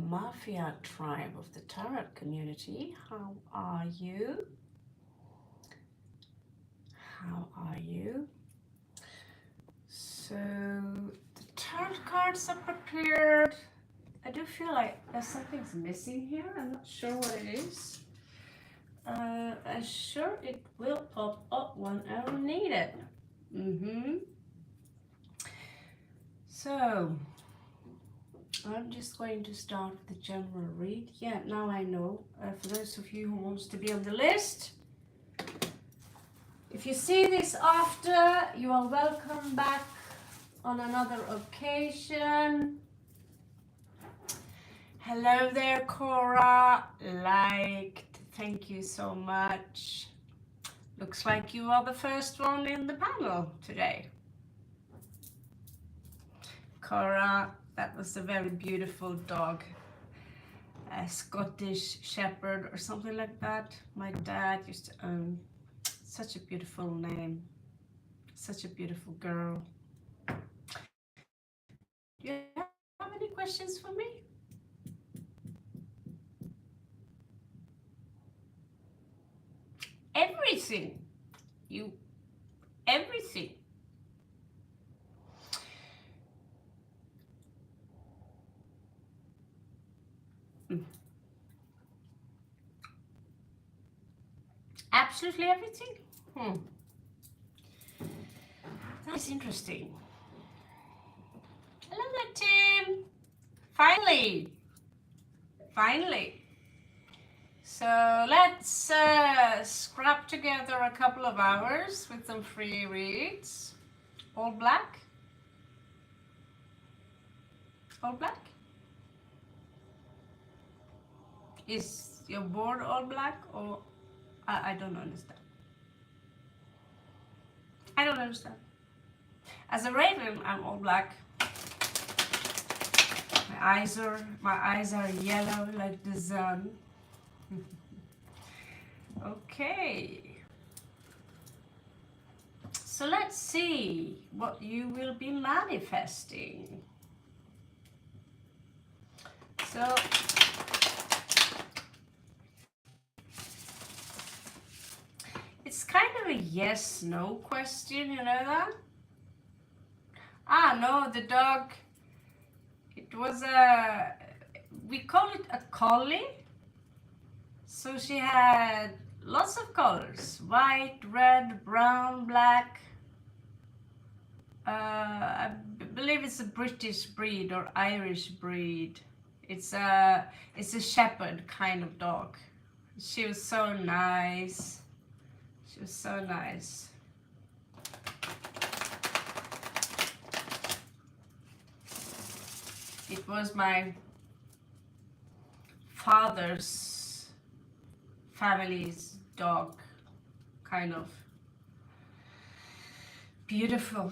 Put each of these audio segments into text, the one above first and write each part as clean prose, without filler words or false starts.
mafia tribe of the tarot community. How are you? How are you? So the tarot cards are prepared. I do feel like there's something's missing here. I'm not sure what it is. I'm sure it will pop up when I need it. So I'm just going to start with the general read. Yeah, now I know. For those of you who wants to be on the list, if you see this after, you are welcome back on another occasion. Hello there, Cora. Liked. Thank you so much. Looks like you are the first one in the panel today. Cora, that was a very beautiful dog. A Scottish Shepherd or something like that. My dad used to own. Such a beautiful name. Such a beautiful girl. Do you have any questions for me? Everything. Everything. Absolutely everything? That's interesting. Hello there, Tim. Finally. So let's scrap together a couple of hours with some free reads. All black? All black? Is your board all black or I don't understand. I don't understand. As a raven, I'm all black. My eyes are yellow like the sun. Okay. So let's see what you will be manifesting. So it's kind of a yes/no question, you know that? No, the dog, it was we call it a collie. So she had lots of colors, white, red, brown, black. I believe it's a British breed or Irish breed. It's a shepherd kind of dog. She was so nice. She was so nice. It was my father's family's dog, kind of. Beautiful.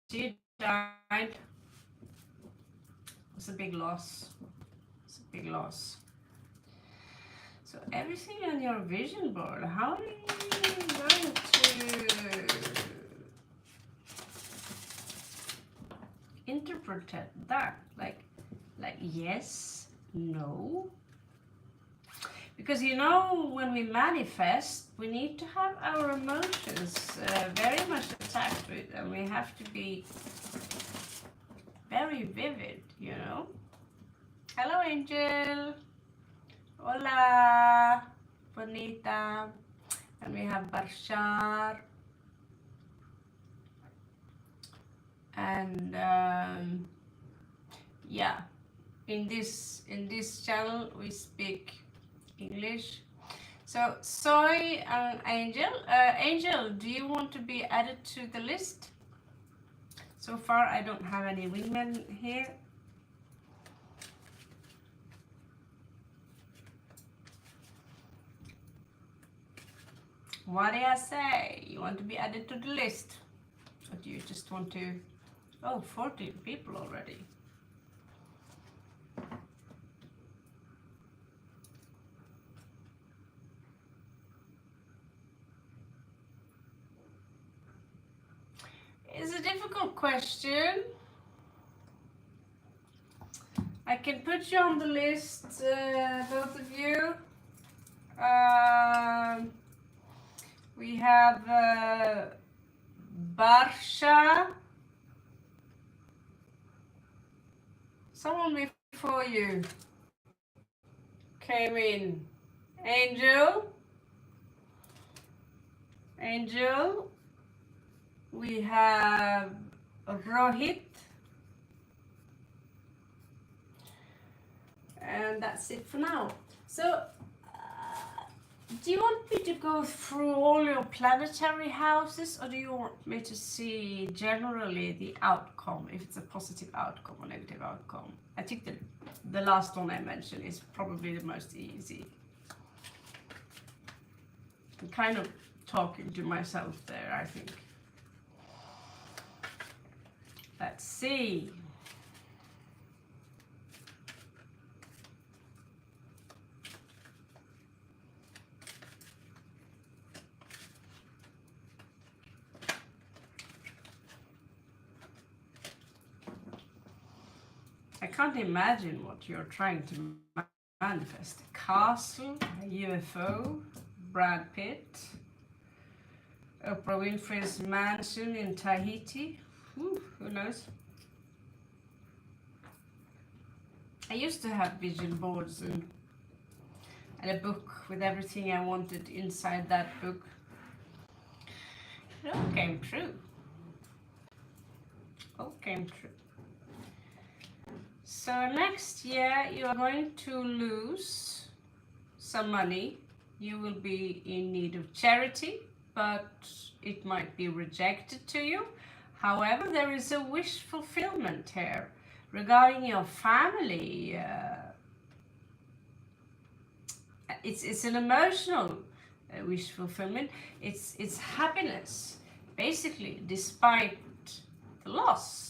She died. It was a big loss. It's a big loss. So everything on your vision board, how are you going to interpret that? Like yes, no? Because you know, when we manifest, we need to have our emotions very much attached to it, and we have to be very vivid, you know? Hello, Angel. Hola, Bonita. And we have Barshar. And yeah, in this channel we speak English. So Soy and Angel. Angel, do you want to be added to the list? So far I don't have any wingmen here. What do I say? You want to be added to the list? Or do you just want to... Oh, 14 people already. It's a difficult question. I can put you on the list, both of you. We have Barsha. Someone before you came in. Angel. Angel. We have Rohit. And that's it for now. So, do you want me to go through all your planetary houses, or do you want me to see generally the outcome, if it's a positive outcome or negative outcome? I think the last one I mentioned is probably the most easy. I'm kind of talking to myself there, I think. Let's see. I can't imagine what you're trying to manifest. A castle, a UFO, Brad Pitt, Oprah Winfrey's mansion in Tahiti. Who knows? I used to have vision boards and a book with everything I wanted inside that book. It all came true. All came true. So next year you are going to lose some money. You will be in need of charity, but it might be rejected to you. However, there is a wish fulfillment here regarding your family. It's an emotional wish fulfillment. It's happiness, basically, despite the loss.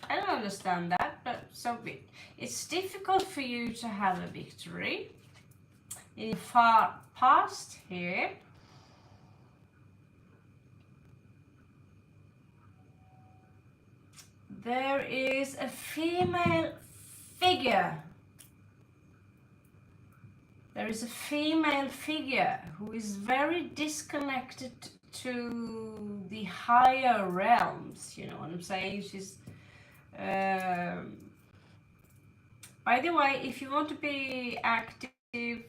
I don't understand that, but so be it. It's difficult for you to have a victory. In far past here, there is a female figure. There is a female figure who is very disconnected to the higher realms. You know what I'm saying? She's by the way, if you want to be active,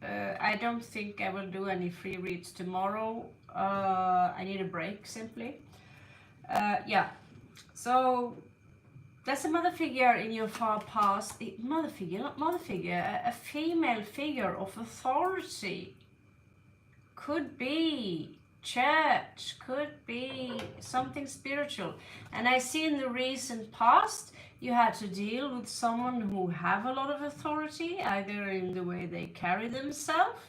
I don't think I will do any free reads tomorrow. I need a break simply. Yeah, so there's a mother figure in your far past. Mother figure, not mother figure, a female figure of authority. Could be church, could be something spiritual. And I see in the recent past you had to deal with someone who have a lot of authority, either in the way they carry themselves,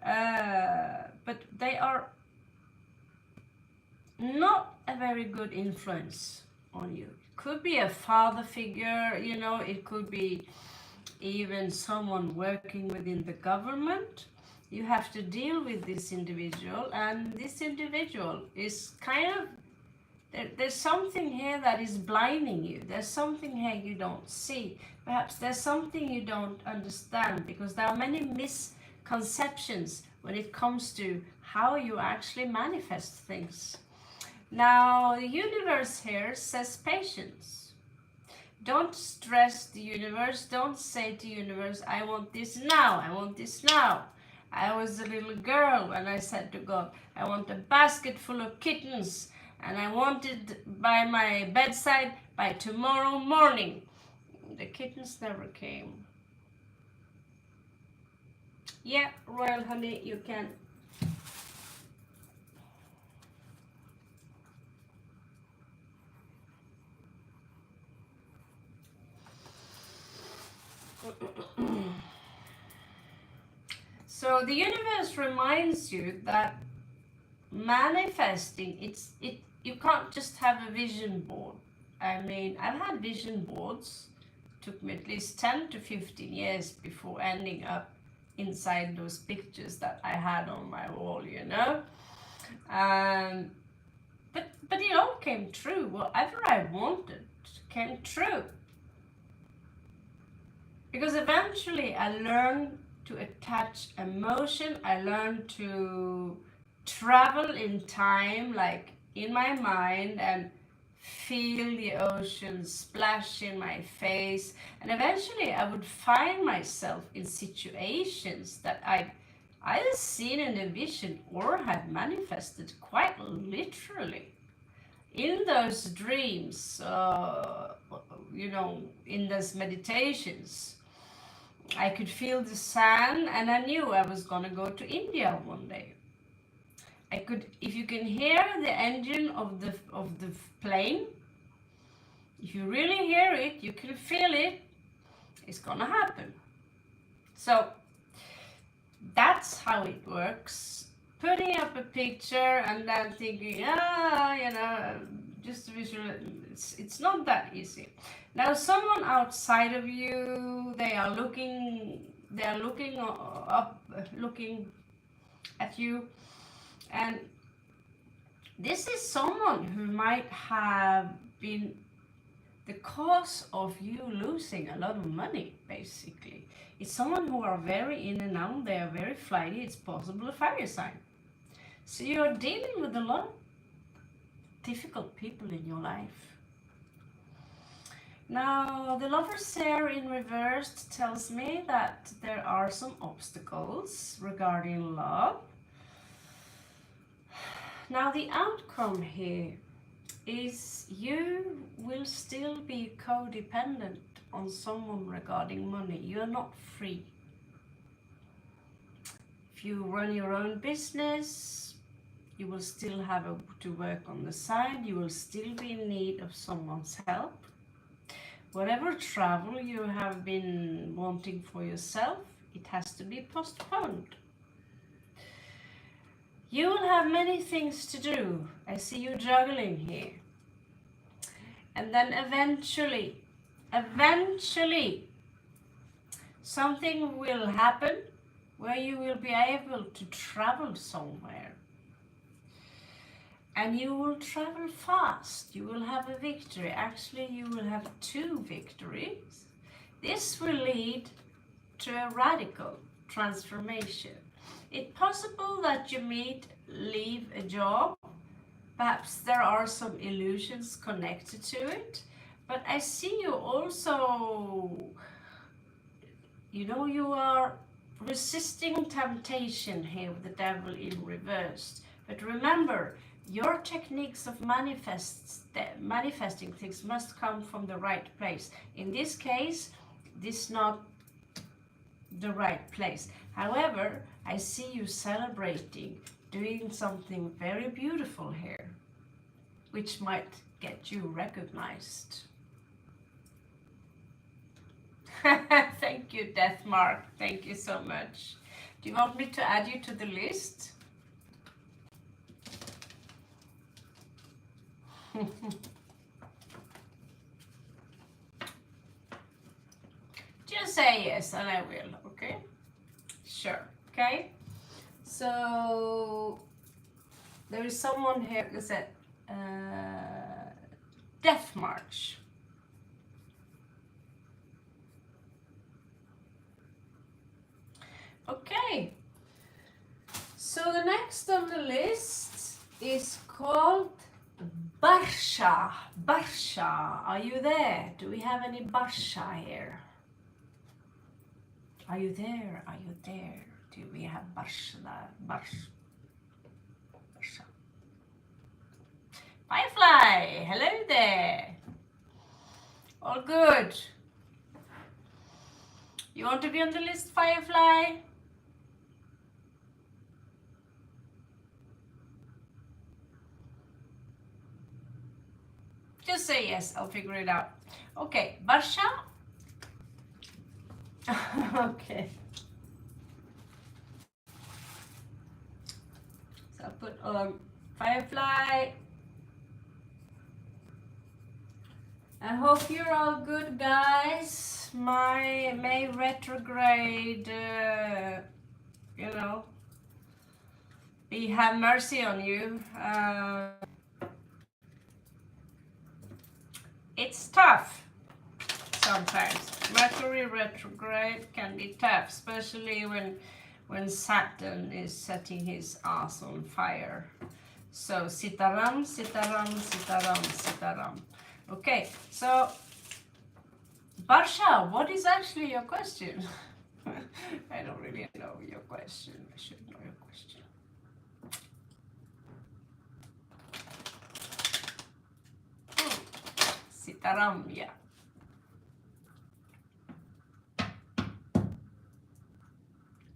but they are not a very good influence on you. It could be a father figure, you know, it could be even someone working within the government. You have to deal with this individual, and this individual is kind of, there's something here that is blinding you. There's something here you don't see. Perhaps there's something you don't understand, because there are many misconceptions when it comes to how you actually manifest things. Now, the universe here says patience. Don't stress the universe. Don't say to the universe, I want this now, I want this now. I was a little girl when I said to God, I want a basket full of kittens, and I want it by my bedside by tomorrow morning. The kittens never came. Yeah, royal honey, you can. So the universe reminds you that manifesting, you can't just have a vision board. I mean, I've had vision boards. Took me at least 10 to 15 years before ending up inside those pictures that I had on my wall, you know. But you know, came true. Whatever I wanted came true. Because eventually I learned to attach emotion. I learned to travel in time, like in my mind, and feel the ocean splash in my face. And eventually I would find myself in situations that I'd either seen in a vision or had manifested quite literally. In those dreams, in those meditations, I could feel the sand, and I knew I was gonna go to India one day. If you can hear the engine of the plane, if you really hear it, you can feel it, it's gonna happen. So that's how it works. Putting up a picture and then thinking, just visual, it's not that easy. Now, someone outside of you, they are looking up, looking at you, and this is someone who might have been the cause of you losing a lot of money, basically. It's someone who are very in and out, they are very flighty, it's possible a fire sign. So you're dealing with a lot of difficult people in your life. Now, the Lover's here in reverse tells me that there are some obstacles regarding love. Now, the outcome here is you will still be codependent on someone regarding money. You are not free. If you run your own business, you will still have to work on the side. You will still be in need of someone's help. Whatever travel you have been wanting for yourself, it has to be postponed. You will have many things to do. I see you juggling here. And then eventually, something will happen where you will be able to travel somewhere. And you will travel fast. You will have a victory. Actually, you will have 2 victories. This will lead to a radical transformation. It's possible that you leave a job. Perhaps there are some illusions connected to it. But I see you also, you are resisting temptation here with the devil in reverse. But remember, your techniques of manifesting things must come from the right place. In this case, this is not the right place. However, I see you celebrating, doing something very beautiful here, which might get you recognized. Thank you, Deathmark. Thank you so much. Do you want me to add you to the list? Just say yes and I will, okay? Sure, okay? So there is someone here that said Death March. Okay, so the next on the list is called Barsha. Barsha, are you there? Do we have any Barsha here? Are you there? Are you there? Do we have Barsha? Barsha. Firefly, hello there. All good. You want to be on the list, Firefly? Just say yes, I'll figure it out. Okay, Barsha. Okay. So I'll put on Firefly. I hope you're all good, guys. May retrograde, have mercy on you. It's tough sometimes. Mercury retrograde can be tough, especially when Saturn is setting his ass on fire. So sitaram, sitaram, sitaram, sitaram. Okay, so Barsha, what is actually your question? I don't really know your question. I should know your question. Sitaram, yeah.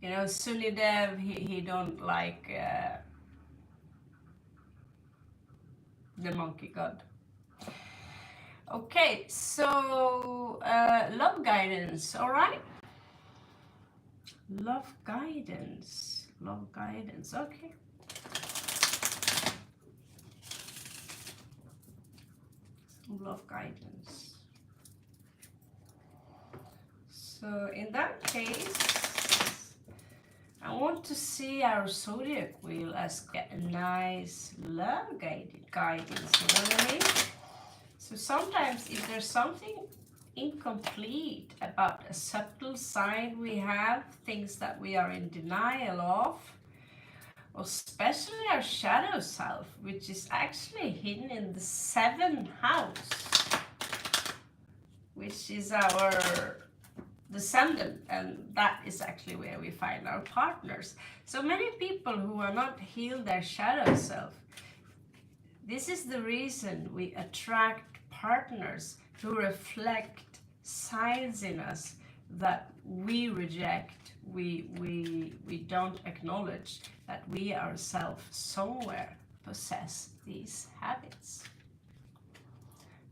You know, Sunidev, he don't like the monkey god. Okay, so love guidance, all right? Love guidance, okay. Some love guidance. So in that case, I want to see our zodiac wheel as a nice love guidance, you know what I mean? So sometimes if there's something incomplete about a subtle sign we have, things that we are in denial of, or especially our shadow self, which is actually hidden in the 7th house, which is our descendant, and that is actually where we find our partners. So many people who are not healed their shadow self, this is the reason we attract partners who reflect signs in us that we reject, we don't acknowledge that we ourselves somewhere possess these habits.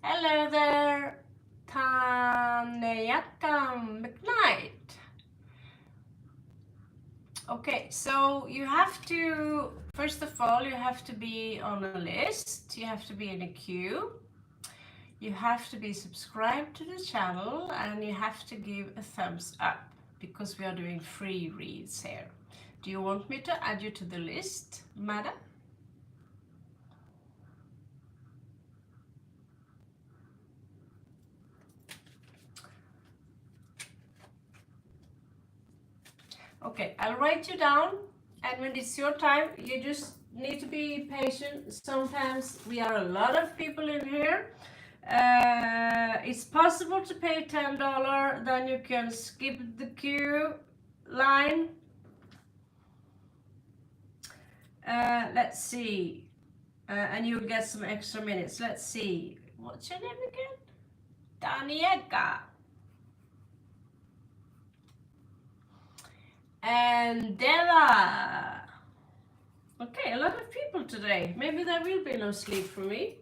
Hello there, Taneyakam McKnight. Okay, so you have to, first of all, you have to be on a list, you have to be in a queue, you have to be subscribed to the channel, and you have to give a thumbs up because we are doing free reads here. Do you want me to add you to the list, madam? Okay, I'll write you down, and when it's your time, you just need to be patient. Sometimes we are a lot of people in here. It's possible to pay $10, then you can skip the queue line. Let's see, and you'll get some extra minutes. Let's see, what's your name again? Danieka. And Della. Okay, a lot of people today. Maybe there will be no sleep for me.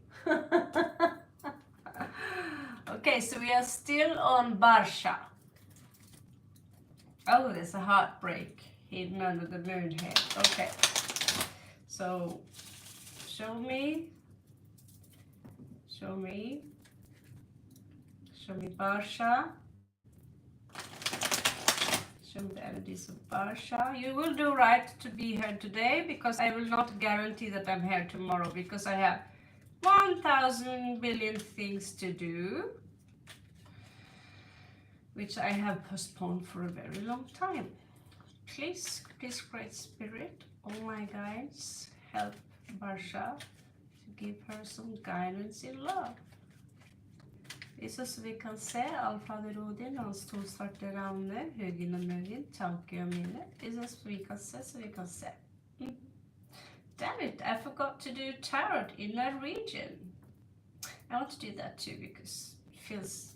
Okay, so we are still on Barsha. Oh, there's a heartbreak hidden under the moon here. Okay, so show me Barsha. Show me the energies of Barsha. You will do right to be here today, because I will not guarantee that I'm here tomorrow, because I have 1,000 billion things to do, which I have postponed for a very long time. Please, Great Spirit, all my guides, help Barsha to give her some guidance in love. Det är så vi kan se Allfader Odin, hans to svarte ravner, Høgin og Møgin, Tanke og Minne. Det är så vi kan se, Damn it, I forgot to do tarot in Norwegian. I want to do that too, because it feels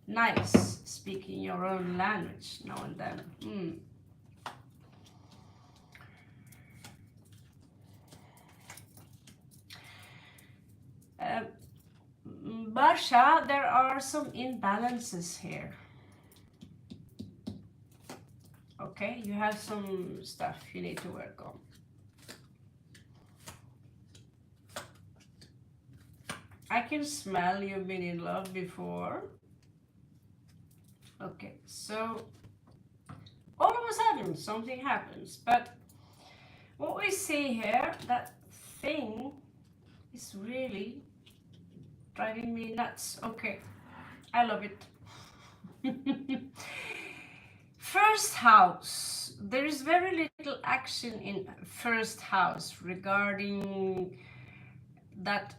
nice speaking your own language now and then. Barsha, there are some imbalances here. Okay, you have some stuff you need to work on. I can smell you've been in love before. Okay, so all of a sudden something happens, but what we see here, that thing is really driving me nuts. Okay, I love it. First house. There is very little action in first house regarding that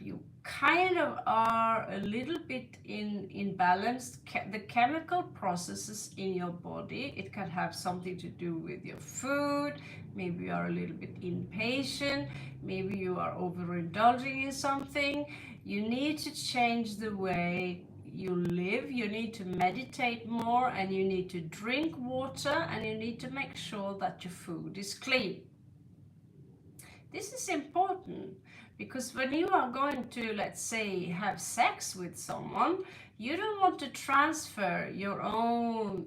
you kind of are a little bit in balance. The chemical processes in your body, it can have something to do with your food. Maybe you are a little bit impatient. Maybe you are overindulging in something. You need to change the way you live. You need to meditate more, and you need to drink water, and you need to make sure that your food is clean. This is important because when you are going to, let's say, have sex with someone, you don't want to transfer your own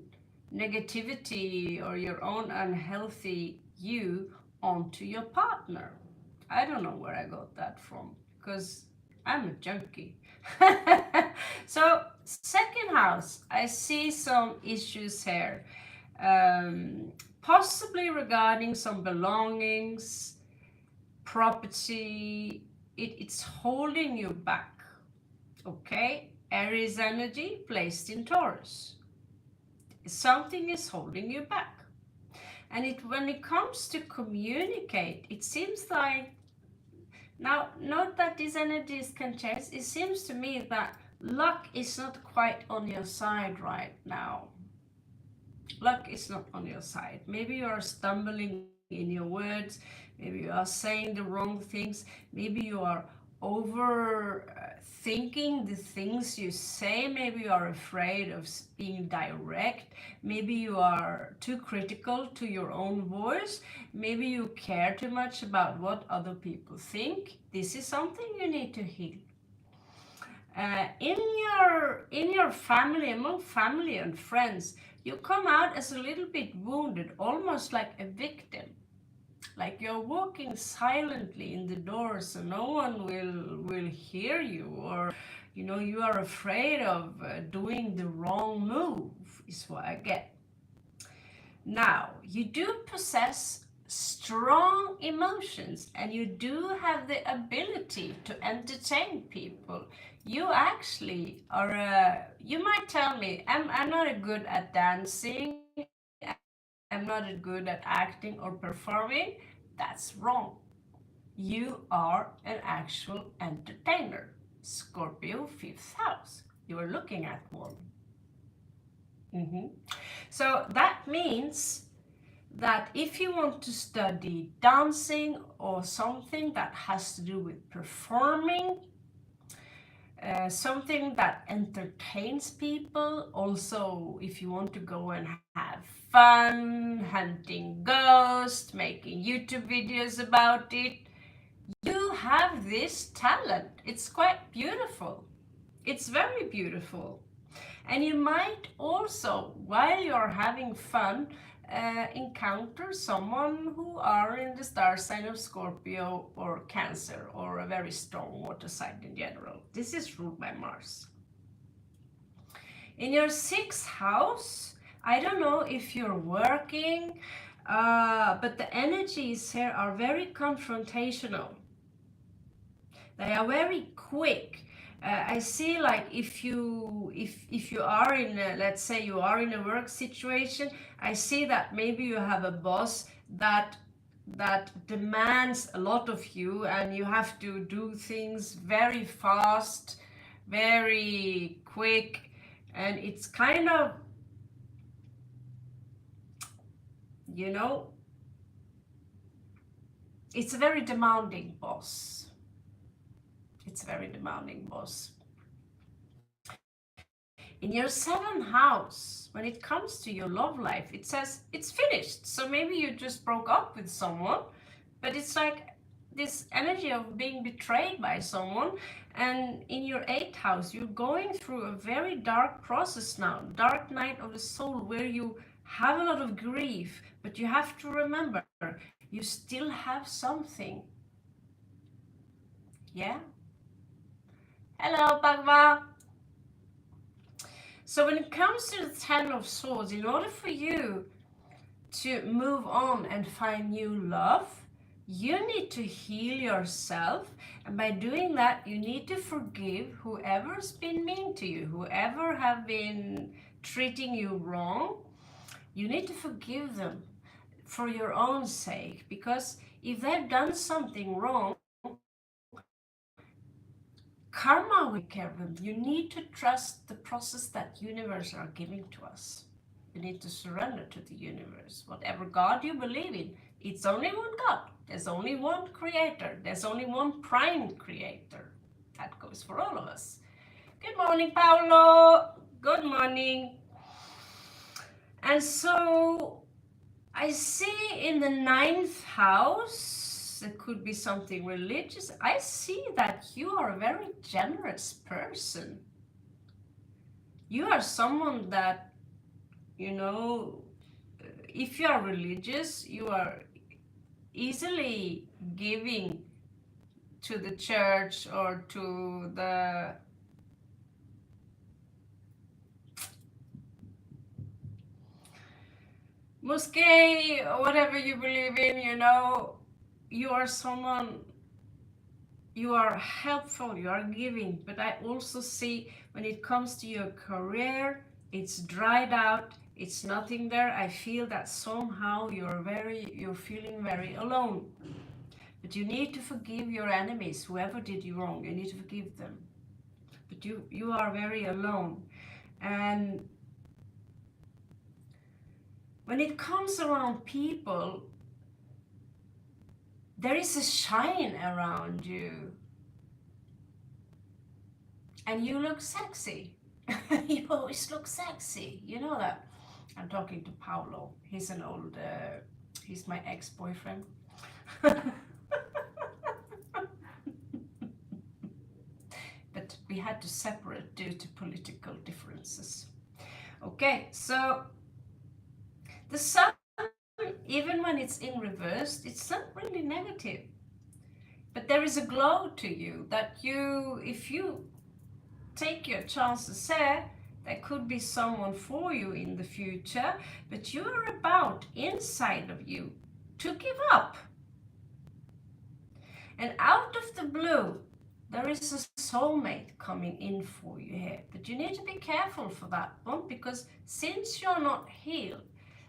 negativity or your own unhealthy you onto your partner. I don't know where I got that from because I'm a junkie. So, second house, I see some issues here. Possibly regarding some belongings, property, it's holding you back. Okay, Aries energy placed in Taurus, something is holding you back. And when it comes to communicate, it seems like, now note that these energies can change. It seems to me that luck is not quite on your side right now. Luck is not on your side. Maybe you are stumbling in your words. Maybe you are saying the wrong things. Maybe you are overthinking the things you say. Maybe you are afraid of being direct. Maybe you are too critical to your own voice. Maybe you care too much about what other people think. This is something you need to heal. In your family, among family and friends, you come out as a little bit wounded, almost like a victim. Like you're walking silently in the door so no one will hear you, or you are afraid of doing the wrong move, is what I get. Now, you do possess strong emotions and you do have the ability to entertain people. You actually are, you might tell me, I'm not good at dancing, I'm not good at acting or performing. That's wrong. You are an actual entertainer. Scorpio, 5th house. You are looking at one. So that means that if you want to study dancing or something that has to do with performing, something that entertains people, also if you want to go and have fun, hunting ghosts, making YouTube videos about it, you have this talent. It's quite beautiful. It's very beautiful. And you might also, while you're having fun, encounter someone who are in the star sign of Scorpio or Cancer, or a very strong water sign in general. This is ruled by Mars. In your 6th house, I don't know if you're working, but the energies here are very confrontational. They are very quick. I see, like, if you are in a, let's say you are in a work situation, I see that maybe you have a boss that demands a lot of you, and you have to do things very fast, very quick, and it's kind of, it's a very demanding boss. It's a very demanding boss. In your 7th house, when it comes to your love life, it says it's finished. So maybe you just broke up with someone, but it's like this energy of being betrayed by someone. And in your 8th house, you're going through a very dark process now, dark night of the soul, where you have a lot of grief, but you have to remember, you still have something. Yeah? Hello, Bhagwa. So when it comes to the 10 of Swords, in order for you to move on and find new love, You need to heal yourself, and by doing that, you need to forgive whoever's been mean to you, whoever have been treating you wrong. You need to forgive them for your own sake, because if they've done something wrong, karma will take care of them. You need to trust the process that universe are giving to us. You need to surrender to the universe. Whatever God you believe in, it's only one God. There's only one creator. There's only one prime creator. That goes for all of us. Good morning, Paolo. Good morning. And so I see in the 9th house, it could be something religious. I see that you are a very generous person. You are someone that, you know, if you are religious, you are easily giving to the church or to the mosque or whatever you believe in, you are someone, you are helpful, you are giving. But I also see when it comes to your career, it's dried out, it's nothing there. I feel that somehow you're feeling very alone. But you need to forgive your enemies, whoever did you wrong, you need to forgive them. But you are very alone. And when it comes around people, there is a shine around you. And you look sexy. You always look sexy. You know that. I'm talking to Paolo. He's he's my ex-boyfriend. But we had to separate due to political differences. Okay, so the sun, even when it's in reverse, it's not really negative. But there is a glow to you that if you take your chances there, there could be someone for you in the future, but you are about inside of you to give up. And out of the blue, there is a soulmate coming in for you here. But you need to be careful for that one, because since you're not healed,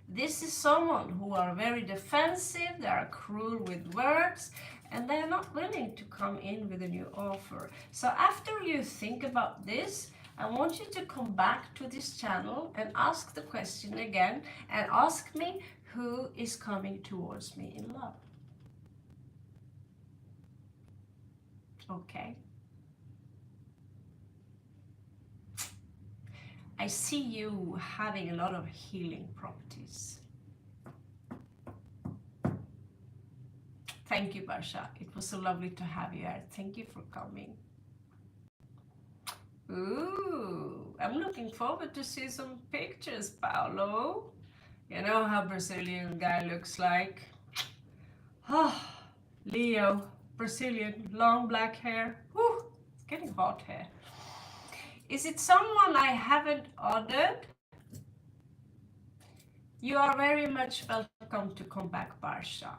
this is someone who are very defensive, they are cruel with words, and they're not willing to come in with a new offer. So after you think about this, I want you to come back to this channel and ask the question again, and ask me who is coming towards me in love. Okay. I see you having a lot of healing properties. Thank you, Barsha. It was so lovely to have you here. Thank you for coming. Ooh, I'm looking forward to see some pictures, Paolo. You know how Brazilian guy looks like. Oh, Leo, Brazilian, long black hair. Whew, it's getting hot here. Is it someone I haven't ordered? You are very much welcome to come back, Barsha.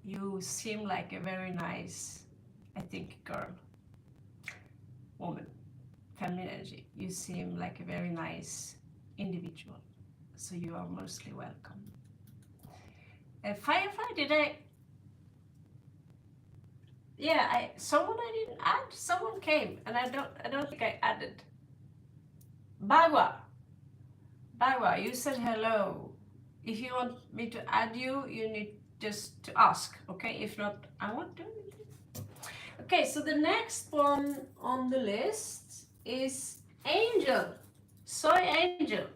You seem like a very nice, I think, girl, woman, feminine energy. You seem like a very nice individual. So you are mostly welcome. Firefly, someone I didn't add. Someone came, and I don't think I added. Bagua, you said hello. If you want me to add you, you need just to ask, okay? If not, I won't do anything. Okay, so the next one on the list is Angel. Soy Angel.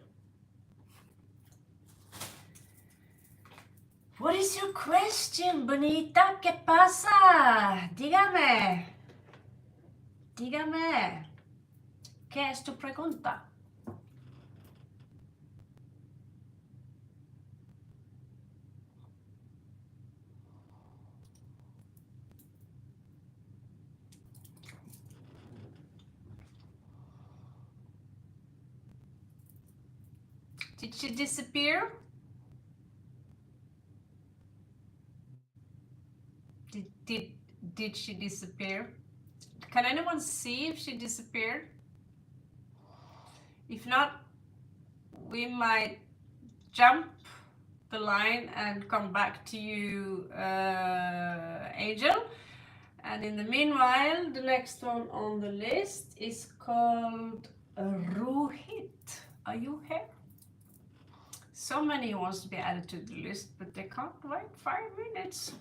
What is your question, bonita? ¿Qué pasa? Dígame. ¿Qué es tu pregunta? Did she disappear? did she disappear? Can anyone see if she disappeared? If not, we might jump the line and come back to you, Angel. And in the meanwhile, the next one on the list is called Rohit. Are you here? So many wants to be added to the list, but they can't wait 5 minutes.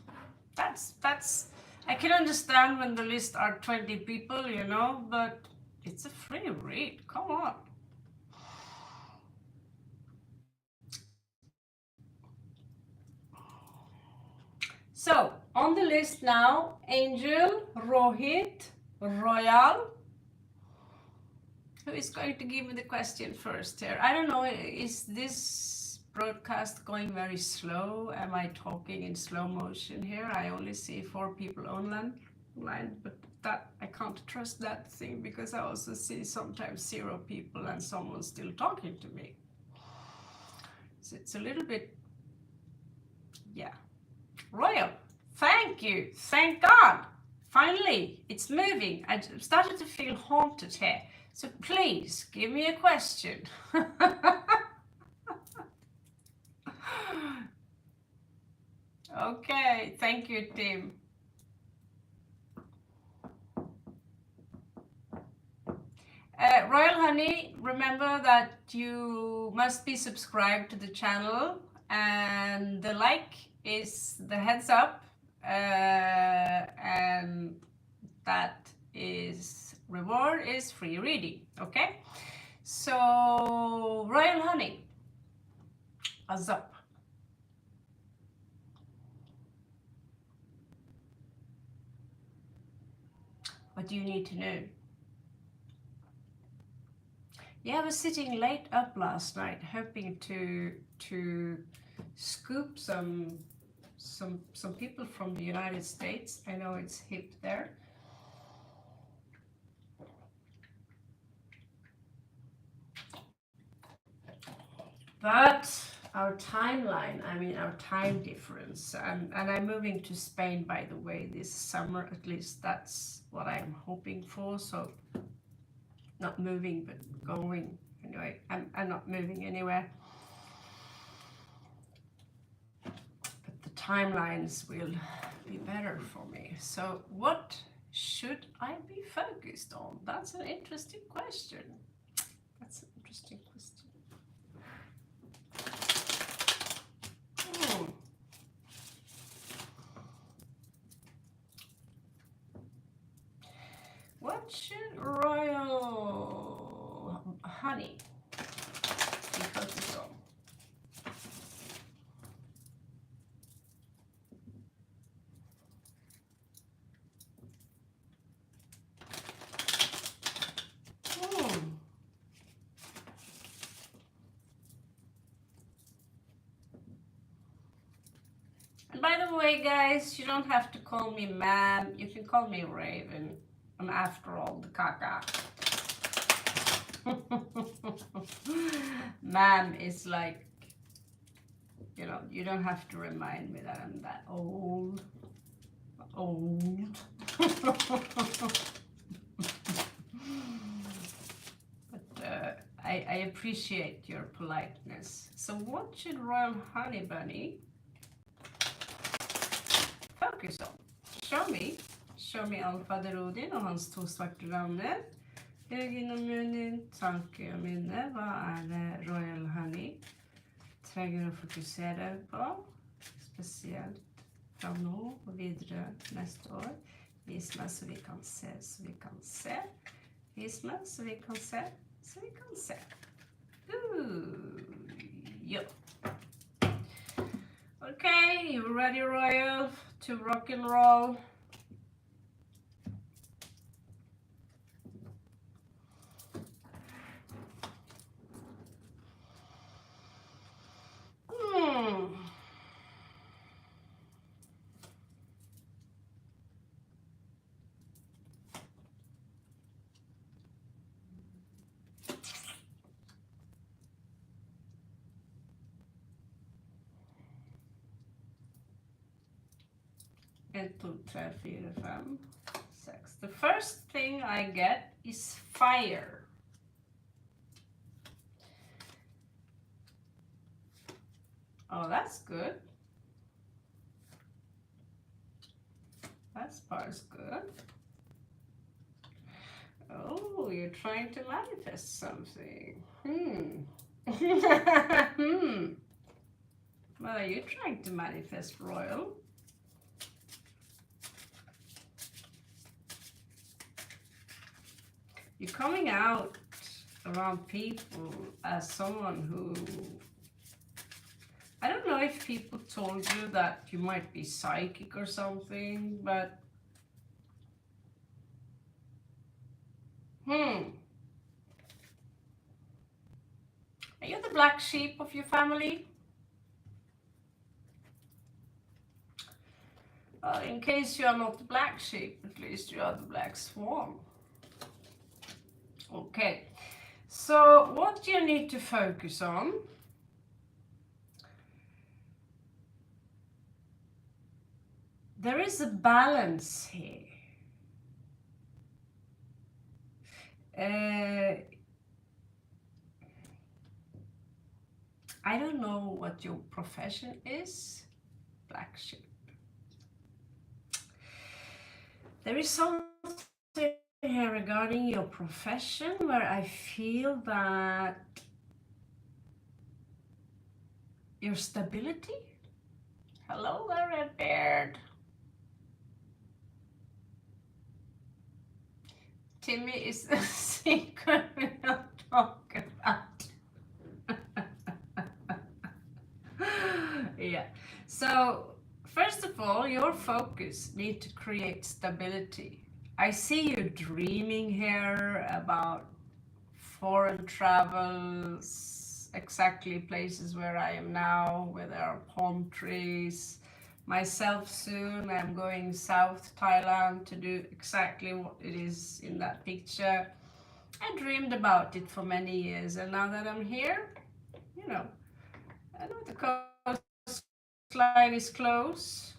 That's I can understand when the list are 20 people, you know, but it's a free read. Come on. So, on the list now, Angel, Rohit, Royal. Who is going to give me the question first here? I don't know, is this broadcast going very slow? Am I talking in slow motion here? I only see 4 people online, but that I can't trust that thing because I also see sometimes 0 people and someone still talking to me. So it's a little bit, yeah. Royal, thank you, thank God. Finally, it's moving. I started to feel haunted here. So please, give me a question. Okay, thank you, Tim. Royal Honey, remember that you must be subscribed to the channel, and the like is the heads up, and that is reward is free reading. Okay, so Royal Honey, what's up? What do you need to know? Yeah, I was sitting late up last night, hoping to scoop some people from the United States. I know it's hip there. But our timeline, I mean our time difference, and I'm moving to Spain, by the way, this summer. At least that's what I'm hoping for. So not moving, but going. Anyway, I'm not moving anywhere. But the timelines will be better for me. So what should I be focused on? That's an interesting question. That's an interesting question. What should Royal Honey be focused on? And by the way, guys, you don't have to call me ma'am. You can call me Raven. I'm after all the caca. Ma'am is like, you know, you don't have to remind me that I'm that old. But I appreciate your politeness. So what should Royal Honey Bunny focus on? Show me. Show me Alfader Odin og hans 2 svarte rammer. Øyne og munnen, tanke og minne. Hva det Royal Honey trenger å fokusere på? Spesielt fra nå og videre neste år. Vis meg så vi kan se, så vi kan se. Vis meg så vi kan se, så vi kan se. Yeah. Okay, you ready, Royal, to rock and roll? 1, 2, 3, 4, 5, 6. The first thing I get is fire. Oh, that's good. That part's good. Oh, you're trying to manifest something. What are you trying to manifest, Royal? You're coming out around people as someone who... I don't know if people told you that you might be psychic or something, but... Are you the black sheep of your family? In case you are not the black sheep, at least you are the black swan. Okay, so what do you need to focus on? There is a balance here. I don't know what your profession is, black sheep. There is something here regarding your profession where I feel that your stability. Hello there, Redbeard. Timmy is the secret we don't talk about. Yeah. So first of all, your focus needs to create stability. I see you dreaming here about foreign travels, exactly places where I am now, where there are palm trees. Myself soon, I'm going south Thailand to do exactly what it is in that picture. I dreamed about it for many years, and now that I'm here, you know, I know the coastline is close.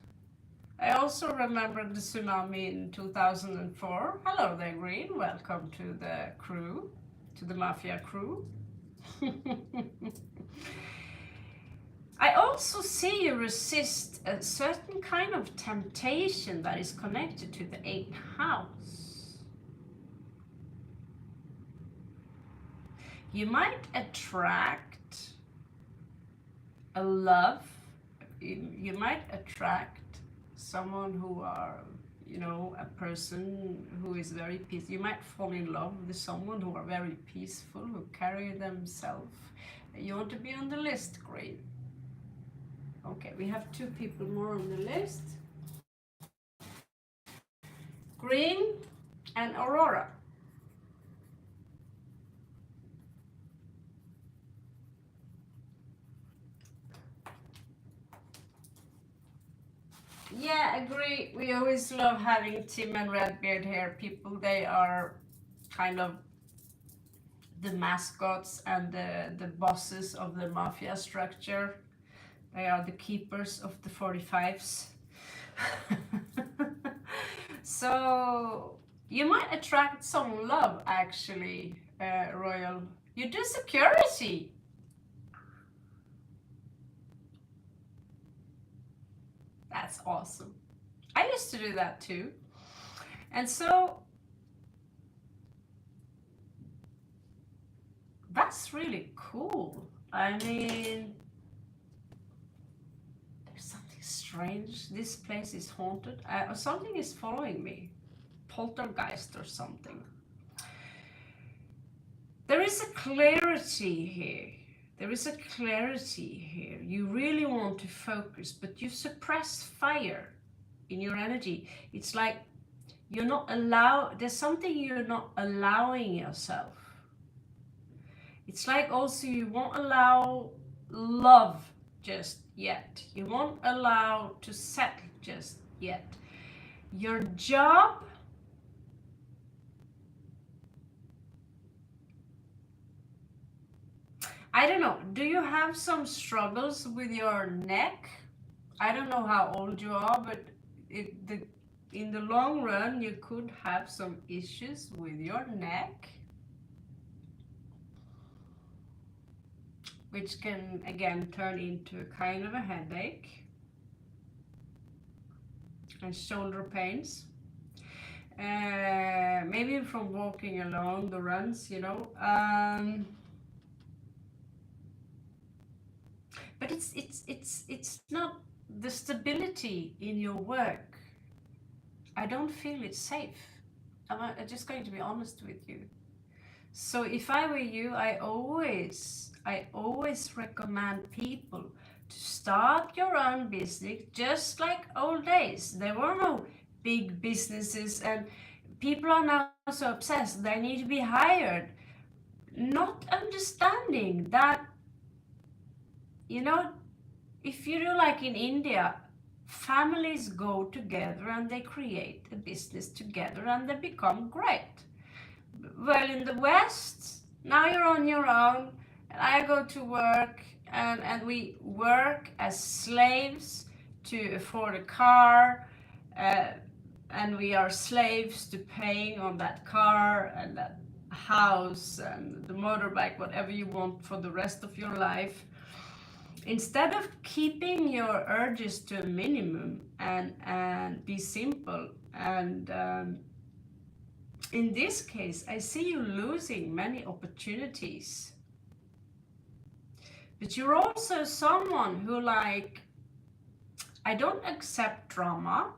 I also remember the tsunami in 2004. Hello there, Green. Welcome to the crew, to the Mafia crew. I also see you resist a certain kind of temptation that is connected to the 8th house. You might attract a love. You might attract someone who are, you know, a person who is very peaceful. You might fall in love with someone who are very peaceful, who carry themselves. You want to be on the list, great. Okay, we have 2 people more on the list. Green and Aurora. Yeah, agree. We always love having Tim and Redbeard here. People, they are kind of the mascots and the bosses of the mafia structure. They are the keepers of the 45s. So you might attract some love, actually, Royal. You do security. That's awesome. I used to do that too. And so that's really cool. I mean, there's something strange. This place is haunted. Something is following me. Poltergeist or something. There is a clarity here. There is a clarity here. You really want to focus, but you suppress fire in your energy. It's like you're not there's something you're not allowing yourself. It's like also you won't allow love just yet. You won't allow to settle just yet. Your job, I don't know, do you have some struggles with your neck? I don't know how old you are, but in the long run, you could have some issues with your neck, which can again turn into a kind of a headache and shoulder pains. Maybe from walking along the runs, you know. But it's not the stability in your work. I don't feel it's safe. I'm just going to be honest with you. So if I were you, I always recommend people to start your own business, just like old days. There were no big businesses, and people are now so obsessed. They need to be hired, not understanding that, you know, if you do like in India, families go together and they create a business together and they become great. Well, in the West, now you're on your own, and I go to work, and we work as slaves to afford a car, uh, and we are slaves to paying on that car and that house and the motorbike, whatever you want for the rest of your life. Instead of keeping your urges to a minimum and be simple, and in this case, I see you losing many opportunities. But you're also someone who, like, I don't accept drama.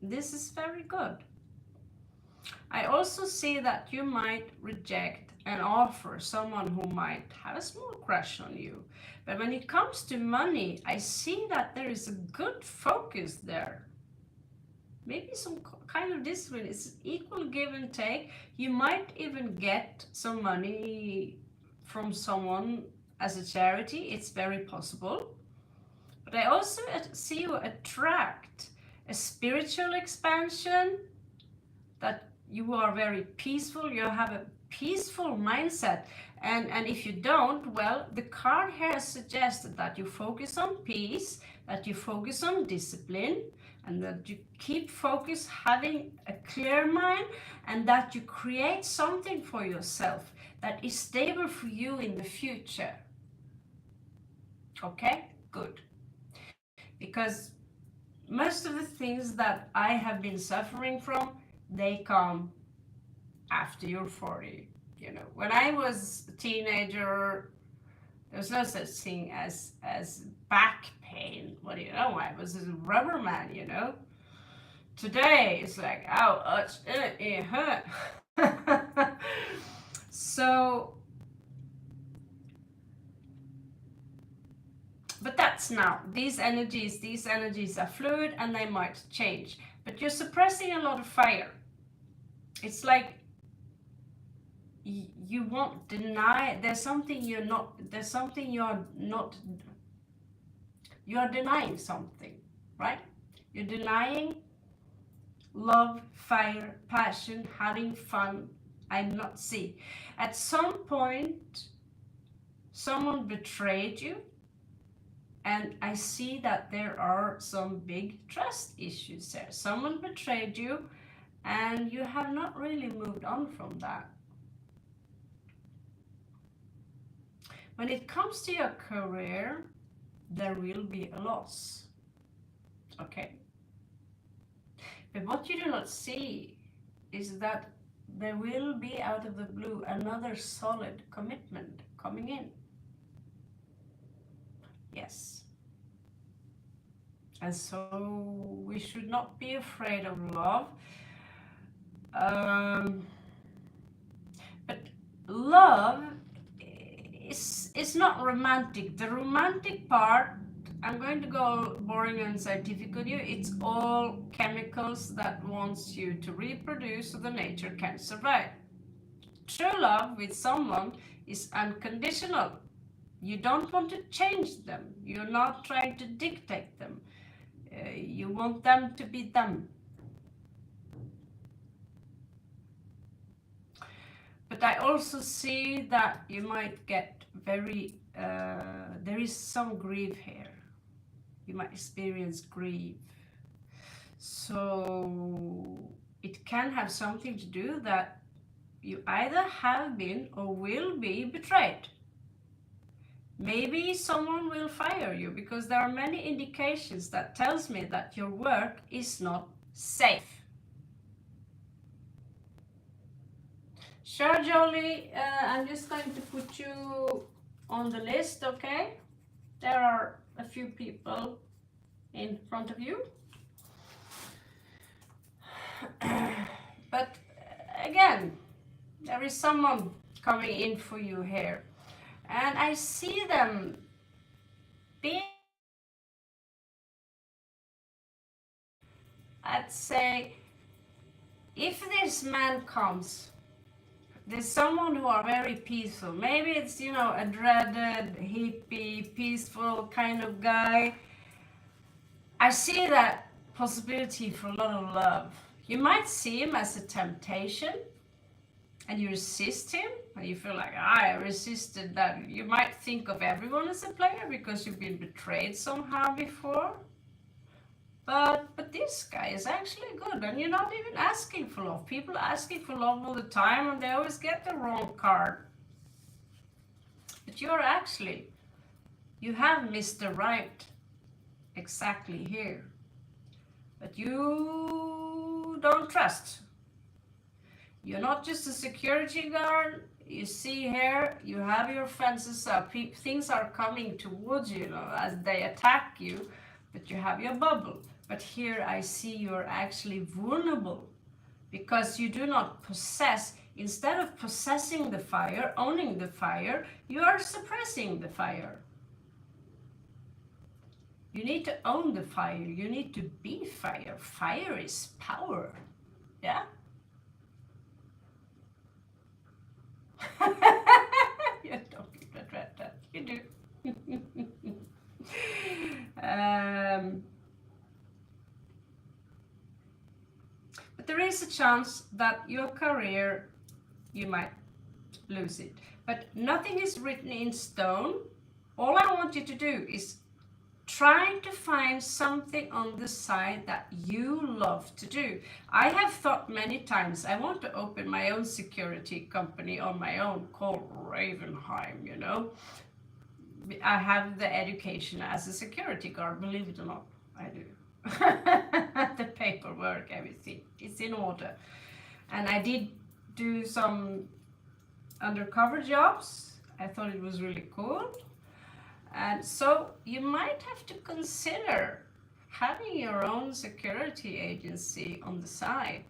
This is very good. I also see that you might reject an offer, someone who might have a small crush on you. But when it comes to money, I see that there is a good focus there. Maybe some kind of discipline. It's equal give and take. You might even get some money from someone as a charity. It's very possible. But I also see you attract a spiritual expansion, that you are very peaceful. You have a peaceful mindset. And if you don't, well, the card here suggested that you focus on peace, that you focus on discipline, and that you keep focus, having a clear mind, and that you create something for yourself that is stable for you in the future. Okay, good. Because most of the things that I have been suffering from, they come after you're 40. You know, when I was a teenager, there was no such thing as back pain. What do you know? I was a rubber man, you know. Today it's like, ow, it hurt. So, but that's now. These energies are fluid and they might change. But you're suppressing a lot of fire. It's like you won't deny. There's something you're not. You are denying something, right? You're denying love, fire, passion, having fun. I'm not see. At some point, someone betrayed you, and I see that there are some big trust issues there. Someone betrayed you, and you have not really moved on from that. When it comes to your career, there will be a loss. Okay? But what you do not see is that there will be, out of the blue, another solid commitment coming in. Yes. And so we should not be afraid of love. But love is not romantic. The romantic part, I'm going to go boring and scientific on you. It's all chemicals that wants you to reproduce so the nature can survive. True love with someone is unconditional. You don't want to change them. You're not trying to dictate them. You want them to be them. But I also see that you might get very, there is some grief here. You might experience grief. So it can have something to do that you either have been or will be betrayed. Maybe someone will fire you because there are many indications that tells me that your work is not safe. Sure, Jolie, I'm just going to put you on the list, okay? There are a few people in front of you. But again, there is someone coming in for you here. And I see them being, I'd say, if this man comes, there's someone who are very peaceful. Maybe it's, you know, a dreaded, hippie, peaceful kind of guy. I see that possibility for a lot of love. You might see him as a temptation and you resist him and you feel like, I resisted that. You might think of everyone as a player because you've been betrayed somehow before. But this guy is actually good, and you're not even asking for love. People are asking for love all the time and they always get the wrong card. But you're actually, you have Mr. Right exactly here. But you don't trust. You're not just a security guard. You see here, you have your fences up. Things are coming towards you, as they attack you, but you have your bubble. But here I see you're actually vulnerable because you do not possess. Instead of possessing the fire, owning the fire, you are suppressing the fire. You need to own the fire. You need to be fire. Fire is power. Yeah? You don't regret that. You do. But there is a chance that your career, you might lose it. But nothing is written in stone. All I want you to do is try to find something on the side that you love to do. I have thought many times, I want to open my own security company on my own called Ravenheim, you know. I have the education as a security guard, believe it or not, I do. The paperwork, everything, it's in order. And I did do some undercover jobs. I thought it was really cool. And so you might have to consider having your own security agency on the side,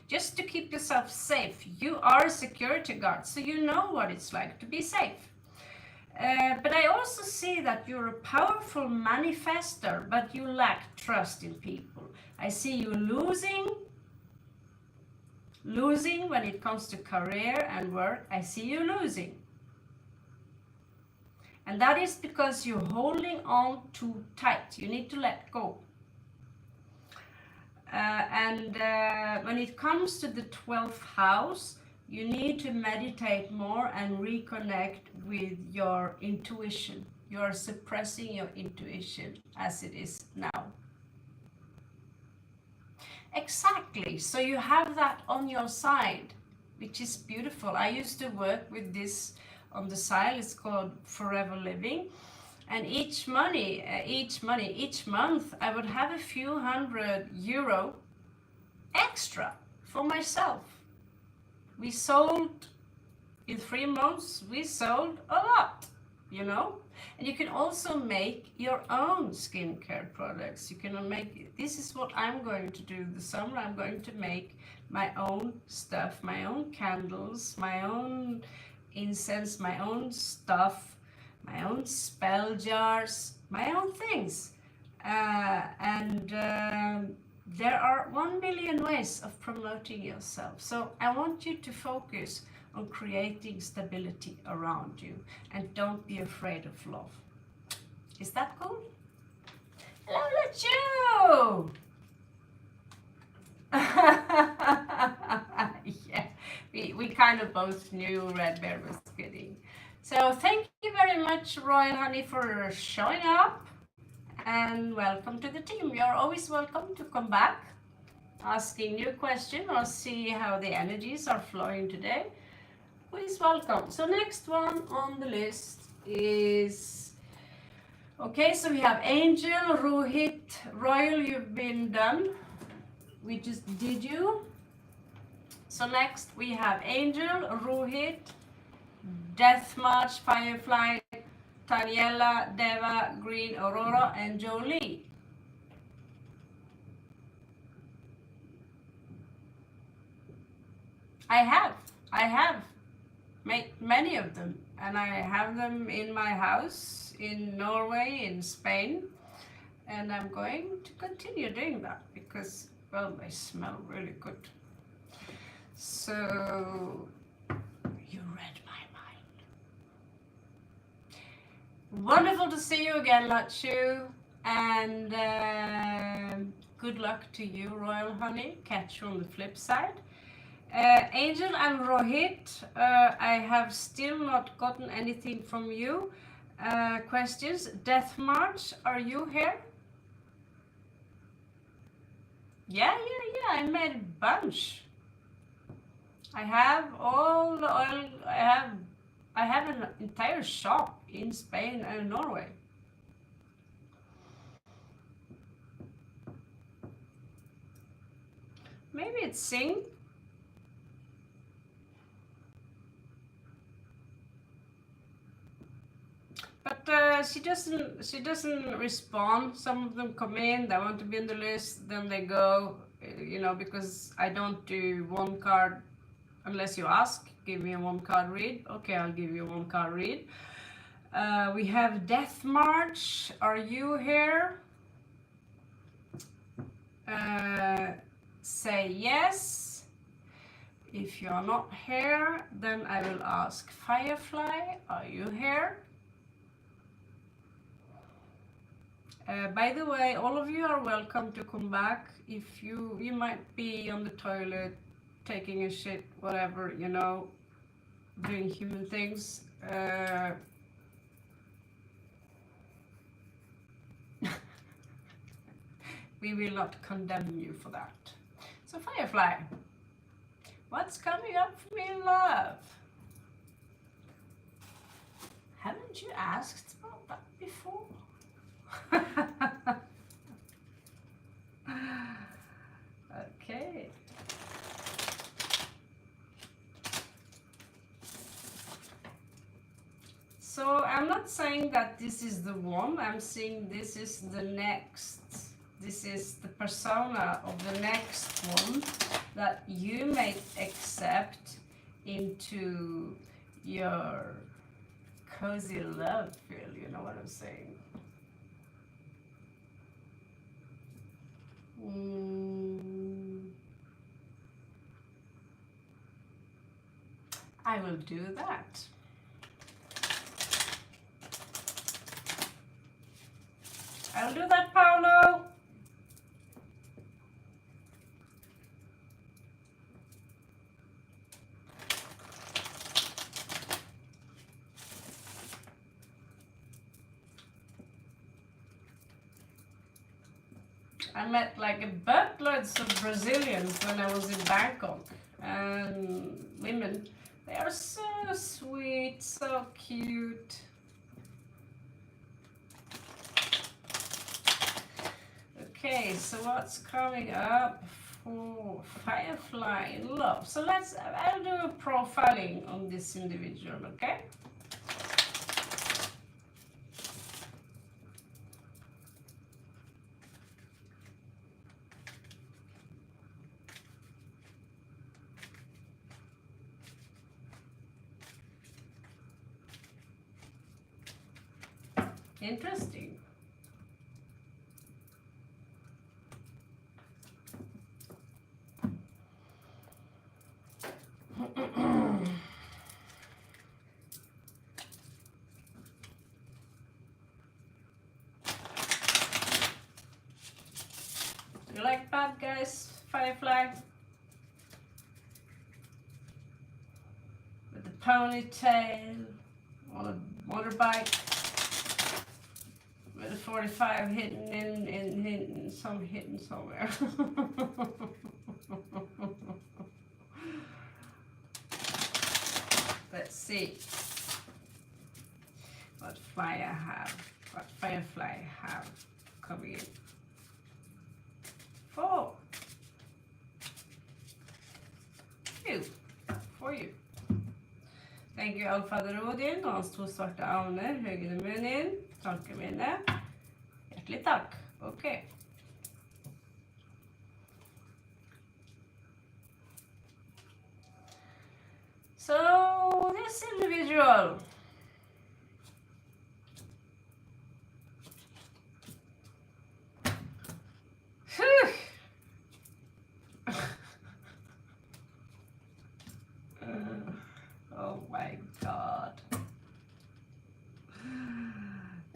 just to keep yourself safe. You are a security guard, so you know what it's like to be safe. But I also see that you're a powerful manifester, but you lack trust in people. I see you losing when it comes to career and work. I see you losing. And that is because you're holding on too tight. You need to let go. When it comes to the 12th house, you need to meditate more and reconnect with your intuition. You are suppressing your intuition as it is now. Exactly. So you have that on your side, which is beautiful. I used to work with this on the side. It's called Forever Living. And each month, I would have a few €100 extra for myself. We sold, in 3 months, we sold a lot, you know. And you can also make your own skincare products. You can make, this is what I'm going to do this summer. I'm going to make my own stuff, my own candles, my own incense, my own stuff, my own spell jars, my own things. There are 1 million ways of promoting yourself. So I want you to focus on creating stability around you and don't be afraid of love. Is that cool? Hello, Lachu! Yeah, we kind of both knew Red Bear was kidding. So thank you very much, Royal Honey, for showing up. and welcome to the team. You're always welcome to come back, asking new question or see how the energies are flowing today. Please welcome. So next one on the list is, okay, so we have Angel, Rohit, Royal, you've been done. We just did you. So next we have Angel, Rohit, Death March, Firefly, Taniela, Deva, Green, Aurora, and Jolie. I have made many of them, and I have them in my house in Norway, in Spain, and I'm going to continue doing that because, well, they smell really good. So you read my mind. Wonderful to see you again, Lachu, and good luck to you, Royal Honey. Catch you on the flip side. Angel and Rohit, I have still not gotten anything from you. Questions. Death March, are you here? Yeah, I made a bunch. I have all the oil. I have an entire shop in Spain and Norway. Maybe it's Sing. But she doesn't respond. Some of them come in, they want to be in the list, then they go, because I don't do one card unless you ask. Give me a one card read. Okay, I'll give you a one card read. We have Death March. Are you here? Say yes. If you are not here, then I will ask Firefly. Are you here? By the way, all of you are welcome to come back. If you might be on the toilet, taking a shit, whatever, doing human things. We will not condemn you for that. So Firefly, what's coming up for me in love? Haven't you asked about that before? Okay. So I'm not saying that this is the one, I'm saying this is the next. This is the persona of the next one that you may accept into your cozy love feel, you know what I'm saying? I will do that. I'll do that, Paolo. I met like a buttloads of Brazilians when I was in Bangkok, and women, they are so sweet, so cute. Okay, so what's coming up for Firefly in love? So I'll do a profiling on this individual, okay? Interesting. You like bad guys, Firefly? With the ponytail on a motorbike. with a 45 hidden somewhere. Let's see what fly I have, what firefly I have coming in. 4. For you. Thank you, Allfather Odin, og hans 2 svarte avner, høyre munn inn, tankene mine. Hjertelig takk. Ok. So, this individual. Oh my God.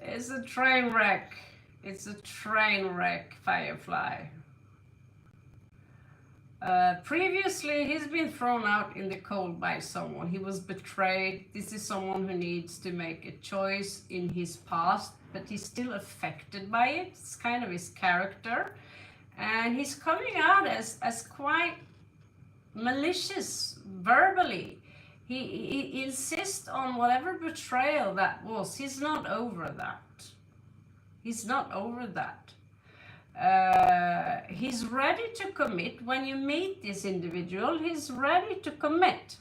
It's a train wreck. It's a train wreck, Firefly. Previously, he's been thrown out in the cold by someone. He was betrayed. This is someone who needs to make a choice in his past, but he's still affected by it. It's kind of his character. And he's coming out as quite malicious verbally. He insists on whatever betrayal that was. He's not over that. He's not over that. He's ready to commit. When you meet this individual, he's ready to commit.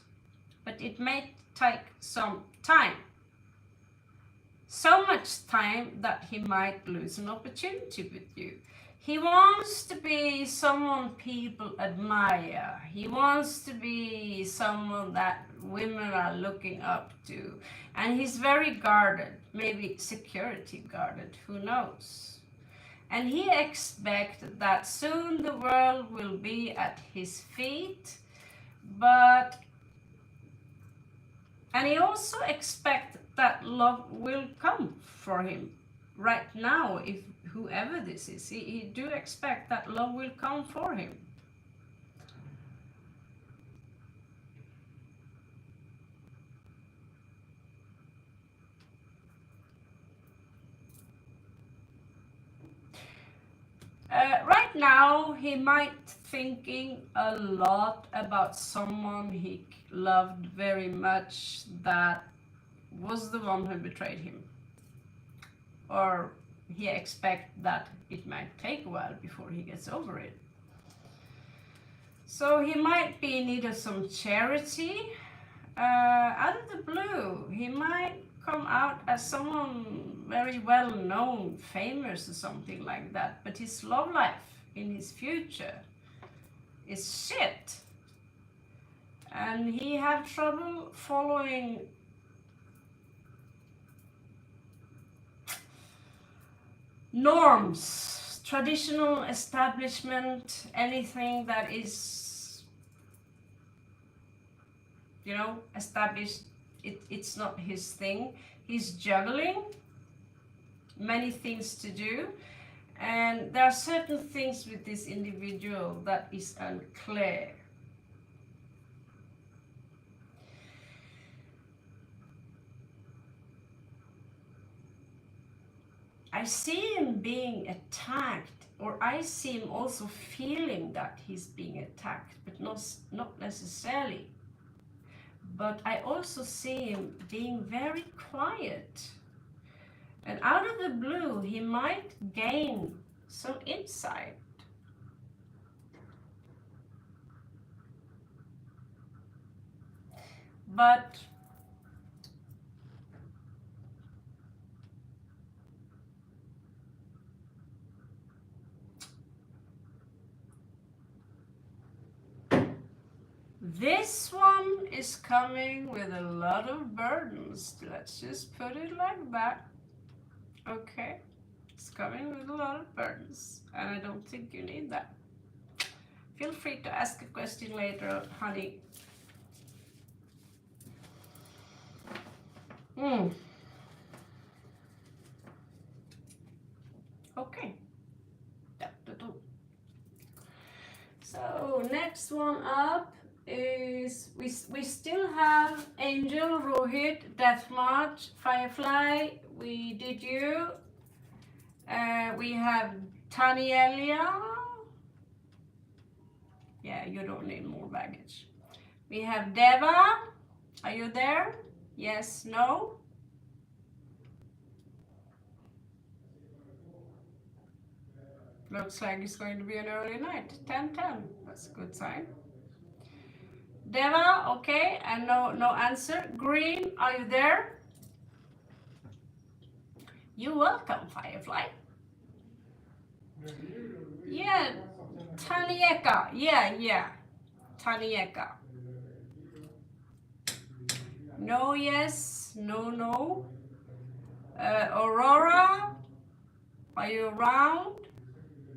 But it may take some time. So much time that he might lose an opportunity with you. He wants to be someone people admire. He wants to be someone that women are looking up to. And he's very guarded, maybe security guarded, who knows. And he expects that soon the world will be at his feet. And he also expects that love will come for him right now, if whoever this is. He do expect that love will come for him. Right now, he might thinking a lot about someone he loved very much that was the one who betrayed him. Or he expects that it might take a while before he gets over it. So he might be in need of some charity. Out of the blue, he might come out as someone very well known, famous or something like that, but his love life in his future is shit. And he have trouble following norms, traditional establishment, anything that is, established. It's not his thing. He's juggling many things to do, and there are certain things with this individual that is unclear. I see him being attacked, or I see him also feeling that he's being attacked, but not necessarily. But I also see him being very quiet. And out of the blue, he might gain some insight. But this one is coming with a lot of burdens. Let's just put it like that. Okay, it's coming with a lot of burdens, and I don't think you need that. Feel free to ask a question later, honey. Okay. So next one up is we still have Angel, Rohit, Death March, Firefly. We did you. We have Tanielia. Yeah, you don't need more baggage. We have Deva. Are you there? Yes, no? Looks like it's going to be an early night. 10:10. That's a good sign. Deva, okay, and no answer. Green, are you there? You're welcome, Firefly. Yeah, Tanieka. Yeah. Tanieka. No, yes, no. Aurora, are you around?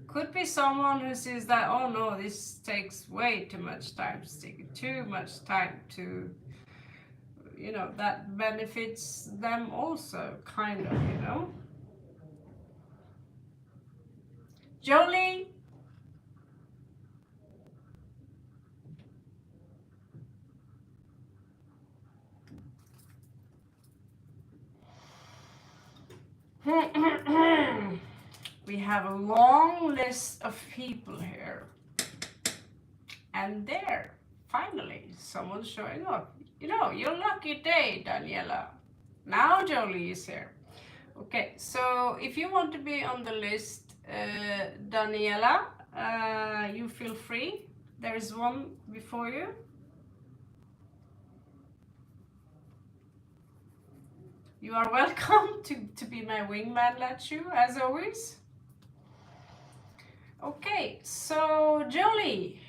Could be someone who says that, oh no, this takes way too much time, too much time to, that benefits them also, kind of. Jolie? We have a long list of people here. And there, finally, someone's showing up. Your lucky day, Daniela. Now Jolie is here. Okay, so if you want to be on the list, Daniela, you feel free. There is one before you. You are welcome to be my wingman, Lachu, as always. Okay, so Jolie,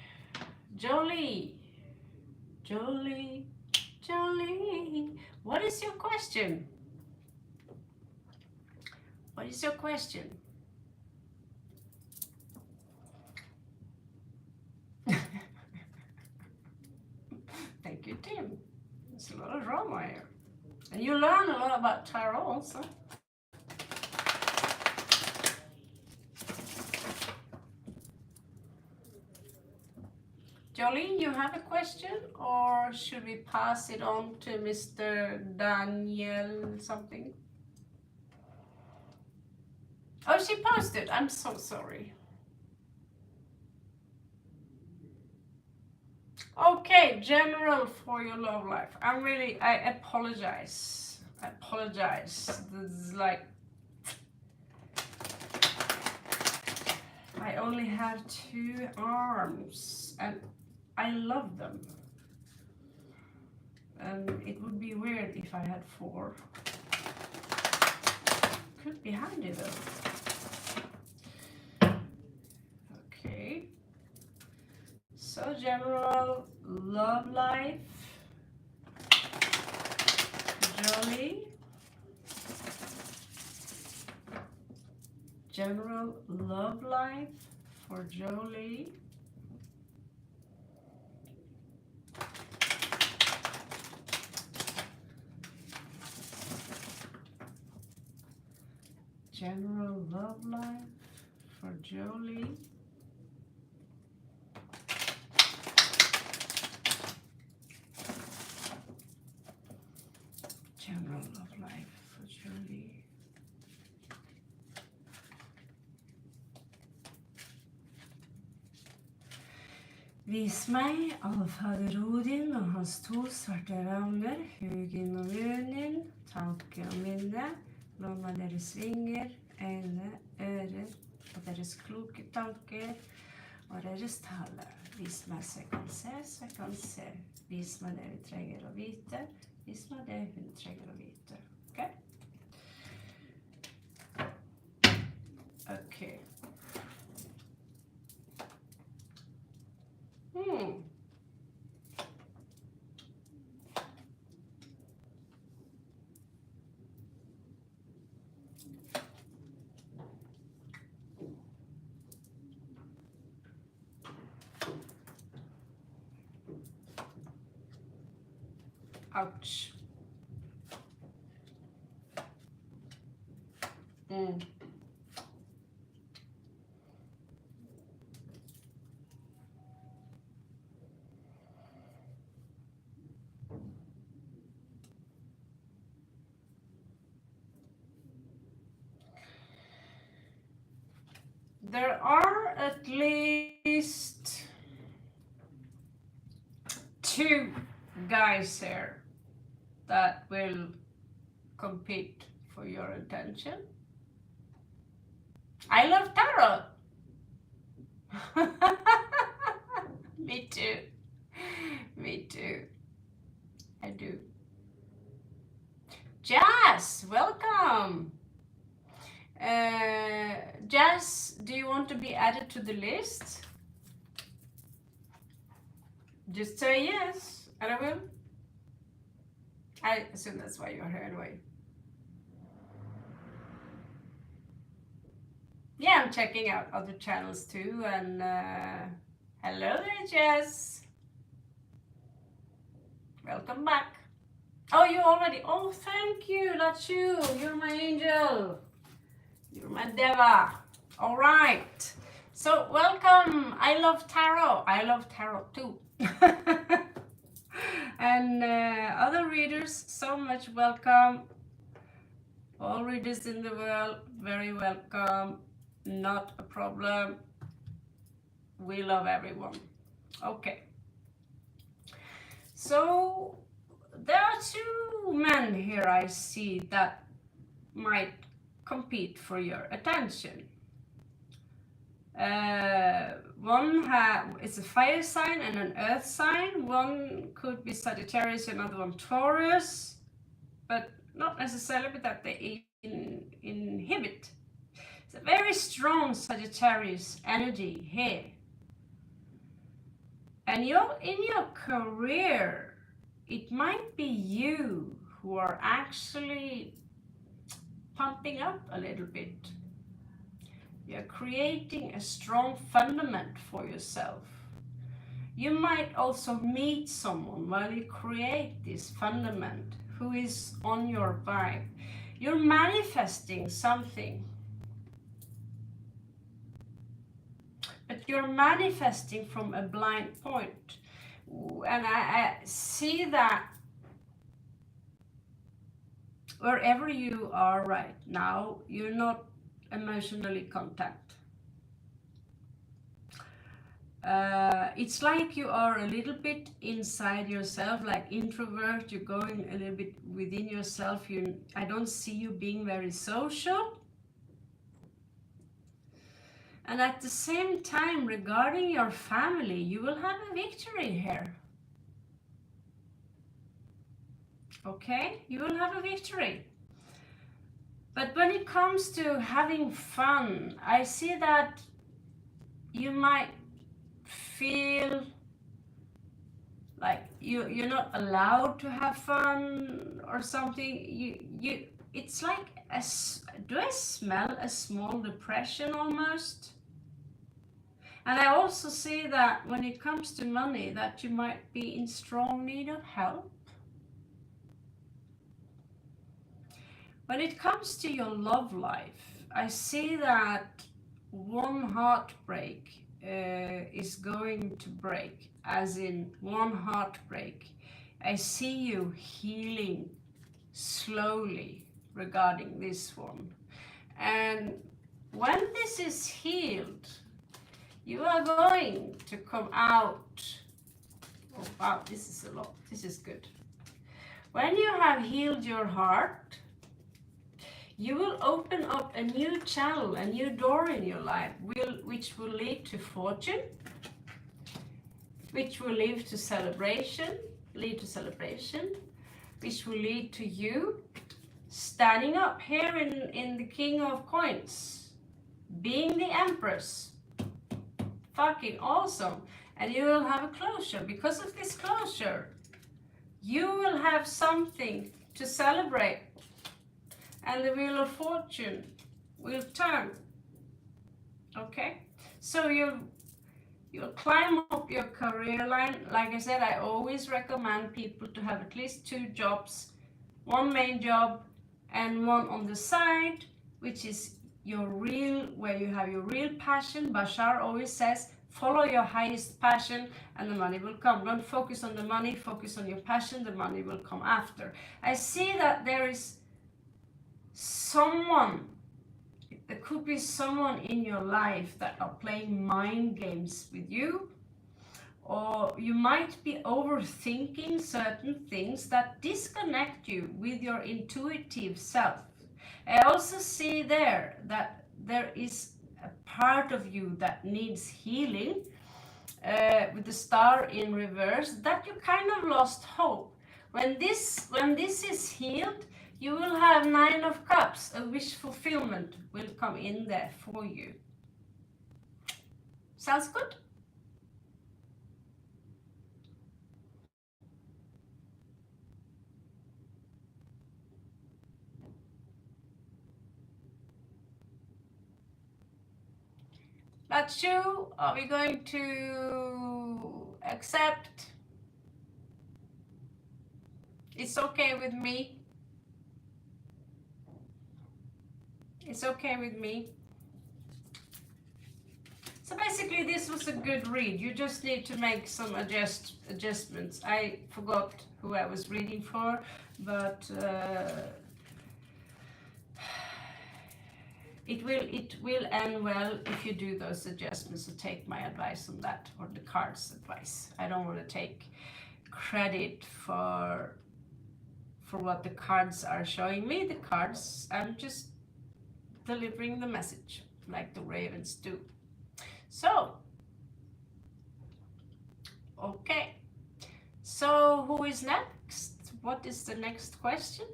what is your question? What is your question? Thank you, Tim. There's a lot of drama here. And you learn a lot about tarot also. Jolie, you have a question, or should we pass it on to Mr. Daniel something? Oh, she posted. I'm so sorry. Okay, general for your love life. I apologize. This is like, I only have 2 arms and I love them. And it would be weird if I had 4. Could be handy though. Okay. So general love life. Jolie. General love life for Jolie. General love life for Jolie. General love life for Jolie. Vis meg av fader Odin og hans 2 svarte ravner, Hugin og Munin, tanke og minne, lån meg deres vinger, øyne, ører, og deres kloke tanker, og deres tale. Vis meg så jeg kan se, vis meg det vi trenger å vite, vis meg det hun trenger å vite. Ok? Ok. Ouch. there are at least 2 guys here that will compete for your attention. I love tarot. Me too. Me too. I do. Jazz, welcome. Jazz, do you want to be added to the list? Just say yes, and I will. I assume that's why you're here anyway. Yeah, I'm checking out other channels too, and hello there, Jess. Welcome back. Oh, you already, oh, thank you, that's you. You're my angel. You're my deva. All right. So, welcome. I love tarot. I love tarot too. And other readers, so much welcome. All readers in the world, very welcome. Not a problem. We love everyone. Okay. So there are 2 men here I see that might compete for your attention. One is a fire sign and an earth sign. One could be Sagittarius, another one Taurus, but not necessarily that they inhibit. It's a very strong Sagittarius energy here. And in your career, it might be you who are actually pumping up a little bit. You're creating a strong fundament for yourself. You might also meet someone while you create this fundament who is on your vibe. You're manifesting something. But you're manifesting from a blind point. And I see that wherever you are right now, you're not emotionally contact. It's like you are a little bit inside yourself, like introvert. You're going a little bit within yourself. I don't see you being very social. And at the same time, regarding your family, you will have a victory here. Okay, you will have a victory. But when it comes to having fun, I see that you might feel like you're not allowed to have fun or something. It's like, do I smell a small depression almost? And I also see that when it comes to money, that you might be in strong need of help. When it comes to your love life, I see that one heartbreak is going to break, as in one heartbreak. I see you healing slowly regarding this one. And when this is healed, you are going to come out. Oh wow, this is a lot. This is good. When you have healed your heart, you will open up a new channel, a new door in your life, which will lead to fortune, which will lead to celebration, which will lead to you standing up here in the King of Coins, being the Empress. Fucking awesome. And you will have a closure. Because of this closure, you will have something to celebrate. And the wheel of fortune will turn. Okay? So you'll climb up your career line. Like I said, I always recommend people to have at least 2 jobs. One main job and one on the side, which is where you have your real passion. Bashar always says, follow your highest passion and the money will come. Don't focus on the money, focus on your passion, the money will come after. I see that there is someone There could be someone in your life that are playing mind games with you, or you might be overthinking certain things that disconnect you with your intuitive self. I also see there that there is a part of you that needs healing, with the star in reverse, that you kind of lost hope. When this is healed, you will have 9 of Cups. A wish fulfillment will come in there for you. Sounds good? That's you. Are we going to accept? It's okay with me. It's okay with me. So basically this was a good read. You just need to make some adjustments. I forgot who I was reading for, but it will end well if you do those adjustments. So take my advice on that, or the card's advice. I don't want to take credit for what the cards are showing me. The cards, I'm just delivering the message like the ravens do. So, okay. So who is next? What is the next question?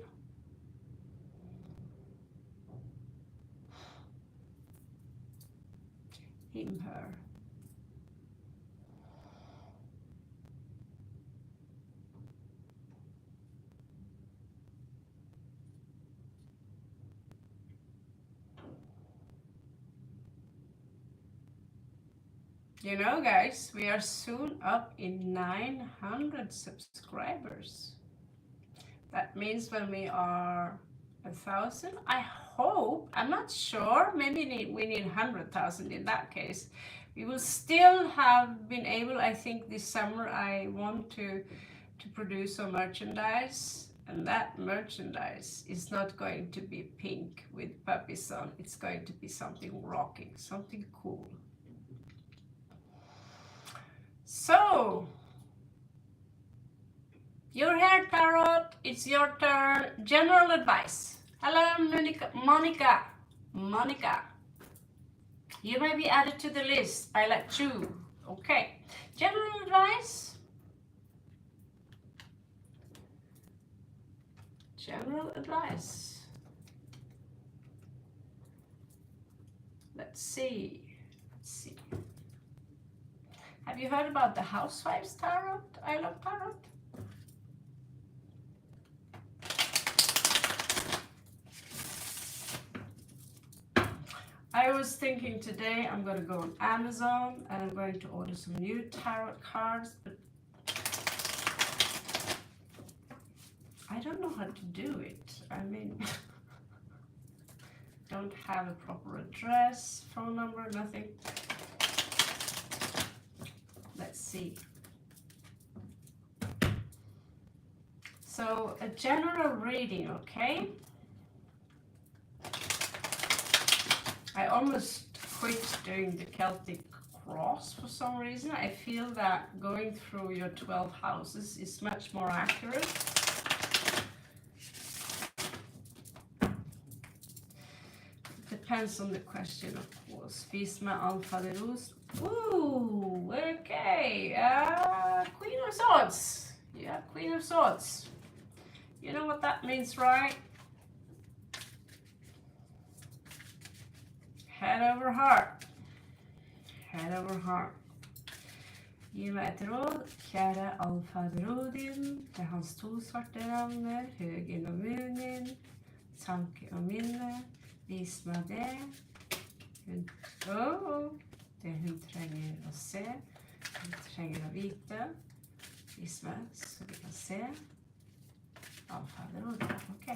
Him, her. You know, guys, we are soon up in 900 subscribers. That means when we are 1,000, I hope, I'm not sure, maybe we need 100,000 in that case. We will still have been able, I think this summer I want to produce some merchandise, and that merchandise is not going to be pink with puppies on. It's going to be something rocking, something cool. So, you're here, Tarot. It's your turn. General advice. Hello, Monica. Monica. You may be added to the list. I let you. Okay. General advice. General advice. Let's see. Let's see. Have you heard about the Housewives Tarot? I love Tarot. I was thinking today I'm going to go on Amazon and I'm going to order some new tarot cards, but I don't know how to do it. I mean, don't have a proper address, phone number, nothing. Let's see. So a general reading, okay? I almost quit doing the Celtic cross for some reason. I feel that going through your 12 houses is much more accurate. Depends on the question, of course. Visma Alpha de Luz. Ooh, okay. Queen of Swords. Yeah, Queen of Swords. You know what that means, right? Head over heart. Head over heart. Gi meg et råd, kjære Alfa-Rodin. Det er hans 2 svarte ravner, Høgin og Munin, tanke og minne. Vis meg det. Det hun trenger å se. Hun trenger å vite. Vis meg så vi kan se. Alfa-Rodin. Ok.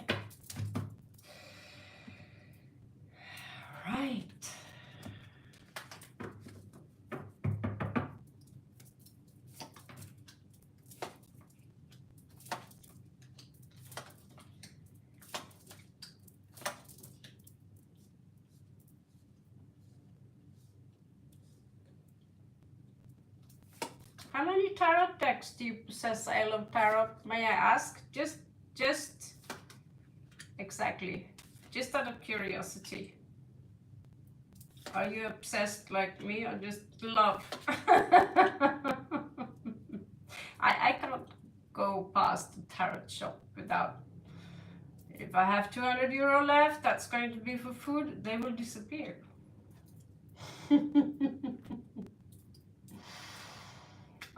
Right. How many tarot decks do you possess? I love tarot. May I ask? Just exactly. Just out of curiosity. Are you obsessed like me or just love? I cannot go past the tarot shop without. If I have 200 euro left, that's going to be for food. They will disappear.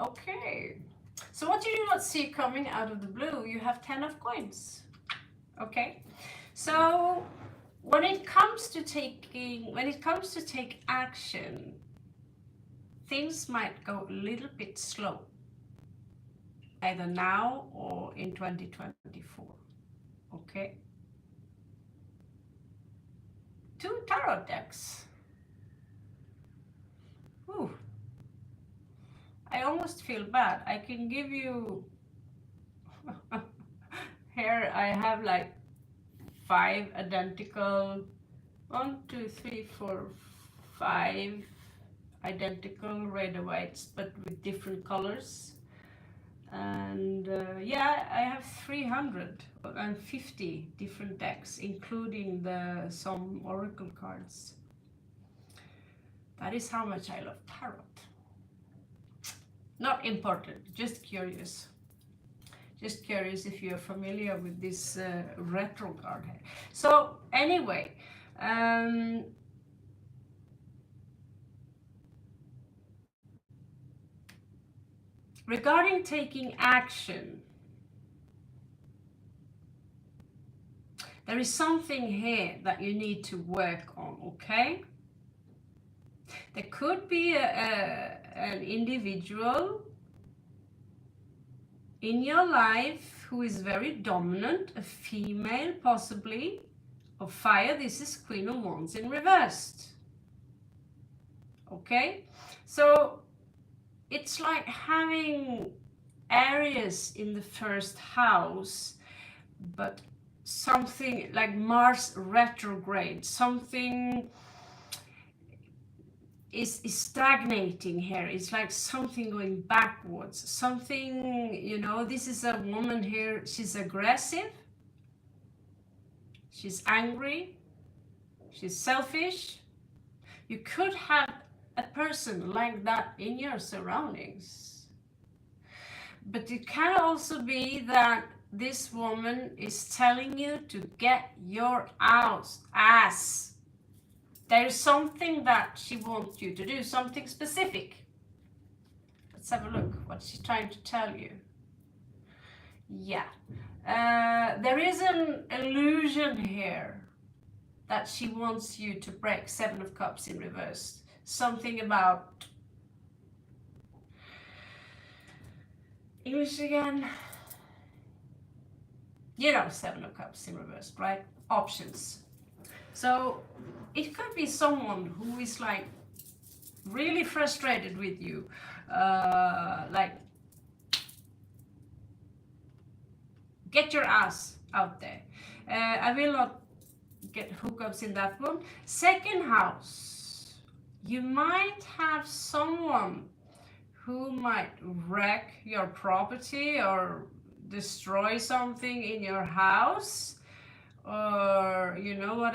Okay, so what you do not see coming out of the blue, you have 10 of coins. Okay, so when it comes to take action, things might go a little bit slow, either now or in 2024. Okay, 2 tarot decks. Ooh. I almost feel bad. I can give you here I have like 5 identical, 1, 2, 3, 4, 5 identical red whites, but with different colors. And yeah, I have 350 different decks, including some oracle cards. That is how much I love tarot. Not important, just curious. Just curious if you're familiar with this retro card here. So anyway, regarding taking action, there is something here that you need to work on, okay? There could be an individual in your life who is very dominant, a female possibly, of fire. This is Queen of Wands in reversed. Okay, so it's like having Aries in the first house, but something like Mars retrograde, something is stagnating here. It's like something going backwards, something, you know, this is a woman here, she's aggressive, she's angry, she's selfish. You could have a person like that in your surroundings. But it can also be that this woman is telling you to get your ass. There's something that she wants you to do, something specific. Let's have a look. What's she trying to tell you? Yeah. There is an illusion here that she wants you to break. 7 of Cups in reverse. Something about English again. You know, 7 of Cups in reverse, right? Options. So it could be someone who is like really frustrated with you, like get your ass out there. I will not get hookups in that one. Second house, you might have someone who might wreck your property or destroy something in your house, or you know what,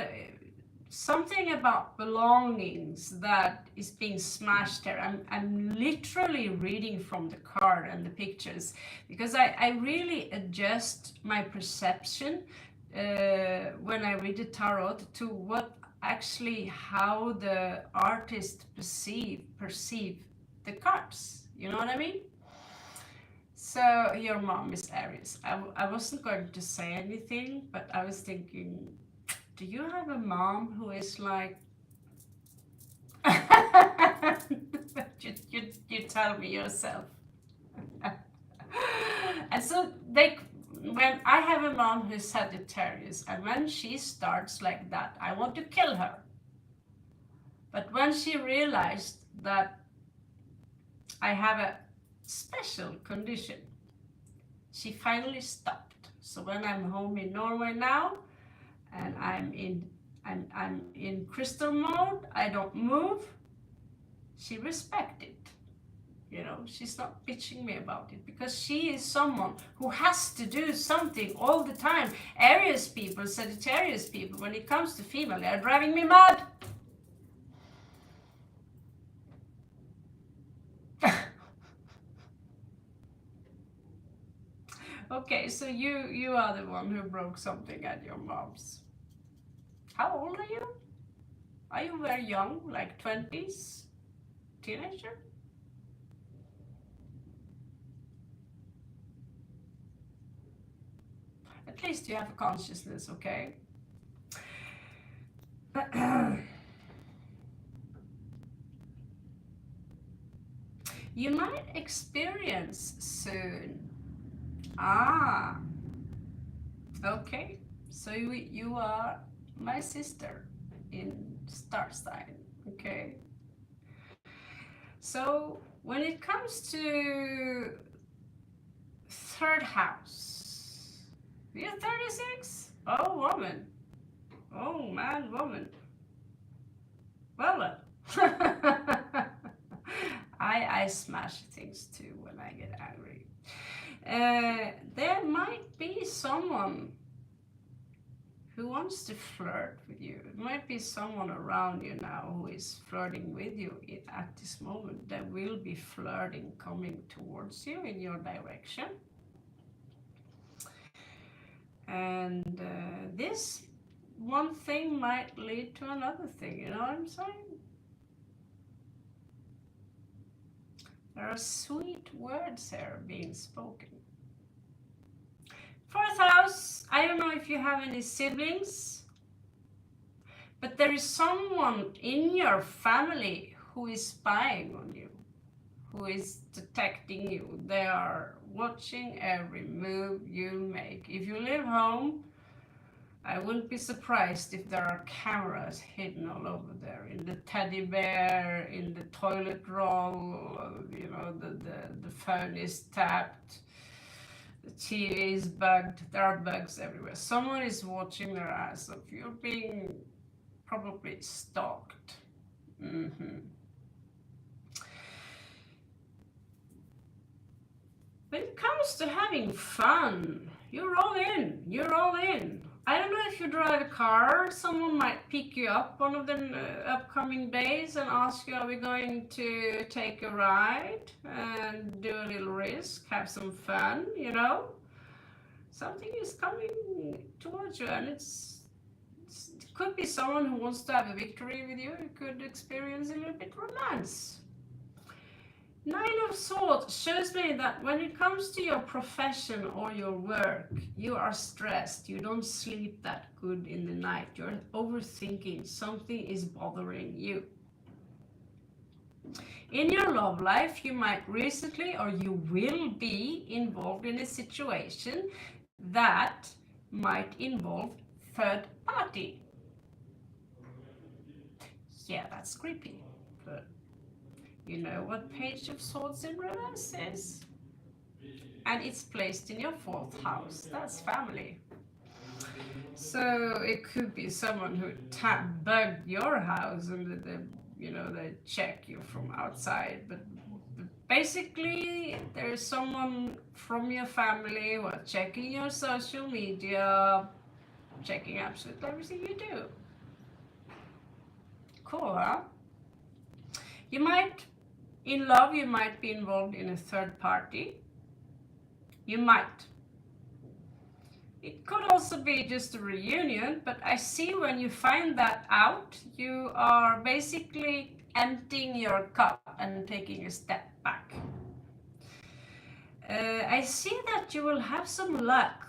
something about belongings that is being smashed there. I'm literally reading from the card and the pictures because I really adjust my perception when I read the tarot to what actually how the artist perceive the cards. You know what I mean? So your mom is Aries. I wasn't going to say anything, but I was thinking, do you have a mom who is like you tell me yourself. And so when I have a mom who's Sagittarius, and when she starts like that, I want to kill her. But when she realized that I have a special condition, she finally stopped. So when I'm home in Norway now, and I'm in crystal mode, I don't move, she respected. You know, she's not bitching me about it because she is someone who has to do something all the time. Aries people, Sagittarius people, when it comes to female, they are driving me mad. Okay, so you are the one who broke something at your mom's. How old are you? Are you very young, like 20s? Teenager? At least you have a consciousness, okay? You might experience soon. Ah, okay. So you are my sister in star sign, okay? So when it comes to third house, you're 36? Oh, woman. Oh, man, woman. Well, I smash things too when I get angry. There might be someone who wants to flirt with you. It might be someone around you now who is flirting with you at this moment. There will be flirting coming towards you in your direction. And this one thing might lead to another thing, you know what I'm saying? There are sweet words here being spoken. Fourth house, I don't know if you have any siblings, but there is someone in your family who is spying on you, who is detecting you. They are watching every move you make. If you live home, I wouldn't be surprised if there are cameras hidden all over there, in the teddy bear, in the toilet roll, you know, the phone is tapped, the TV is bugged, there are bugs everywhere. Someone is watching their ass off. You're being probably stalked. Mm-hmm. When it comes to having fun, you're all in. You're all in. I don't know if you drive a car, someone might pick you up one of the upcoming days and ask you, are we going to take a ride and do a little risk, have some fun, you know? Something is coming towards you, and it could be someone who wants to have a victory with you. You could experience a little bit romance. Nine of Swords shows me that when it comes to your profession or your work, you are stressed. You don't sleep that good in the night. You're overthinking. Something is bothering you. In your love life, you might recently or you will be involved in a situation that might involve third party. Yeah, that's creepy. But you know what Page of Swords in reverse is? And it's placed in your fourth house. That's family. So it could be someone who bugged your house and they check you from outside. But basically, there's someone from your family who are checking your social media, checking absolutely everything you do. Cool, huh? You might, in love, you might be involved in a third party. You might. It could also be just a reunion, but I see when you find that out, you are basically emptying your cup and taking a step back. I see that you will have some luck.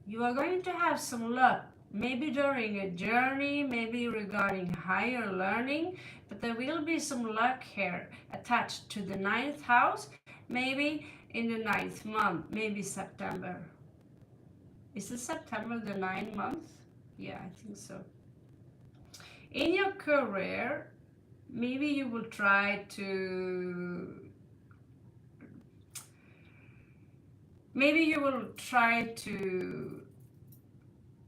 You are going to have some luck, maybe during a journey, maybe regarding higher learning, but there will be some luck here attached to the 9th house, maybe in the 9th month, maybe September. Is it September the 9th month? Yeah, I think so. In your career, maybe you will try to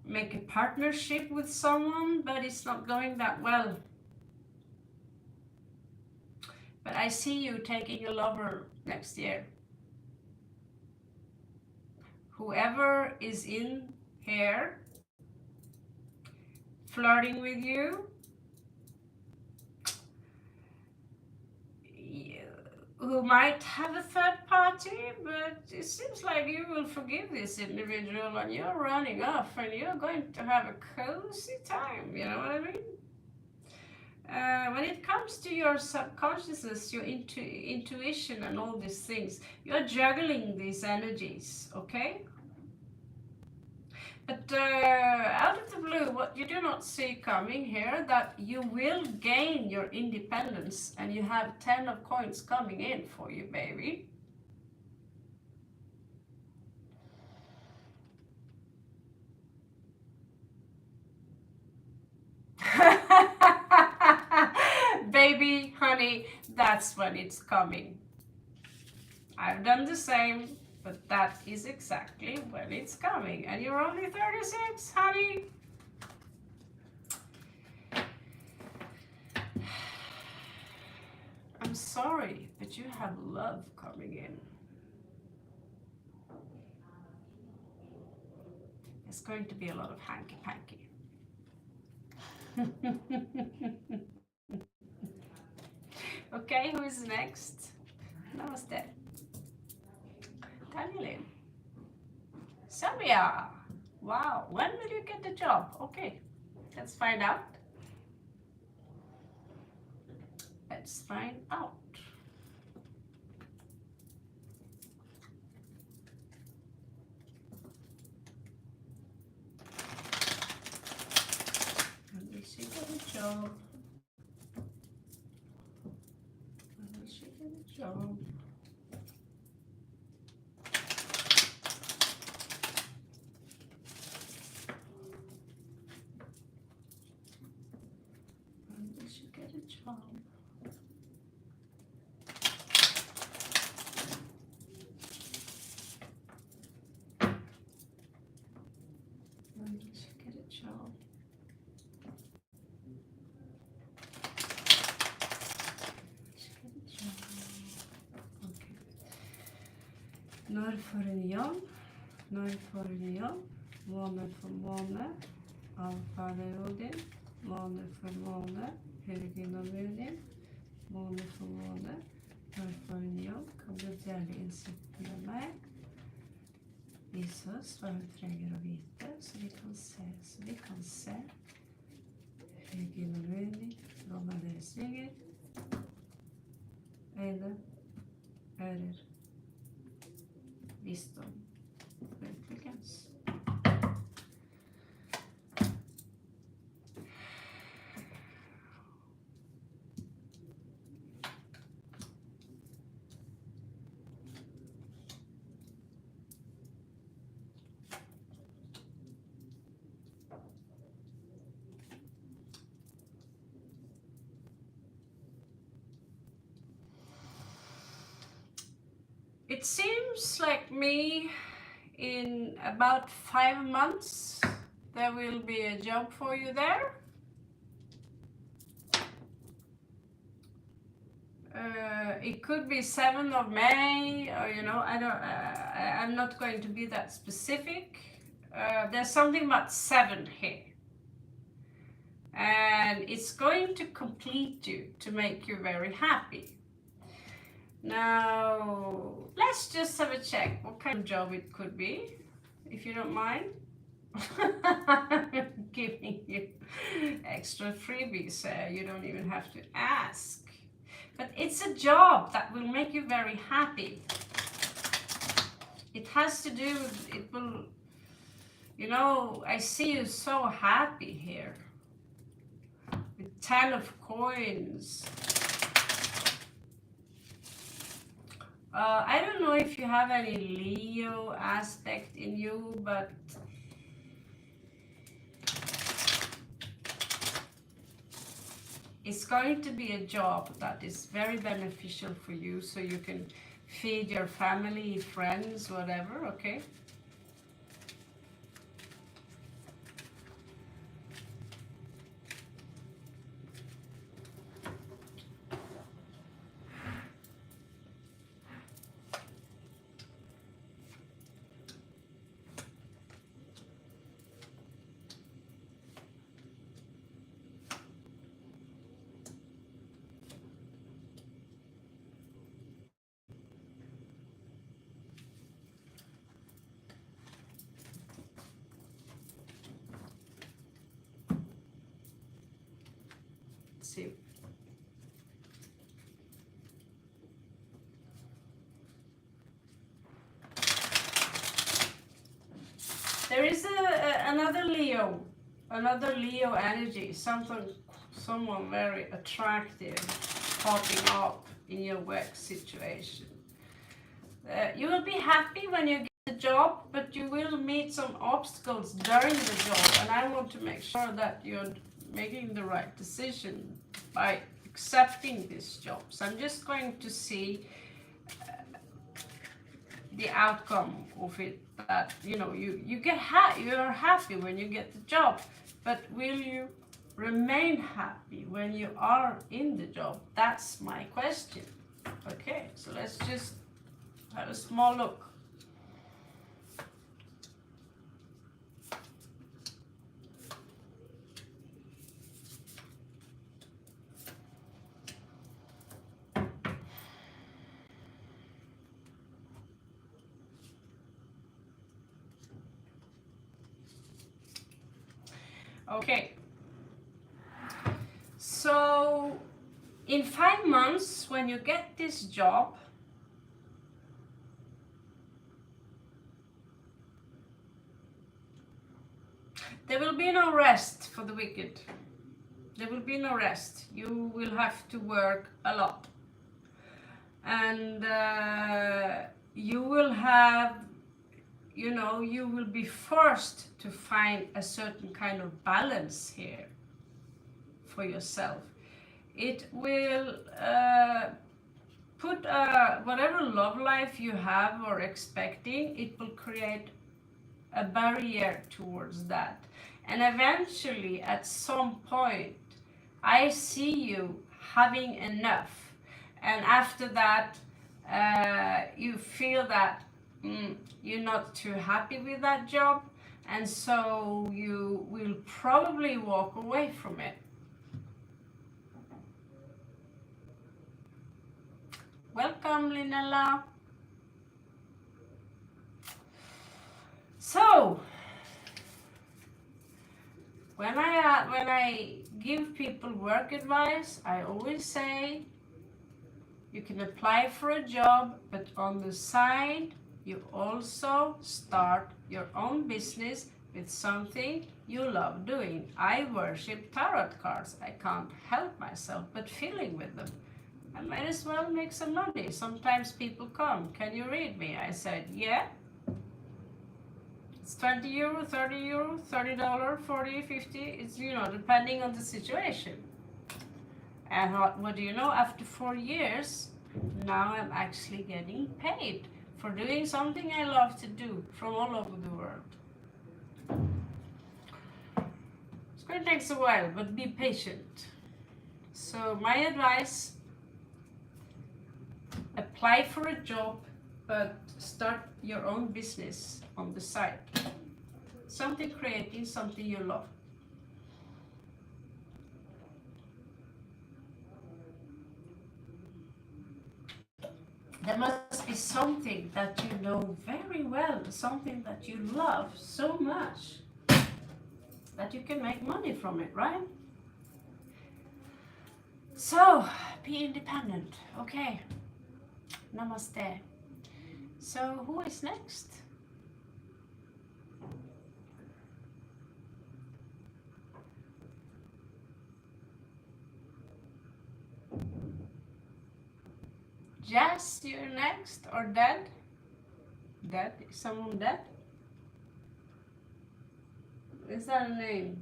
make a partnership with someone, but it's not going that well. But I see you taking a lover next year. Whoever is in here flirting with you, who might have a third party, but it seems like you will forgive this individual and you're running off and you're going to have a cozy time, you know what I mean? When it comes to your subconsciousness, your intuition and all these things, you're juggling these energies, okay? But out of the blue, what you do not see coming here, that you will gain your independence and you have 10 of coins coming in for you, baby. Baby, honey, that's when it's coming. I've done the same, but that is exactly when it's coming. And you're only 36, honey. I'm sorry, but you have love coming in. There's going to be a lot of hanky-panky. Okay, who is next? Namaste. Danielin. Samia. Wow, when will you get the job? Okay, let's find out. Let's find out. When will she get a job? When will she get a job? When will she get a job? When will she get a job? Okay. Når for en jobb, når for en jobb, måned for måned, avtale din, måned for måned, Hurricane og Munin, måned for måned, når for en jobb, kan du dele innsikt med meg, vise oss hva hun trenger å vite, så vi kan se, Hurricane og Munin, hvordan dere svinger, øyne, ører, visdom og intelligens. It seems like me, in about 5 months, there will be a job for you there. It could be 7th of May, or I'm not going to be that specific. There's something about 7 here. And it's going to complete you, to make you very happy. Now, let's just have a check what kind of job it could be, if you don't mind. Giving you extra freebies, you don't even have to ask. But it's a job that will make you very happy. It has to do with, it will, I see you so happy here. With 10 of coins. I don't know if you have any Leo aspect in you, but it's going to be a job that is very beneficial for you, so you can feed your family, friends, whatever, okay? see. There is another Leo energy, someone very attractive popping up in your work situation. You will be happy when you get the job, but you will meet some obstacles during the job, and I want to make sure that you're making the right decision by accepting this job. So I'm just going to see the outcome of it, that you know you are happy when you get the job, but will you remain happy when you are in the job? That's my question. Okay, so let's just have a small look. Okay, so in 5 months, when you get this job, there will be no rest for the wicked. There will be no rest. You will have to work a lot. And you will have, you will be forced to find a certain kind of balance here for yourself. It will put whatever love life you have or expecting, it will create a barrier towards that. And eventually, at some point, I see you having enough. And after that, you feel that you're not too happy with that job, and so you will probably walk away from it. Welcome, Linella. So, when I give people work advice, I always say you can apply for a job, but on the side, you also start your own business with something you love doing. I worship tarot cards. I can't help myself but feeling with them. I might as well make some money. Sometimes people come, can you read me? I said, yeah. It's 20 euro, 30 euro, $30, 40, 50. It's, depending on the situation. And what do you know? After 4 years, now I'm actually getting paid for doing something I love to do from all over the world. It's going to take a while, but be patient. So my advice, apply for a job, but start your own business on the side. Something creating, something you love. There must be something that you know very well, something that you love so much that you can make money from it, right? So, be independent. Okay. Namaste. So, who is next? Jess, you're next, or dead? Dead? Is someone dead? Is that a name?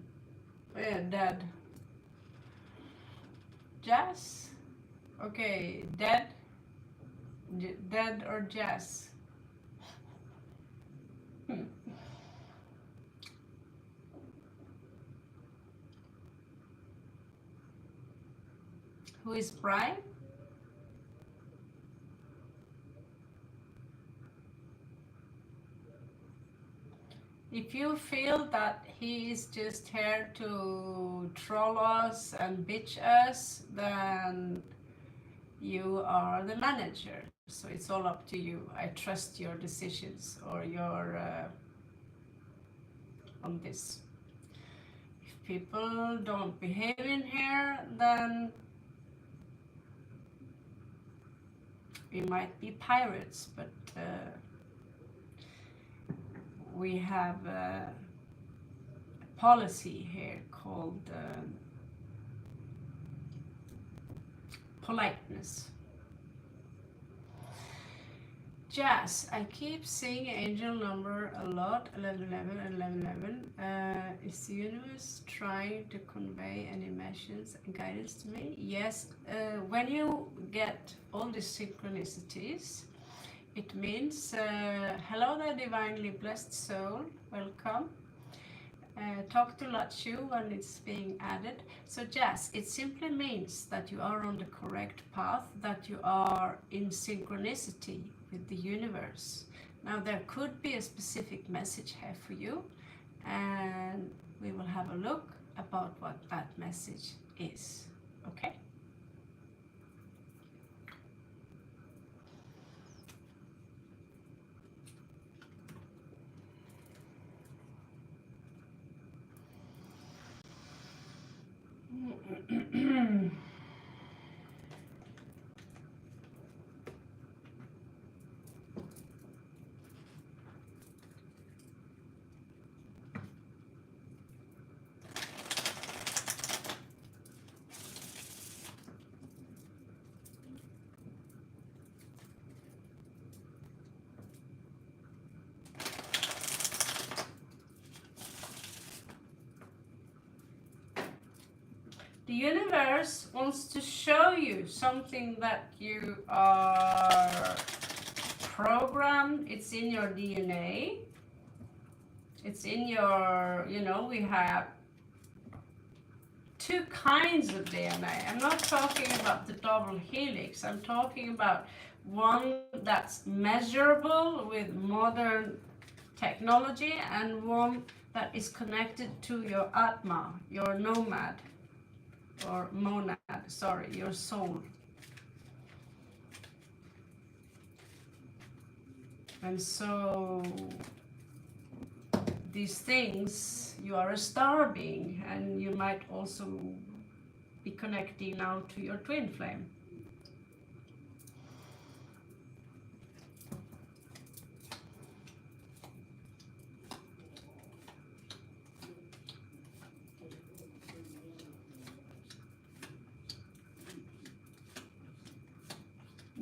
Yeah, dead. Jess? Okay, dead? Dead or Jess? Who is Brian? If you feel that he is just here to troll us and bitch us, then you are the manager. So it's all up to you. I trust your decisions or your on this. If people don't behave in here, then we might be pirates, but we have a policy here called politeness. Jazz, I keep seeing angel number a lot, 1111 and 1111. Is the universe trying to convey any messages and guidance to me? Yes, when you get all these synchronicities, it means, hello there divinely blessed soul, welcome. Talk to Lachu when it's being added. So Jazz, it simply means that you are on the correct path, that you are in synchronicity with the universe. Now there could be a specific message here for you, and we will have a look about what that message is. Okay? The universe wants to show you something that you are programmed. It's in your DNA. It's in your, we have two kinds of DNA. I'm not talking about the double helix. I'm talking about one that's measurable with modern technology and one that is connected to your Atma, your nomad. Or monad, sorry, your soul. And so these things, you are a star being, and you might also be connecting now to your twin flame.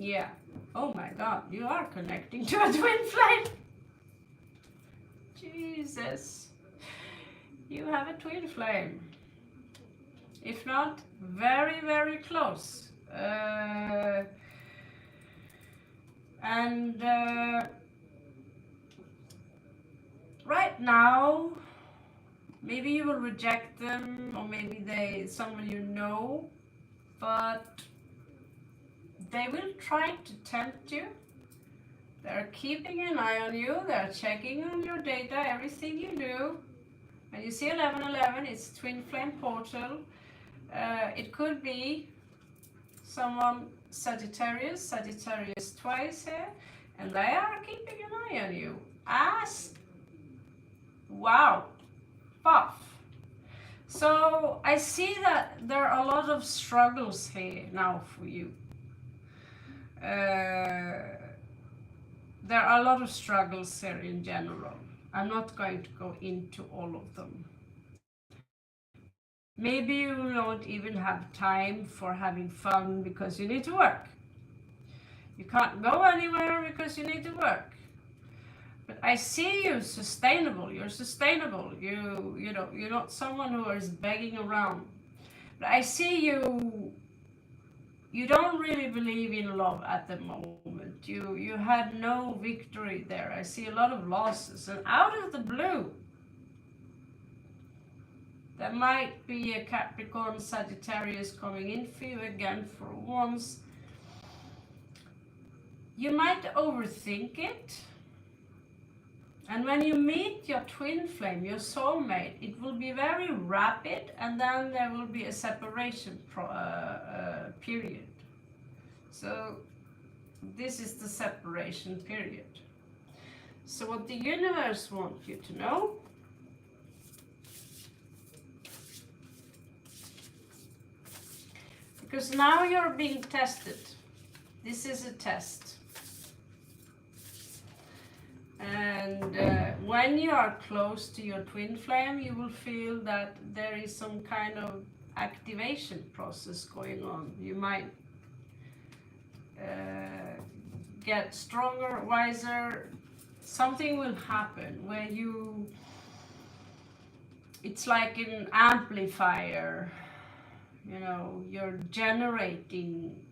Yeah. Oh my God, you are connecting to a twin flame. Jesus. You have a twin flame. If not, very, very close. Right now, maybe you will reject them, or maybe someone you know, but they will try to tempt you. They're keeping an eye on you. They're checking on your data, everything you do. And you see 1111, it's twin flame portal. It could be someone Sagittarius twice here, and they are keeping an eye on you. Wow, puff. So I see that there are a lot of struggles here now for you. There are a lot of struggles here in general. I'm not going to go into all of them. Maybe you don't even have time for having fun because you need to work. You can't go anywhere because you need to work. But I see you sustainable. You're sustainable. You're not someone who is begging around. But I see you don't really believe in love at the moment. You had no victory there. I see a lot of losses. And out of the blue, there might be a Capricorn Sagittarius coming in for you again for once. You might overthink it. And when you meet your twin flame, your soulmate, it will be very rapid, and then there will be a separation period. So this is the separation period. So what the universe wants you to know Because now you're being tested. This is a test. And when you are close to your twin flame, you will feel that there is some kind of activation process going on. You might get stronger, wiser. Something will happen where it's like an amplifier. You know, you're generating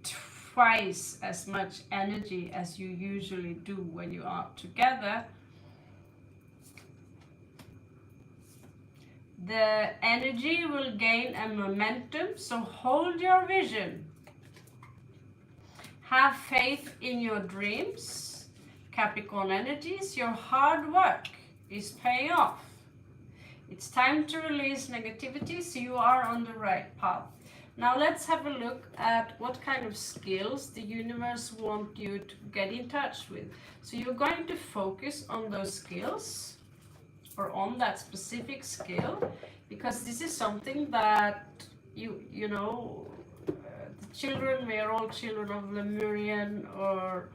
twice as much energy as you usually do when you are together. The energy will gain a momentum, so hold your vision. Have faith in your dreams. Capricorn energies, your hard work is paying off. It's time to release negativity, so you are on the right path. Now let's have a look at what kind of skills the universe wants you to get in touch with. So you're going to focus on those skills, or on that specific skill, because this is something that you know, the children, we are all children of Lemurian or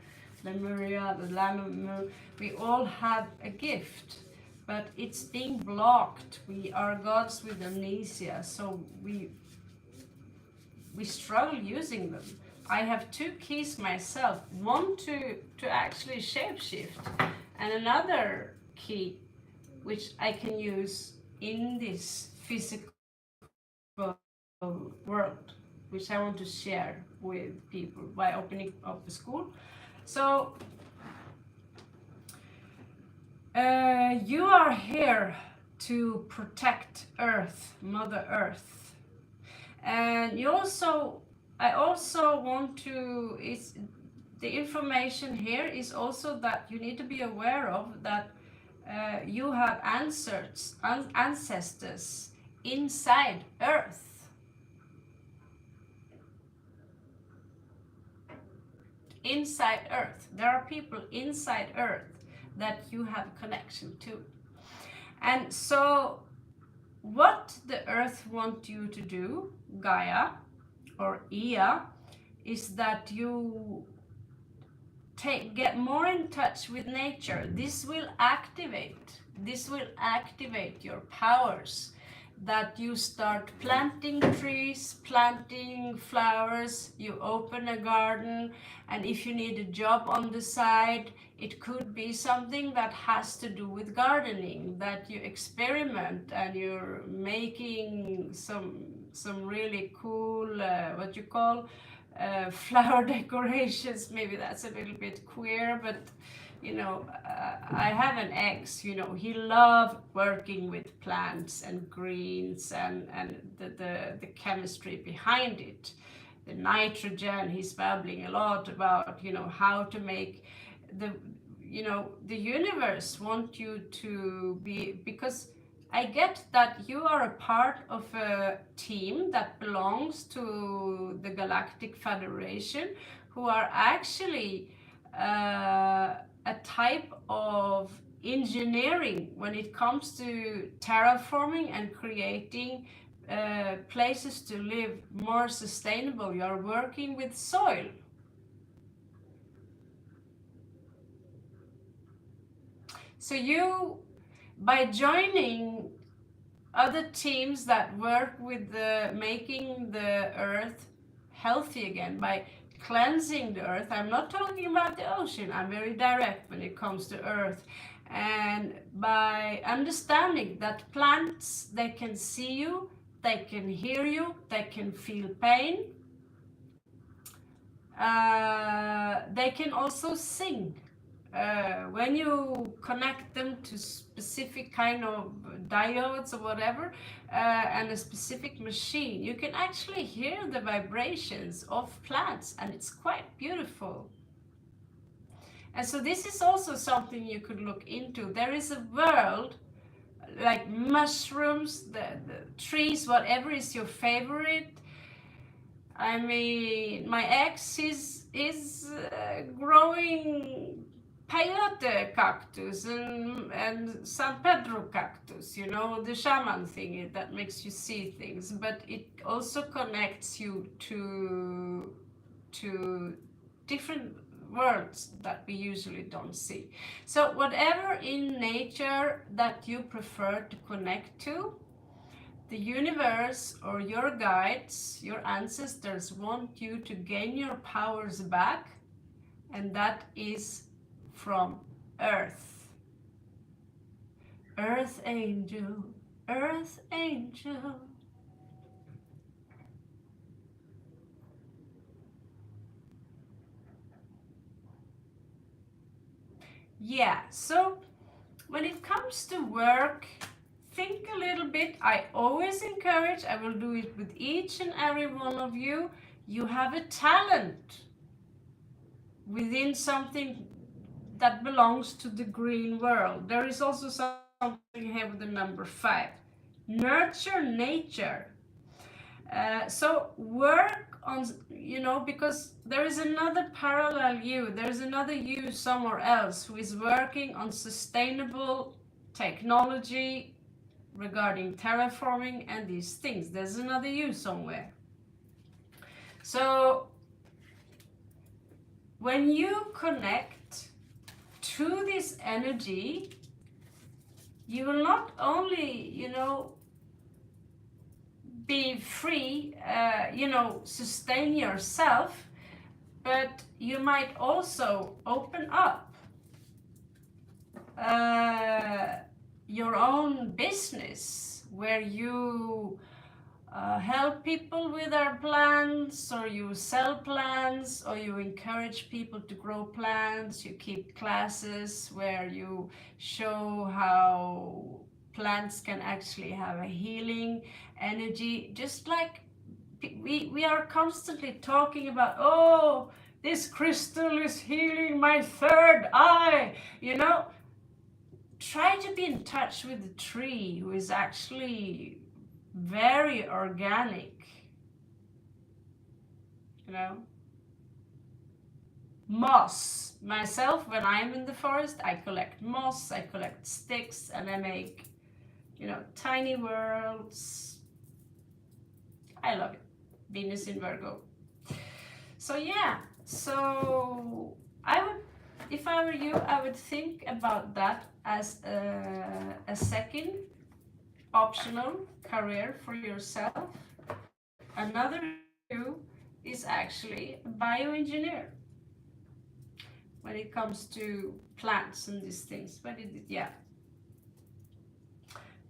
Lemuria, the Lamur, we all have a gift, but it's being blocked. We are gods with amnesia, so we struggle using them. I have 2 keys myself, one to actually shapeshift, and another key which I can use in this physical world, which I want to share with people by opening up the school. So you are here to protect Earth, Mother Earth. And I also want to, the information here is also that you need to be aware of that you have ancestors inside Earth. Inside Earth. There are people inside Earth that you have a connection to. And so what the Earth wants you to do, Gaia or Ea, is that you get more in touch with nature. This will activate your powers, that you start planting trees, planting flowers, you open a garden, and if you need a job on the side, it could be something that has to do with gardening, that you experiment and you're making some really cool, what you call, flower decorations. Maybe that's a little bit queer, but you know, I have an ex, you know, he loved working with plants and greens and the chemistry behind it. The nitrogen, he's babbling a lot about, you know, how to make the universe want you to be, because I get that you are a part of a team that belongs to the Galactic Federation, who are actually a type of engineering when it comes to terraforming and creating places to live more sustainable. You are working with soil. So you, by joining other teams that work with making the earth healthy again, by cleansing the earth, I'm not talking about the ocean, I'm very direct when it comes to earth, and by understanding that plants, they can see you, they can hear you, they can feel pain, they can also sing. When you connect them to specific kind of diodes or whatever, and a specific machine, you can actually hear the vibrations of plants, and it's quite beautiful. And so this is also something you could look into. There is a world like mushrooms, the trees, whatever is your favorite. I mean, my ex is growing peyote cactus and San Pedro cactus, you know, the shaman thing that makes you see things, but it also connects you to different worlds that we usually don't see. So whatever in nature that you prefer to connect to, the universe or your guides, your ancestors want you to gain your powers back, and that is from Earth. Earth angel, Earth angel. Yeah, so when it comes to work, think a little bit. I always encourage, I will do it with each and every one of you. You have a talent within something that belongs to the green world. There is also something here with the number 5. Nurture nature. So work on, you know, because there is another parallel you, there's another you somewhere else who is working on sustainable technology regarding terraforming and these things. There's another you somewhere. So when you connect to this energy, you will not only, you know, be free, sustain yourself, but you might also open up your own business where you help people with their plants, or you sell plants, or you encourage people to grow plants. You keep classes where you show how plants can actually have a healing energy. Just like we are constantly talking about, oh, this crystal is healing my third eye, you know. Try to be in touch with the tree, who is actually very organic, you know. Moss. Myself, when I'm in the forest, I collect moss, I collect sticks, and I make, you know, tiny worlds. I love it. Venus in Virgo. So yeah, so I would, if I were you, I would think about that as a second optional career for yourself. Another you is actually a bioengineer when it comes to plants and these things. But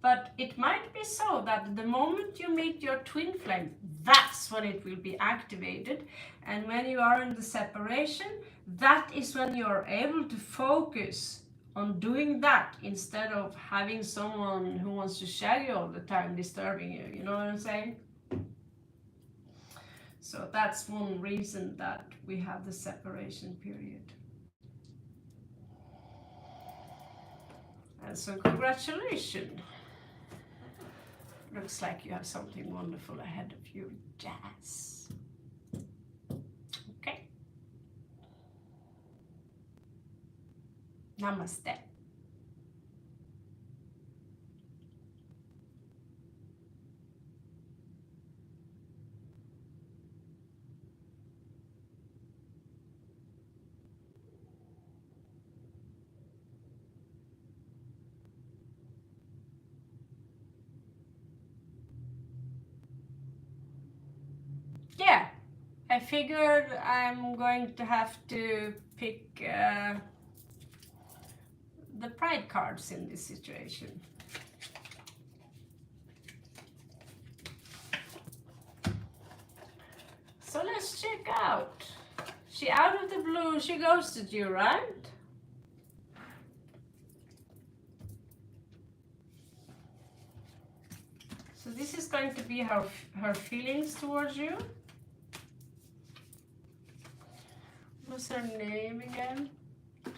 But it might be so that the moment you meet your twin flame, that's when it will be activated. And when you are in the separation, that is when you're able to focus on doing that instead of having someone who wants to shag you all the time disturbing you. You know what I'm saying? So that's one reason that we have the separation period. And so congratulations. Looks like you have something wonderful ahead of you, Jazz. Okay. Namaste. Yeah, I figured I'm going to have to pick the pride cards in this situation. So let's check out. She out of the blue, she ghosted you, right? So this is going to be her feelings towards you. What's her name again?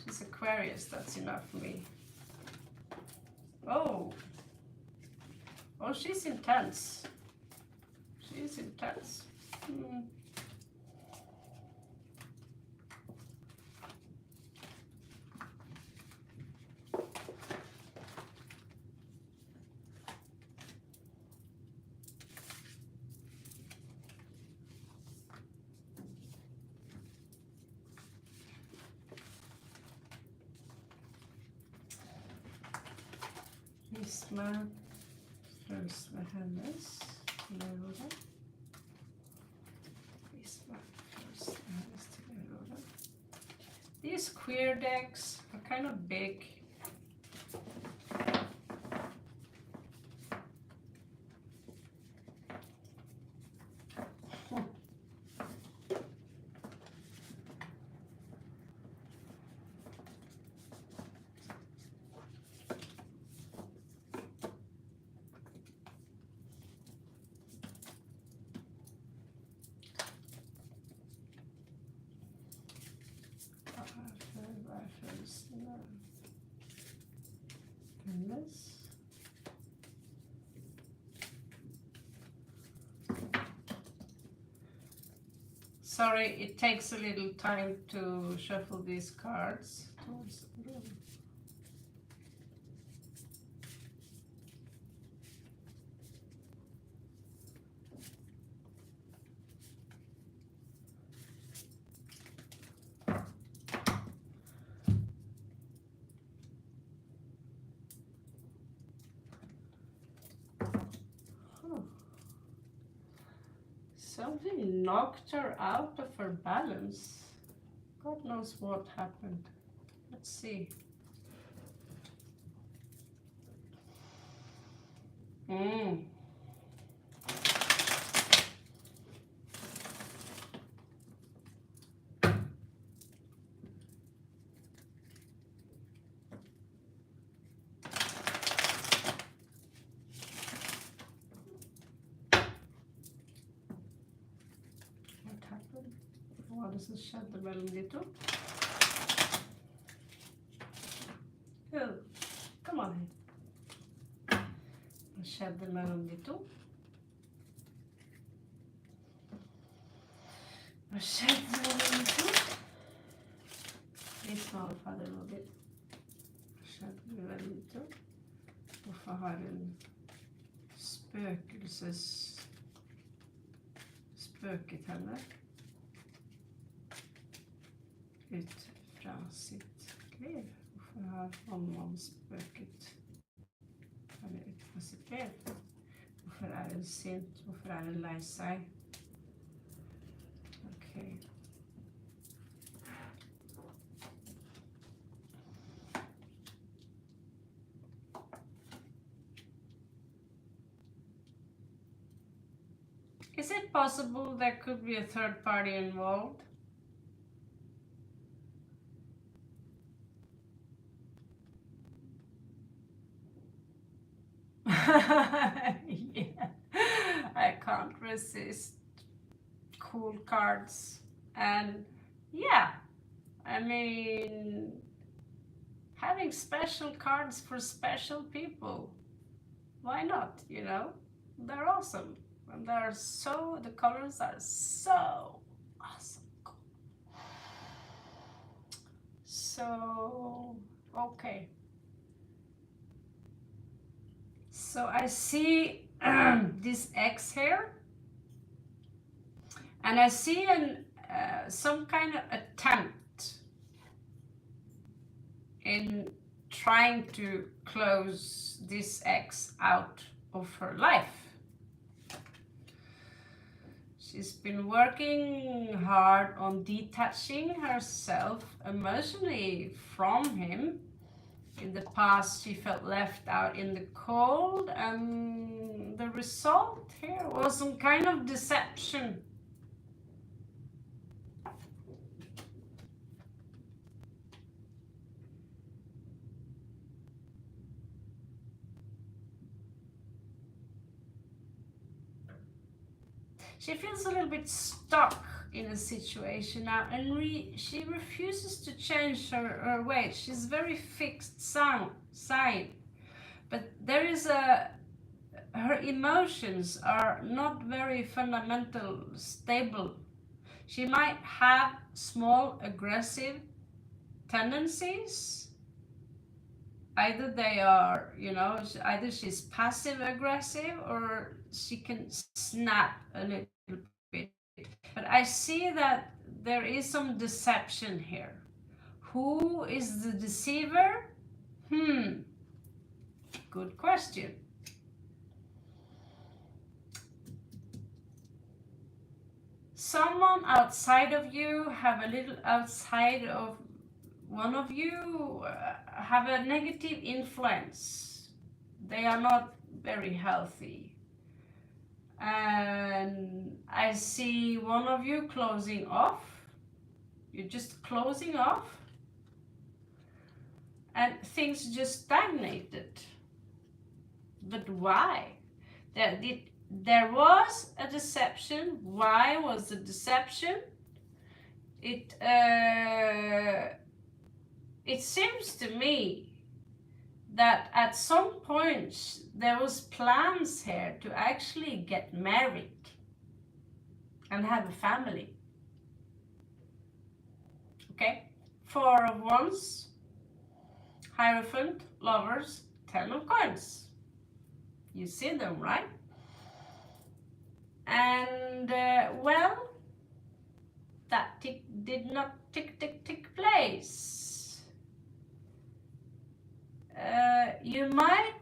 She's Aquarius, that's enough for me. Oh, she's intense. She's intense. Prisma första hennes låda. Prisma första hennes låda. These queer decks are kind of big. Sorry, it takes a little time to shuffle these cards. Something knocked her out of her balance. God knows what happened. Let's see. Var det som skjedde mellom de to? Come on. Hva skjedde mellom de to? Hva skjedde mellom de to? Litt smale fader nå litt. Hva skjedde mellom de to? Hvorfor har hun spøket henne ut fra sitt liv? Hvorfor har mammaen spøket henne ut fra sitt liv? Hvorfor er hun sint? Hvorfor er hun lei seg? Ok. Is it possible there could be a third party involved? Yeah, I can't resist cool cards. And yeah, I mean, having special cards for special people. Why not, you know? They're awesome. And the colors are so awesome. So, okay. So I see this X here, and I see some kind of attempt in trying to close this X out of her life. She's been working hard on detaching herself emotionally from him. In the past, she felt left out in the cold, and the result here was some kind of deception. She feels a little bit stuck in a situation now, and she refuses to change her ways. She's very fixed side, but there is her emotions are not very fundamental, stable. She might have small aggressive tendencies. Either they are, you know, either she's passive aggressive or she can snap a little bit. But I see that there is some deception here. Who is the deceiver? Good question. Someone outside of you, have a little outside of one of you, have a negative influence. They are not very healthy. And I see one of you closing off. You're just closing off. And things just stagnated. But why? There was a deception. Why was the deception? It seems to me that at some point there was plans here to actually get married and have a family. Okay? Four of Wands, Hierophant, Lovers, Ten of Coins. You see them, right? And well, that did not take place. You might,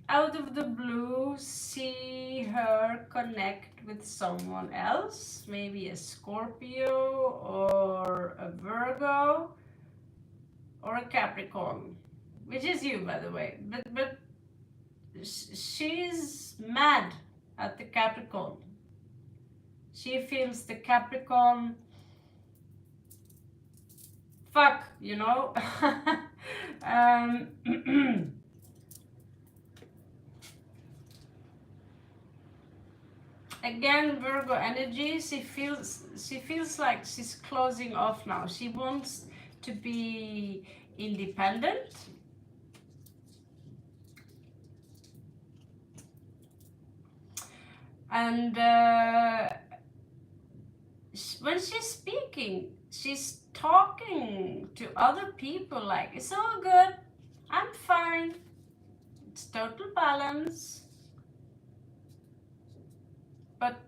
out of the blue, see her connect with someone else, maybe a Scorpio or a Virgo or a Capricorn, which is you, by the way. But she's mad at the Capricorn. She feels the Capricorn fuck, you know. Again, Virgo energy. She feels like she's closing off now. She wants to be independent. And when she's speaking, she's talking to other people like, it's all good, I'm fine, it's total balance. But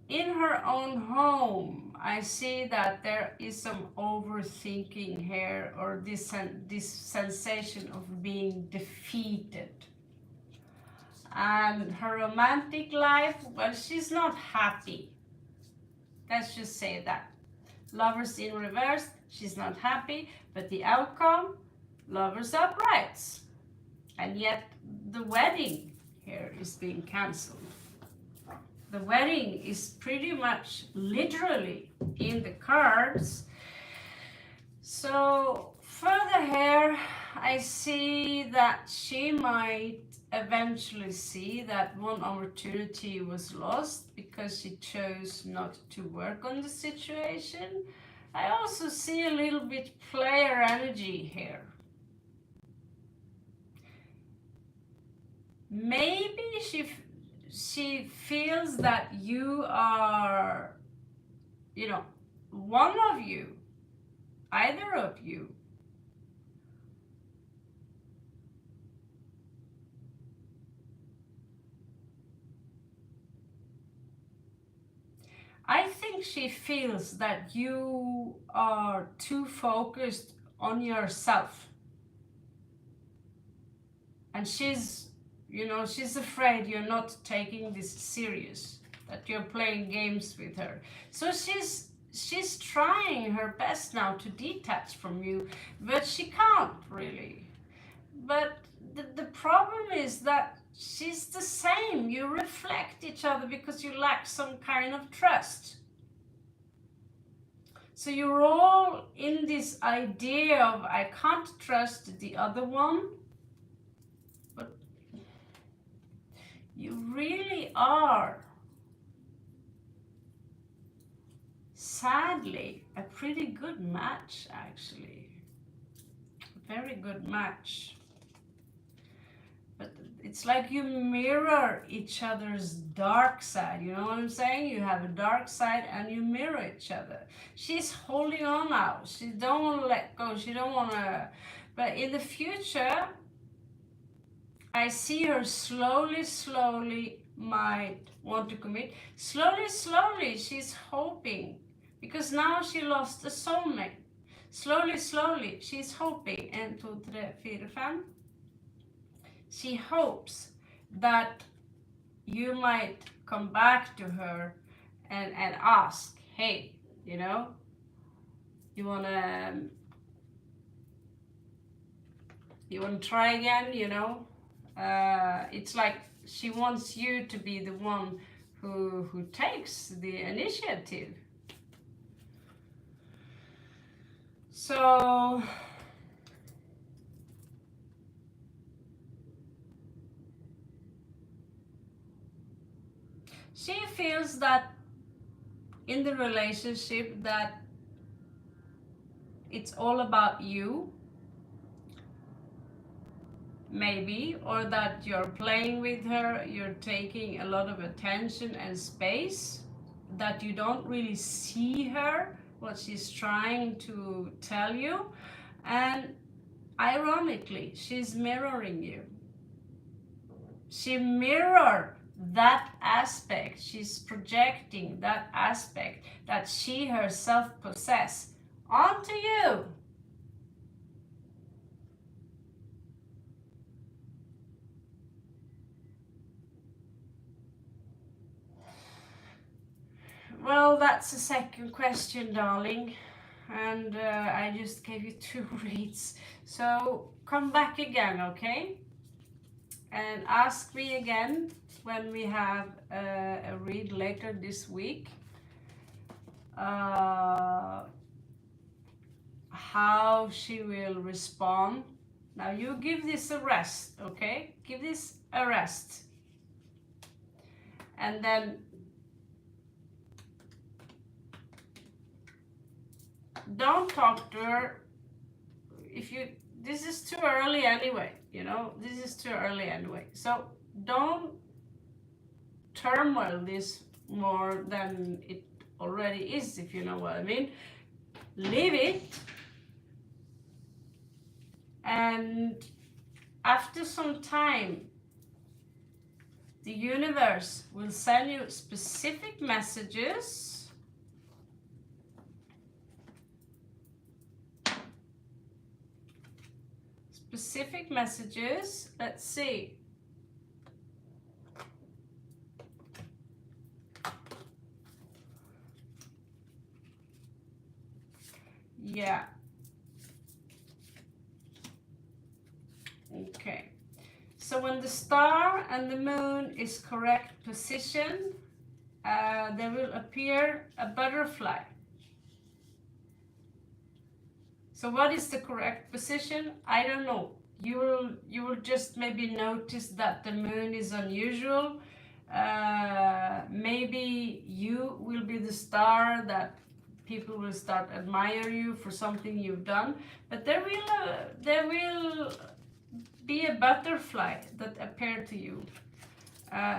in her own home, I see that there is some overthinking here, or this sensation of being defeated. And her romantic life, well, she's not happy. Let's just say that. Lovers in reverse, she's not happy, but the outcome, Lovers uprights. And yet the wedding here is being cancelled. The wedding is pretty much literally in the cards. So further here, I see that she might eventually see that one opportunity was lost because she chose not to work on the situation. I also see a little bit player energy here. Maybe she feels that you are, one of you, either of you, I think she feels that you are too focused on yourself. And she's afraid you're not taking this serious, that you're playing games with her. So she's trying her best now to detach from you, but she can't really. But the problem is that she's the same. You reflect each other because you lack some kind of trust. So you're all in this idea of, I can't trust the other one, but you really are, sadly, a pretty good match, actually. A very good match. But it's like you mirror each other's dark side. You know what I'm saying? You have a dark side and you mirror each other. She's holding on now. She don't want to let go. She don't want to. But in the future, I see her slowly might want to commit. Slowly, she's hoping. Because now she lost a soulmate. Slowly, she's hoping. 1, 2, 3, 4, 5. She hopes that you might come back to her and ask, hey, you know, you wanna try again, you know? It's like she wants you to be the one who takes the initiative. So she feels that in the relationship that it's all about you, maybe, or that you're playing with her, you're taking a lot of attention and space, that you don't really see her, what she's trying to tell you, and ironically, she's mirroring you. She mirrored that aspect, she's projecting that aspect that she herself possesses onto you. Well, that's the second question, darling. And I just gave you 2 reads. So come back again, okay? And ask me again when we have a read later this week. How she will respond. Now you give this a rest, okay? Give this a rest. And then don't talk to her if you, this is too early anyway, you know, this is too early anyway. So don't turmoil this more than it already is, if you know what I mean. Leave it, and after some time, the universe will send you specific messages. Specific messages. Let's see. Yeah. Okay. So when the star and the moon is correct position, there will appear a butterfly. So what is the correct position? I don't know. You will just maybe notice that the moon is unusual. Maybe you will be the star that people will start admire you for something you've done. But there will be a butterfly that appeared to you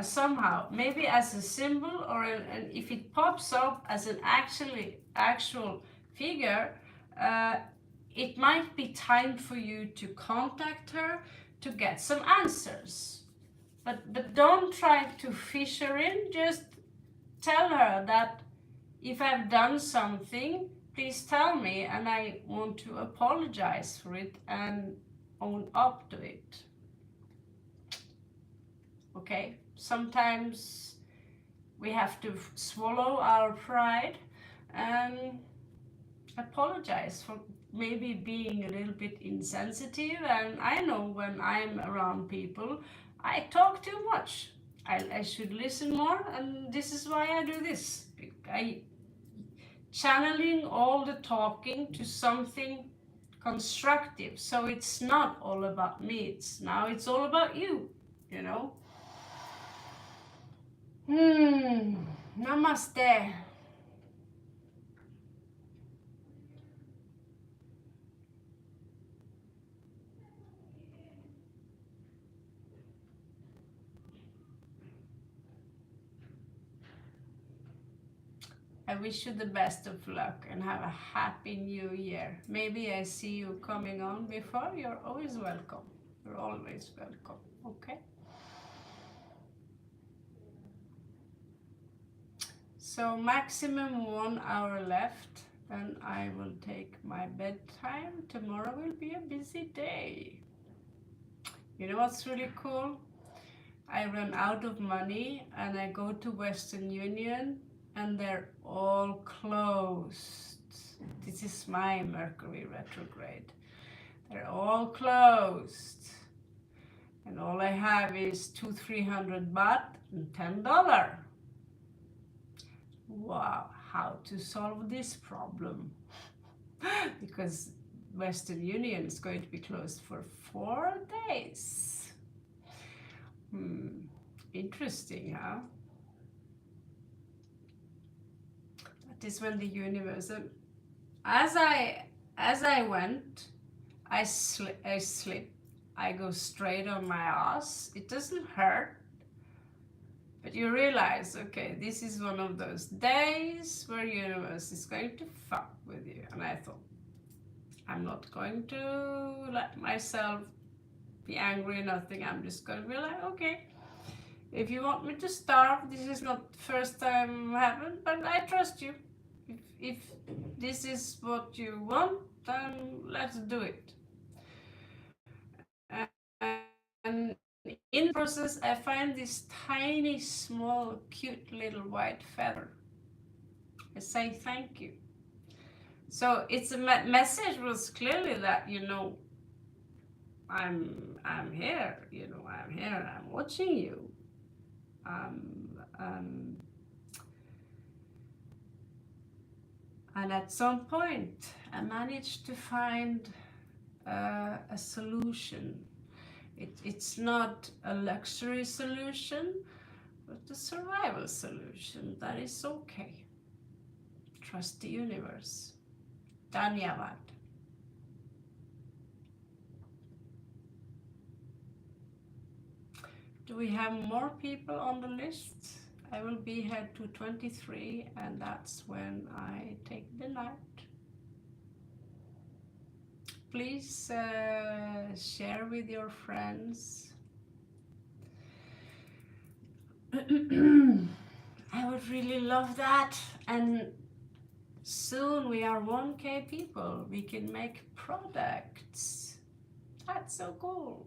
somehow, maybe as a symbol, or if it pops up as an actual figure. It might be time for you to contact her to get some answers. But don't try to fish her in. Just tell her that if I've done something, please tell me, and I want to apologize for it and own up to it. Okay? Sometimes we have to swallow our pride and apologize for maybe being a little bit insensitive. And I know when I'm around people, I talk too much. I should listen more, and this is why I do this. I channeling all the talking to something constructive, so it's not all about me. It's all about you, you know. Namaste. I wish you the best of luck and have a happy new year. Maybe I see you coming on before. You're always welcome. You're always welcome. Okay? So maximum 1 hour left, and I will take my bedtime. Tomorrow will be a busy day. You know what's really cool? I run out of money and I go to Western Union and they're all closed. This is my Mercury retrograde. They're all closed. And all I have is 200-300 baht and $10. Wow, how to solve this problem? Because Western Union is going to be closed for 4 days. Interesting, huh? That is when the universe, as I went, I slip, I go straight on my ass. It doesn't hurt, but you realize, okay, this is one of those days where universe is going to fuck with you. And I thought, I'm not going to let myself be angry or nothing. I'm just going to be like, okay, if you want me to starve, this is not the first time happened, but I trust you. If this is what you want, then let's do it. And in the process, I find this tiny, small, cute little white feather. I say thank you. So it's a message was clearly that, you know, I'm here, you know, I'm here, I'm watching you. And at some point, I managed to find a solution. It's not a luxury solution, but a survival solution. That is okay. Trust the universe. Dhanyavad. Do we have more people on the list? I will be here to 23, and that's when I take the night. Please share with your friends. I would really love that. And soon we are 1K people. We can make products. That's so cool.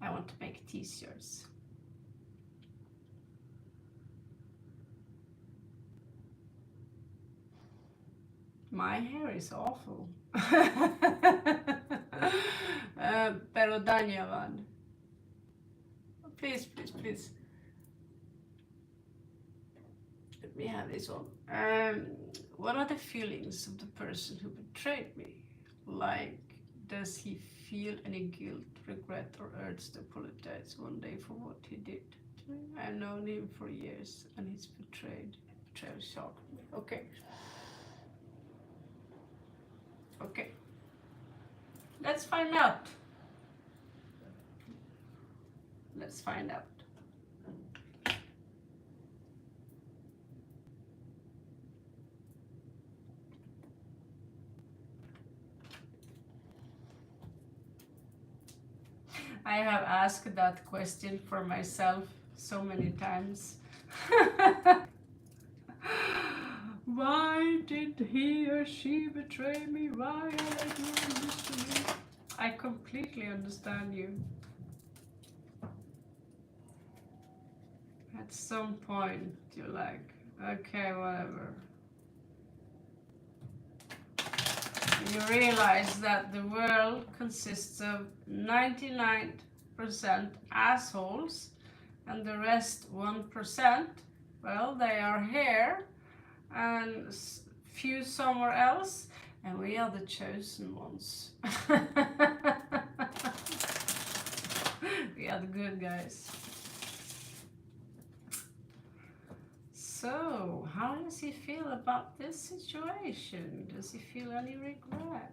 I want to make t-shirts. My hair is awful. Pero dhanyavad. Please, please, please. Let me have this one. What are the feelings of the person who betrayed me? Like, does he feel any guilt, regret, or urge to apologize one day for what he did to me? I've known him for years, and his betrayal shocked me. Okay. Okay. Let's find out. Let's find out. I have asked that question for myself so many times. Why did he or she betray me? Why are they doing this to me? I completely understand you. At some point, you're like, okay, whatever. You realize that the world consists of 99% assholes and the rest 1%, well, they are here and few somewhere else, and we are the chosen ones. We are the good guys. So, how does he feel about this situation? Does he feel any regret?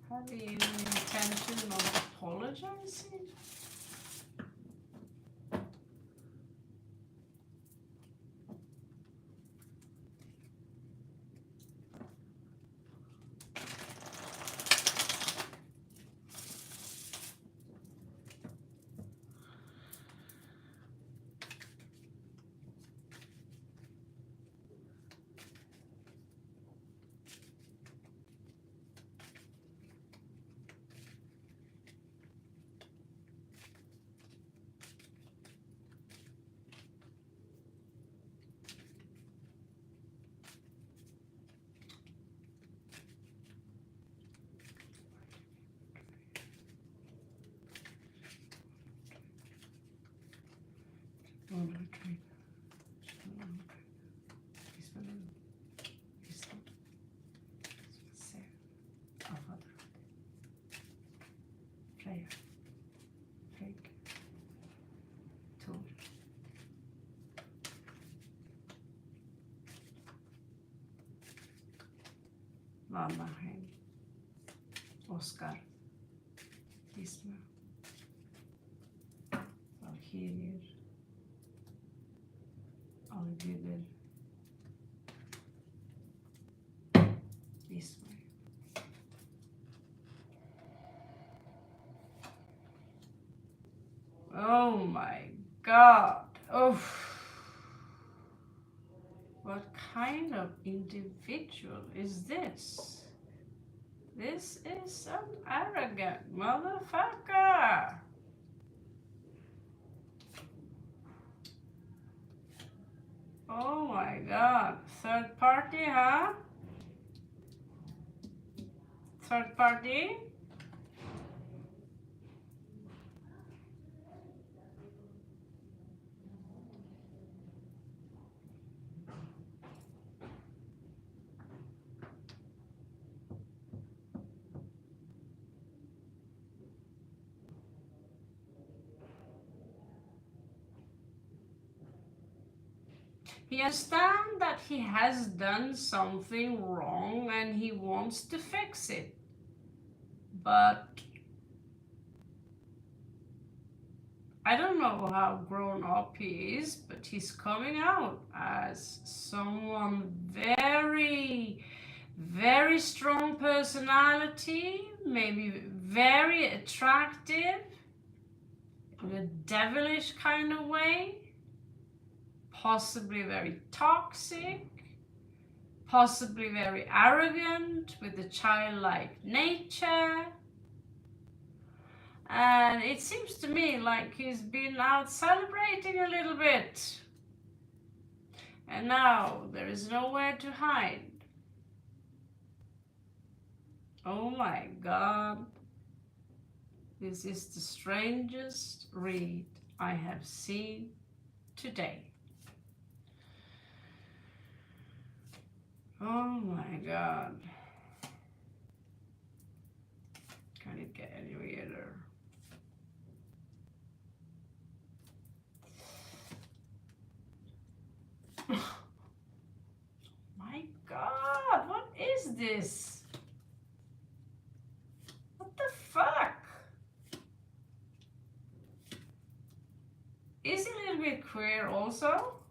Have he any intention of apologizing? military. Freja, Frigg, Tor. Valmaheim, Oskar, Isma, Valkyrier, Alguder, Isma. Oh my God. Oh. What kind of individual is this? This is some arrogant motherfucker. Oh my God. Third party, huh? Third party? He understands that he has done something wrong and he wants to fix it. But I don't know how grown up he is, but he's coming out as someone very, very strong personality, maybe very attractive, in a devilish kind of way, possibly very toxic, possibly very arrogant with a childlike nature. And it seems to me like he's been out celebrating a little bit. And now there is nowhere to hide. Oh my God. This is the strangest read I have seen today. Oh my God. Can it get any weirder? My God, what is this? What the fuck? Is he a little bit queer also?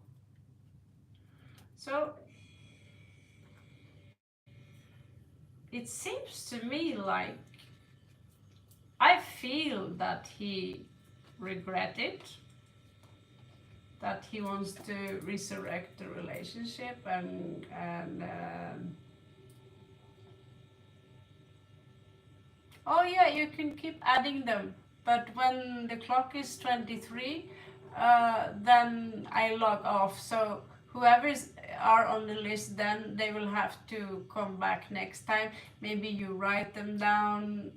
So it seems to me like I feel that he regretted, that he wants to resurrect the relationship and oh yeah, you can keep adding them, but when the clock is 23, then I log off. So whoever's are on the list, then they will have to come back next time. Maybe you write them down,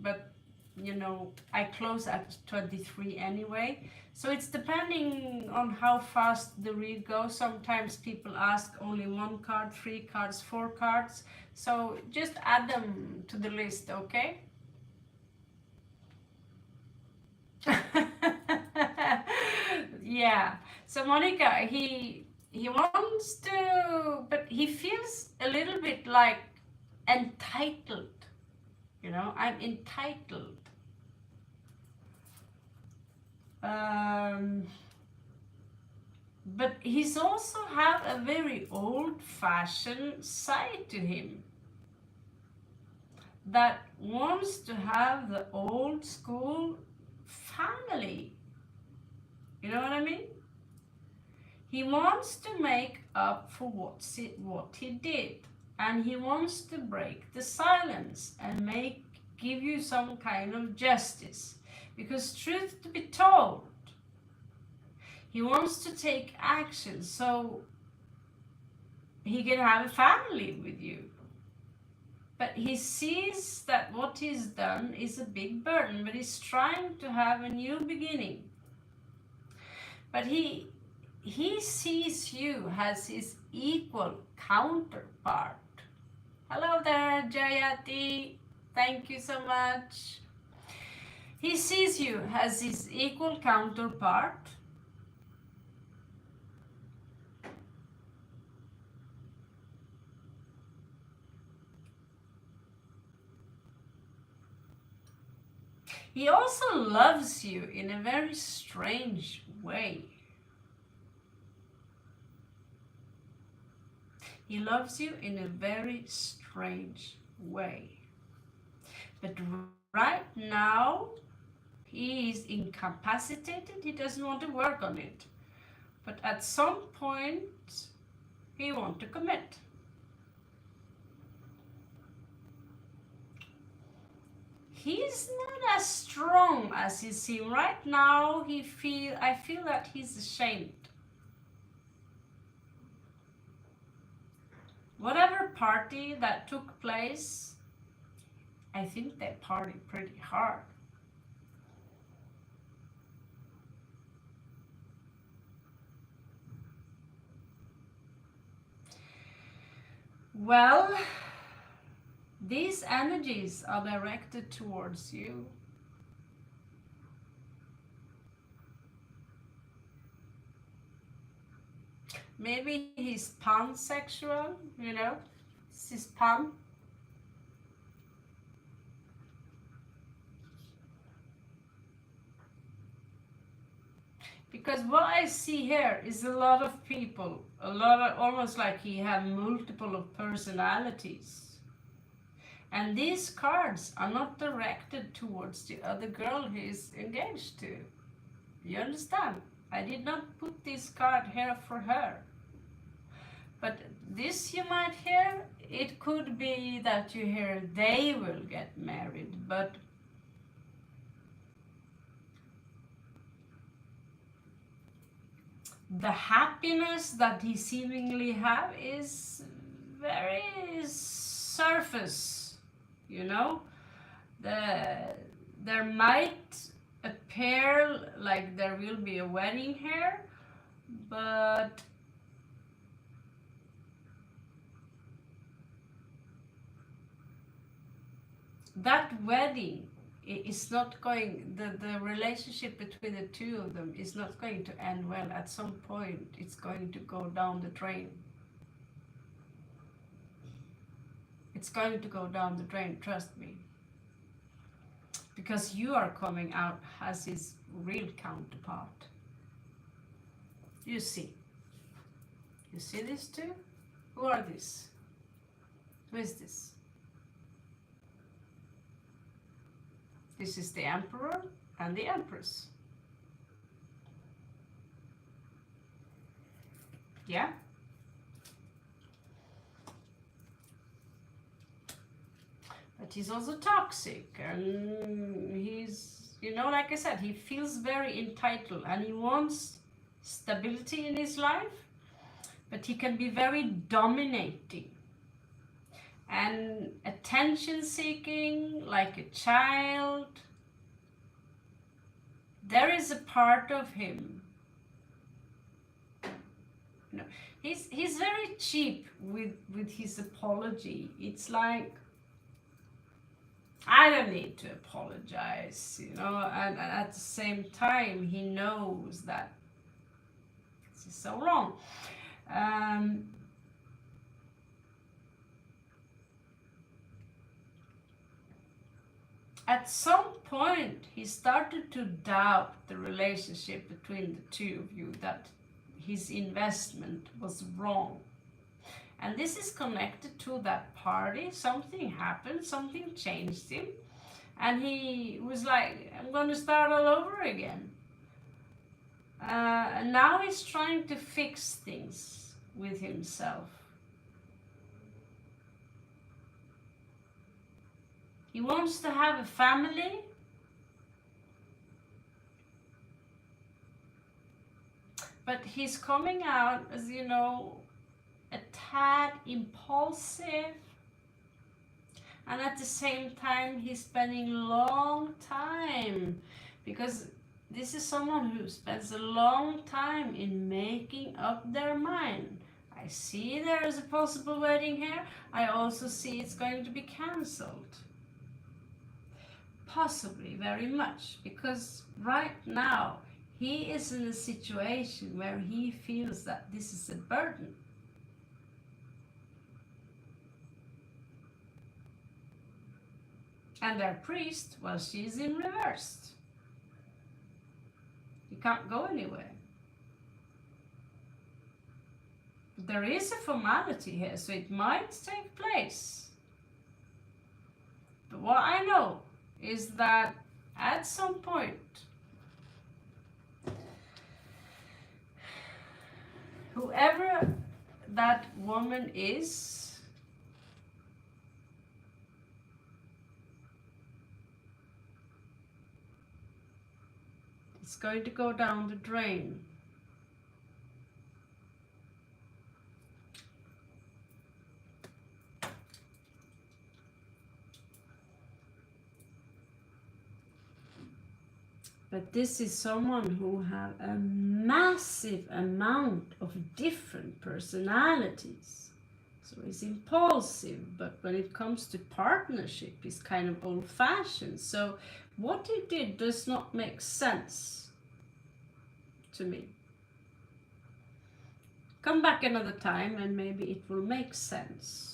but you know, I close at 23 anyway. So it's depending on how fast the read goes. Sometimes people ask only 1 card, 3 cards, 4 cards. So just add them to the list, okay? Yeah. So Monica, he wants to, but he feels a little bit like entitled. You know, I'm entitled. But he's also have a very old-fashioned side to him that wants to have the old school family. You know what I mean? He wants to make up for what he did, and he wants to break the silence and give you some kind of justice. Because truth to be told, he wants to take action so he can have a family with you. But he sees that what he's done is a big burden, but he's trying to have a new beginning. But he he sees you as his equal counterpart. Hello there, Jayati. Thank you so much. He sees you as his equal counterpart. He also loves you in a very strange way. He loves you in a very strange way. But right now, he is incapacitated. He doesn't want to work on it. But at some point, he wants to commit. He's not as strong as he seems right now. I feel that he's ashamed. Whatever party that took place, I think they partied pretty hard. Well, these energies are directed towards you. Maybe he's pansexual, you know, this is pan. Because what I see here is a lot of people, almost like he have multiple of personalities. And these cards are not directed towards the other girl he is engaged to. You understand? I did not put this card here for her. But this you might hear, it could be that you hear they will get married, but the happiness that he seemingly have is very surface, you know. There might appear like there will be a wedding here, but that wedding is not going, the relationship between the two of them is not going to end well. At some point it's going to go down the drain. It's going to go down the drain, trust me. Because you are coming out as his real counterpart. You see these two? Who are these? Who is this? This is the Emperor and the Empress. Yeah? But he's also toxic, and he's, you know, like I said, he feels very entitled and he wants stability in his life, but he can be very dominating and attention seeking like a child. There is a part of him, you know, he's very cheap with his apology. It's like, I don't need to apologize, you know, and at the same time he knows that this is so wrong. At some point he started to doubt the relationship between the two of you, that his investment was wrong. And this is connected to that party. Something happened, something changed him, and he was like, I'm going to start all over again. And now he's trying to fix things with himself. He wants to have a family. But he's coming out as, you know, a tad impulsive, and at the same time he's spending long time, because This is someone who spends a long time in making up their mind. I see there is a possible wedding here. I also see it's going to be cancelled. Possibly, very much, because right now he is in a situation where he feels that this is a burden. And their priest, well, she's in reverse. You can't go anywhere. But there is a formality here, so it might take place. But what I know is that at some point, whoever that woman is going to go down the drain. But this is someone who has a massive amount of different personalities. So he's impulsive, but when it comes to partnership, he's kind of old-fashioned. So what he did does not make sense to me. Come back another time and maybe it will make sense.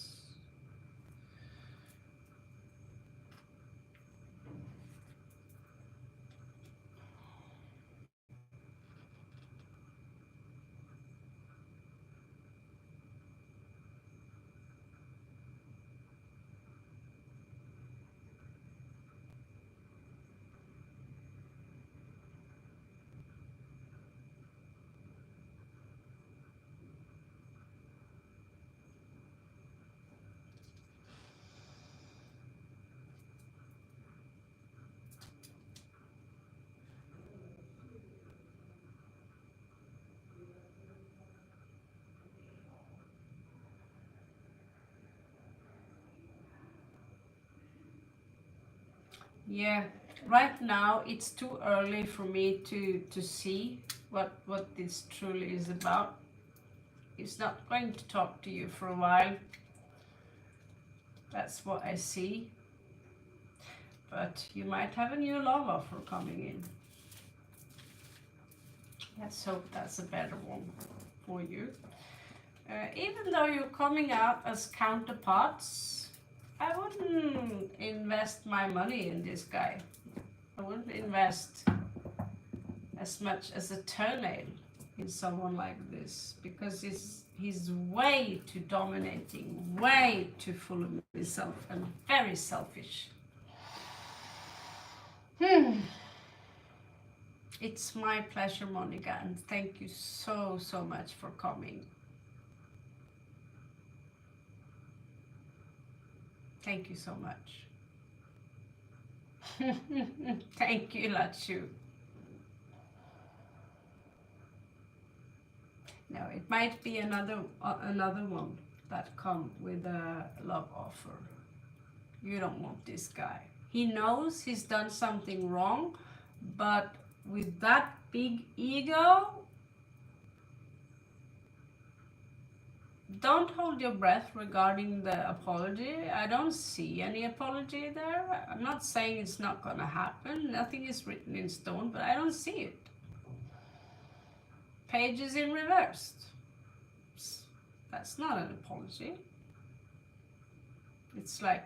Yeah, right now it's too early for me to see what this truly is about. He's not going to talk to you for a while. That's what I see. But you might have a new love offer coming in. Let's hope that's a better one for you. Even though you're coming out as counterparts, I wouldn't invest my money in this guy. I wouldn't invest as much as a toenail in someone like this, because he's way too dominating, way too full of himself, and very selfish. It's my pleasure, Monica, and thank you so much for coming. Thank you so much. Thank you, Lachu. No, it might be another one that come with a love offer. You don't want this guy. He knows he's done something wrong, but with that big ego, don't hold your breath regarding the apology. I don't see any apology there. I'm not saying it's not gonna happen. Nothing is written in stone, but I don't see it. Pages in reverse. That's not an apology. It's like,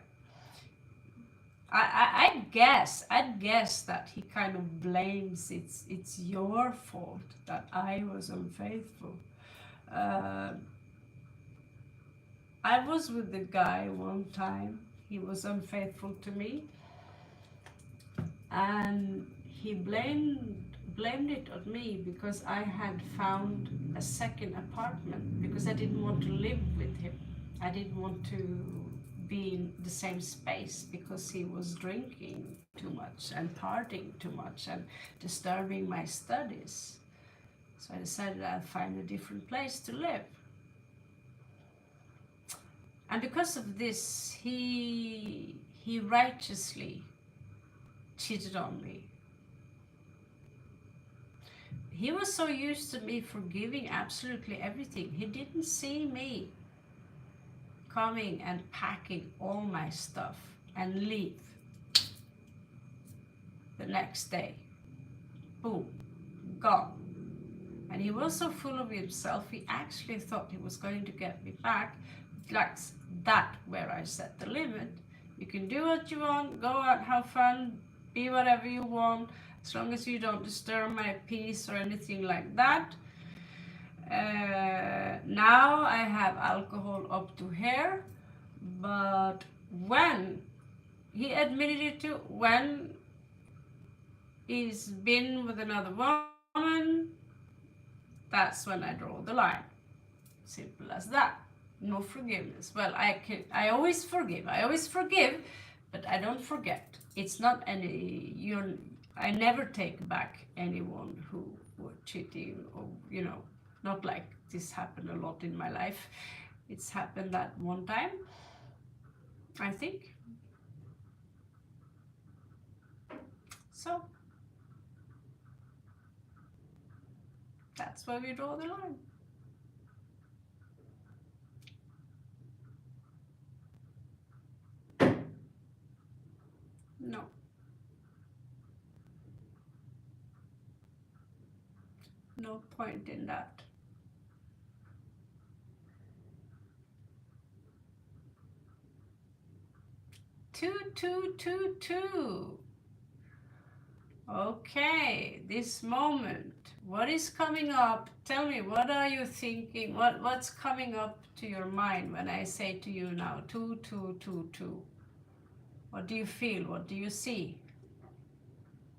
I'd guess that he kind of blames it's your fault that I was unfaithful. I was with the guy one time. He was unfaithful to me, and he blamed it on me because I had found a second apartment, because I didn't want to live with him. I didn't want to be in the same space because he was drinking too much and partying too much and disturbing my studies. So I decided I'd find a different place to live. And because of this, he righteously cheated on me. He was so used to me forgiving absolutely everything. He didn't see me coming and packing all my stuff and leave the next day. Boom, gone. And he was so full of himself, he actually thought he was going to get me back. Like that, where I set the limit. You can do what you want, go out, have fun, be whatever you want, as long as you don't disturb my peace or anything like that. Now I have alcohol up to here, but when he admitted it to, when he's been with another woman, that's when I draw the line. Simple as that. No forgiveness. Well, I always forgive, but I don't forget. It's not I never take back anyone who were cheating, or not like this happened a lot in my life. It's happened that one time, I think. So that's where we draw the line. No. No point in that. Two. Okay, this moment. What is coming up? Tell me, what are you thinking? What's coming up to your mind when I say to you now, 2. What do you feel? What do you see?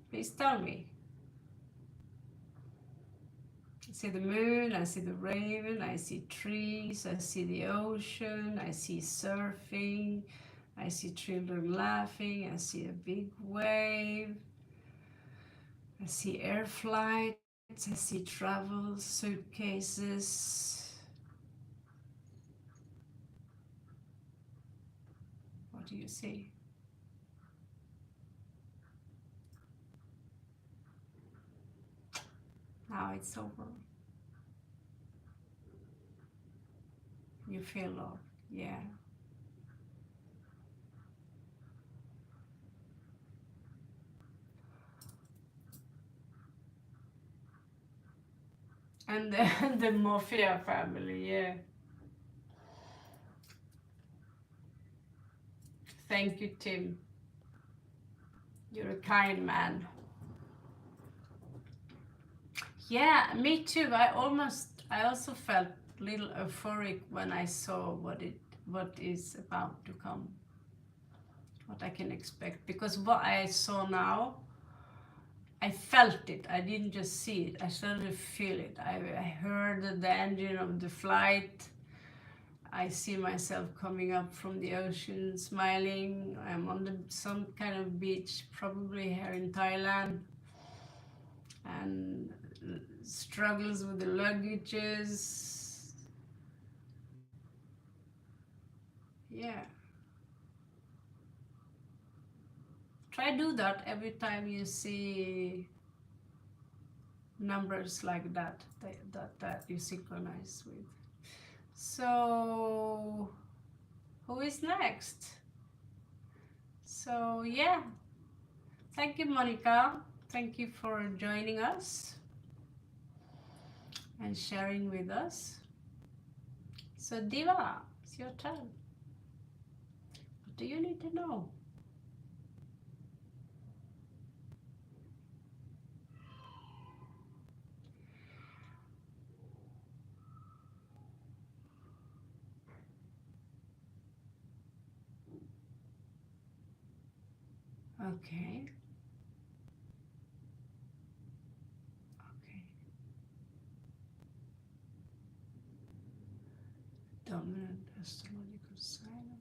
Please tell me. I see the moon, I see the raven, I see trees, I see the ocean, I see surfing, I see children laughing, I see a big wave, I see air flights, I see travel, suitcases. What do you see? Now it's over. You feel love, yeah. And the mafia family, yeah. Thank you, Tim. You're a kind man. Yeah, me too. I also felt a little euphoric when I saw what is about to come, what I can expect. Because what I saw now, I felt it. I didn't just see it. I started to feel it. I heard the engine of the flight. I see myself coming up from the ocean, smiling. I'm on some kind of beach, probably here in Thailand, and struggles with the luggages. Yeah. Try do that every time you see numbers like that you synchronize with. So who is next? So yeah, thank you, Monica. Thank you for joining us and sharing with us. So Diva, it's your turn. What do you need to know? Okay. Okay. Dominant astrological sign.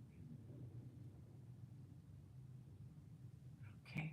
Okay.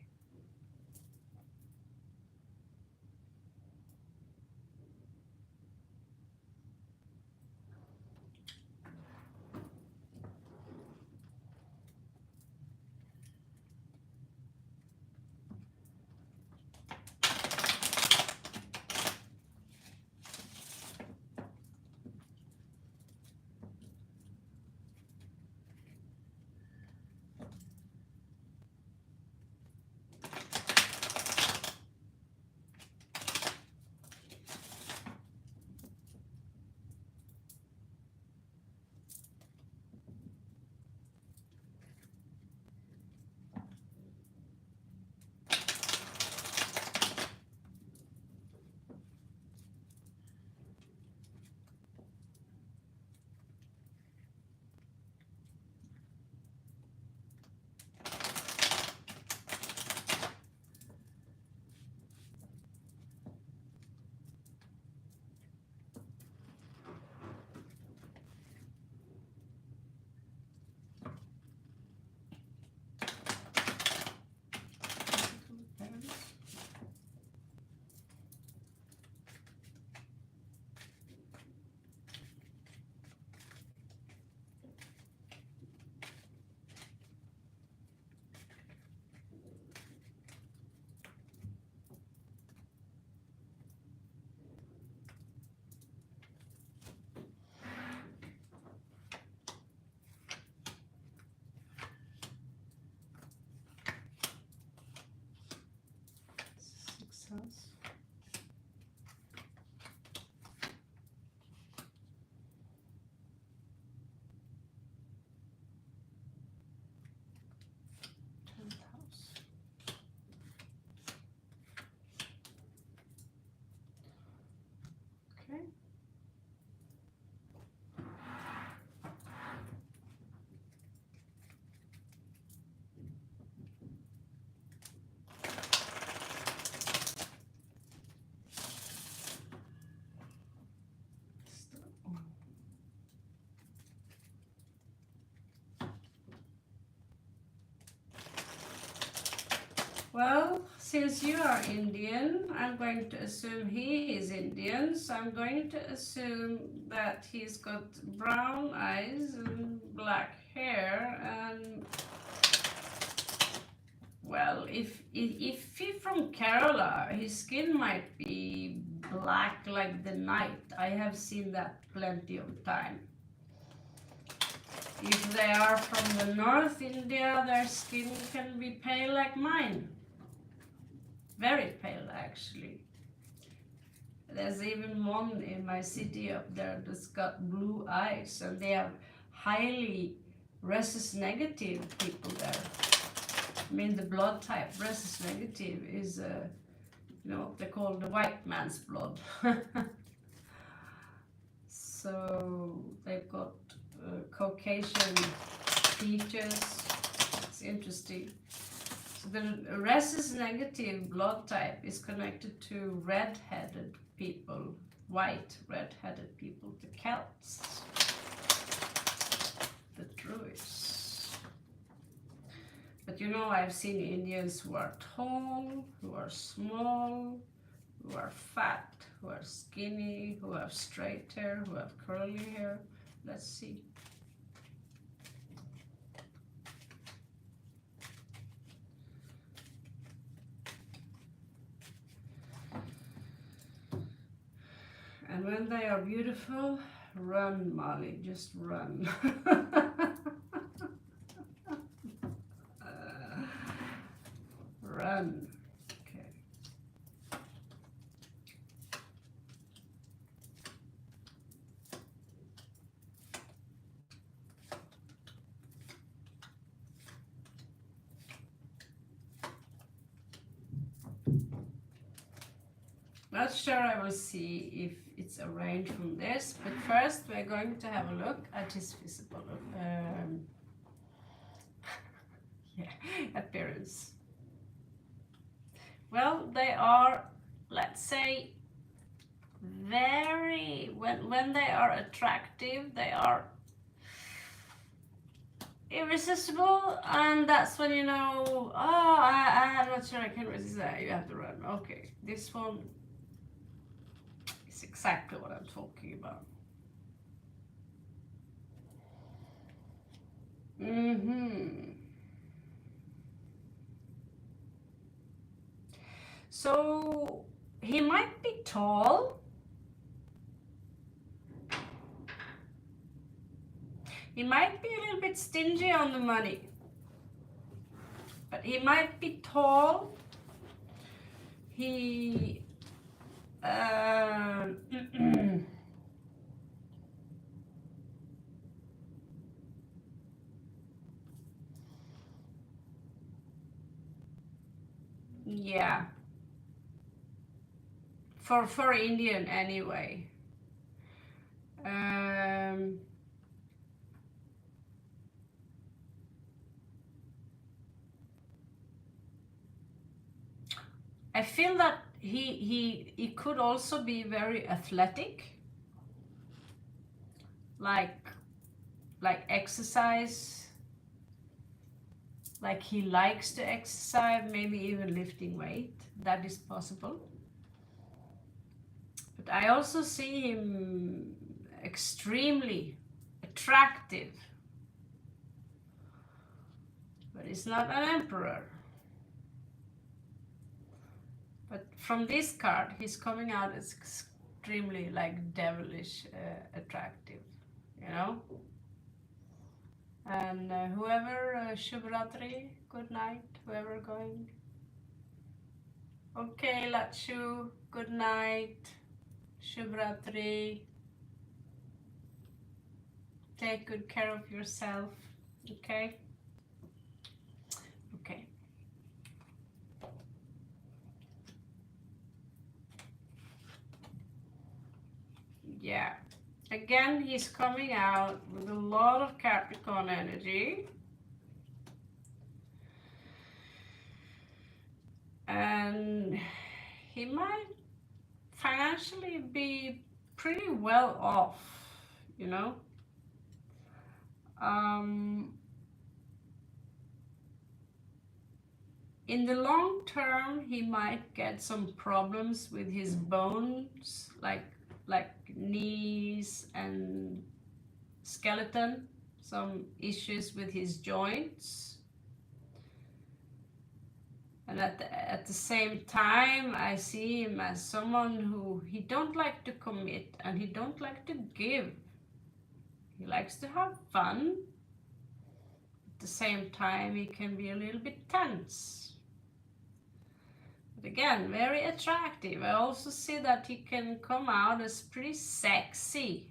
since you are Indian, I'm going to assume he is Indian, so I'm going to assume that he's got brown eyes and black hair, and well, if he's from Kerala, his skin might be black like the night. I have seen that plenty of time. If they are from the North India, their skin can be pale like mine. Very pale, actually. There's even one in my city up there that's got blue eyes, and they have highly rhesus negative people there. I mean, the blood type rhesus negative is, what they call the white man's blood. So they've got Caucasian features. It's interesting. So the rhesus negative blood type is connected to red-headed people, white red-headed people, the Celts, the Druids. But I've seen Indians who are tall, who are small, who are fat, who are skinny, who have straight hair, who have curly hair. Let's see. And when they are beautiful, run, Molly, just run. Run. Okay. Not sure I will see if it's arranged from this, but first we're going to have a look at his visible appearance. Well, they are, let's say, very, when they are attractive, they are irresistible, and that's when I'm not sure I can resist that. You have to run. Okay, this one is exactly what I'm talking about. So he might be tall. He might be a little bit stingy on the money. But he might be tall. He yeah. For Indian anyway. I feel that he could also be very athletic, like exercise, like he likes to exercise, maybe even lifting weight. That is possible. But I also see him extremely attractive. But he's not an emperor. But from this card, he's coming out as extremely devilish attractive, And whoever, Shubhratri, good night, whoever going. Okay, Lachu, good night. Shubhratri. Take good care of yourself, okay? Okay. Yeah. Again, he's coming out with a lot of Capricorn energy. And he might financially be pretty well off, in the long term, he might get some problems with his bones, like knees and skeleton, some issues with his joints. And at the same time, I see him as someone who he don't like to commit and he don't like to give. He likes to have fun. At the same time, he can be a little bit tense. But again, very attractive. I also see that he can come out as pretty sexy.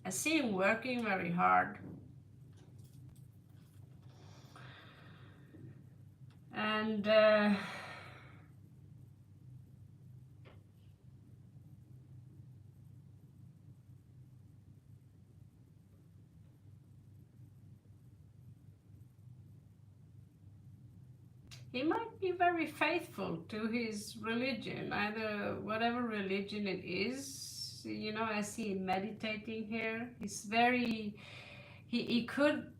I see him working very hard. And he might be very faithful to his religion, either whatever religion it is. You know, I see him meditating here. He could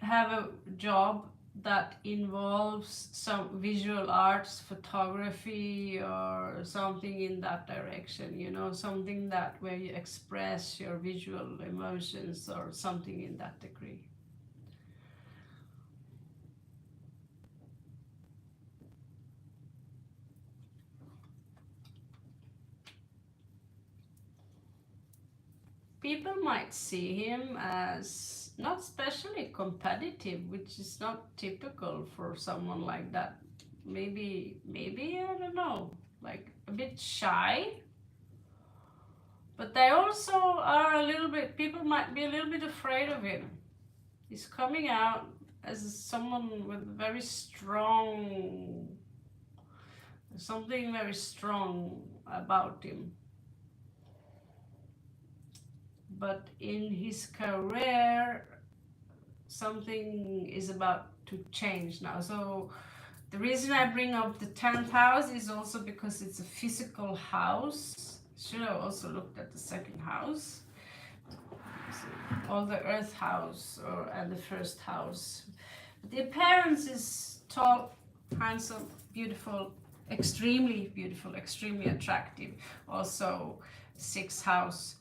have a job that involves some visual arts, photography, or something in that direction, you know, something that where you express your visual emotions or something in that degree. People might see him as not especially competitive, which is not typical for someone like that. Maybe, I don't know, like a bit shy. But they also are a little bit, people might be a little bit afraid of him. He's coming out as someone with very strong, something very strong about him. But in his career, something is about to change now. So the reason I bring up the 10th house is also because it's a physical house. Should have also looked at the second house, or the earth house, and the first house. But the appearance is tall, handsome, beautiful, extremely beautiful, extremely attractive. Also, sixth house.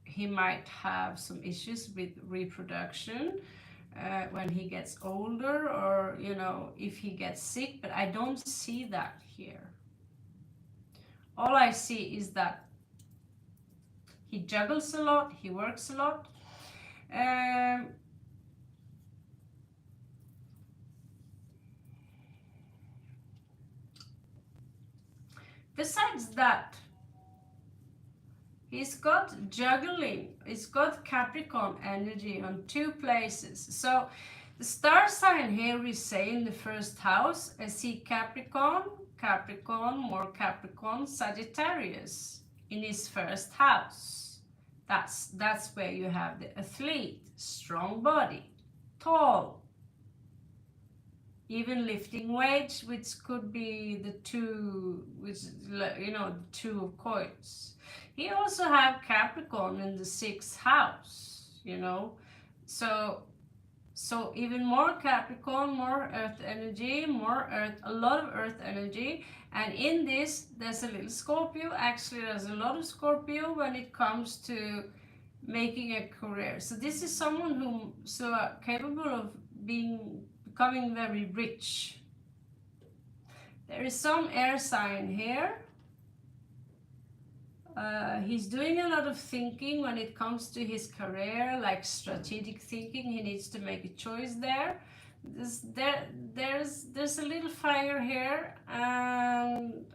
He might have some issues with reproduction when he gets older, or you know, if he gets sick, but I don't see that here. All I see is that he juggles a lot, he works a lot. Besides that, he's got juggling, he's got Capricorn energy on 2 places. So the star sign here is saying the first house. I see Capricorn, more Capricorn, Sagittarius in his first house. That's where you have the athlete, strong body, tall, even lifting weights, which could be the 2, which, you know, the 2 of coins. He also have Capricorn in the 6th house, you know, so even more Capricorn, more earth energy, a lot of earth energy. And in this, there's a little Scorpio. Actually, there's a lot of Scorpio when it comes to making a career. So this is someone who's capable of becoming very rich. There is some air sign here. He's doing a lot of thinking when it comes to his career, like strategic thinking. He needs to make a choice there. There's a little fire here and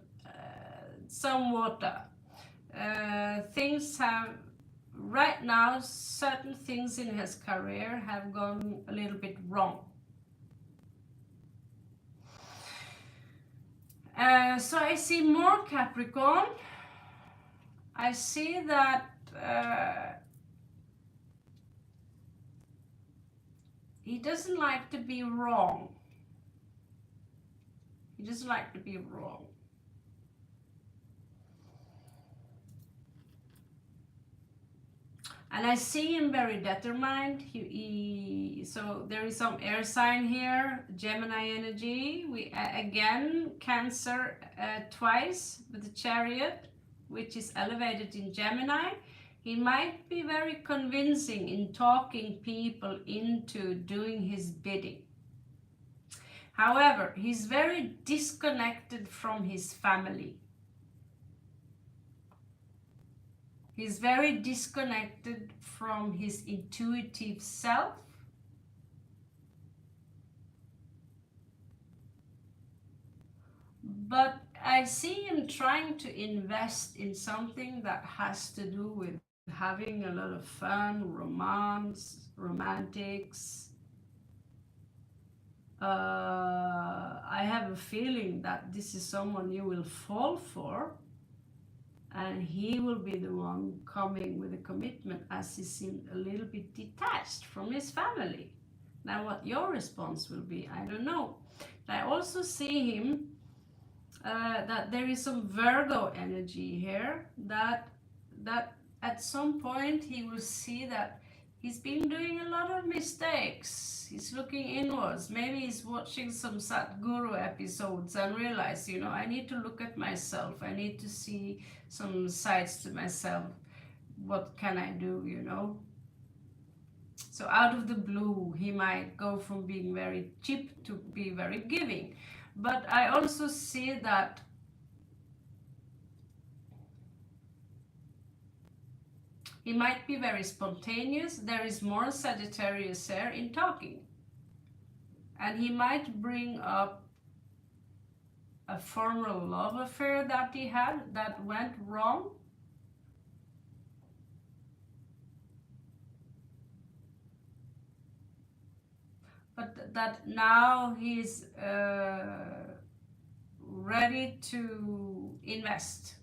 some water. Things have, right now, certain things in his career have gone a little bit wrong. So I see more Capricorn. I see that he doesn't like to be wrong. He doesn't like to be wrong. And I see him very determined. So there is some air sign here, Gemini energy. We again Cancer twice with the Chariot, which is elevated in Gemini. He might be very convincing in talking people into doing his bidding. However, he's very disconnected from his family. He's very disconnected from his intuitive self. But I see him trying to invest in something that has to do with having a lot of fun, romance, romantics. I have a feeling that this is someone you will fall for, and he will be the one coming with a commitment, as he seemed a little bit detached from his family. Now what your response will be, I don't know. I also see him that there is some Virgo energy here, that at some point he will see that he's been doing a lot of mistakes. He's looking inwards. Maybe he's watching some Sadhguru episodes and realize, you know, I need to look at myself. I need to see some sides to myself. What can I do, you know? So out of the blue, he might go from being very cheap to be very giving. But I also see that he might be very spontaneous. There is more Sagittarius here in talking. And he might bring up a former love affair that he had that went wrong. But that now he's ready to invest.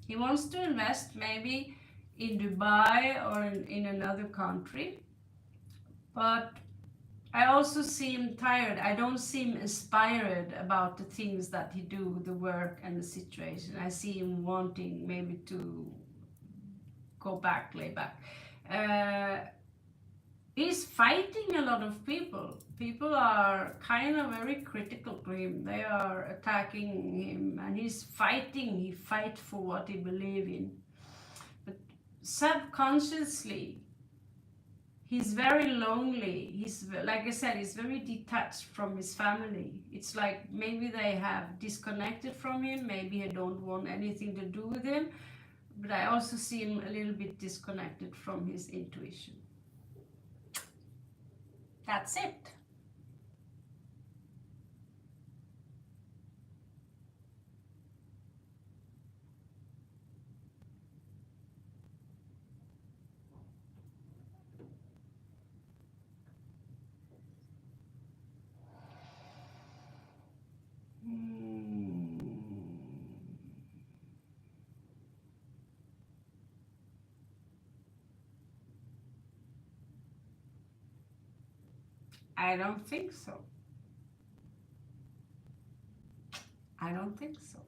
He wants to invest maybe in Dubai or in another country. But I also see him tired. I don't see him inspired about the things that he do, the work and the situation. I see him wanting maybe to go back, lay back. He's fighting a lot of people. People are kind of very critical to him. They are attacking him, and he's fighting. He fights for what he believes in. But subconsciously, he's very lonely. He's, like I said, he's very detached from his family. It's like maybe they have disconnected from him. Maybe they don't want anything to do with him. But I also see him a little bit disconnected from his intuition. That's it. I don't think so. I don't think so.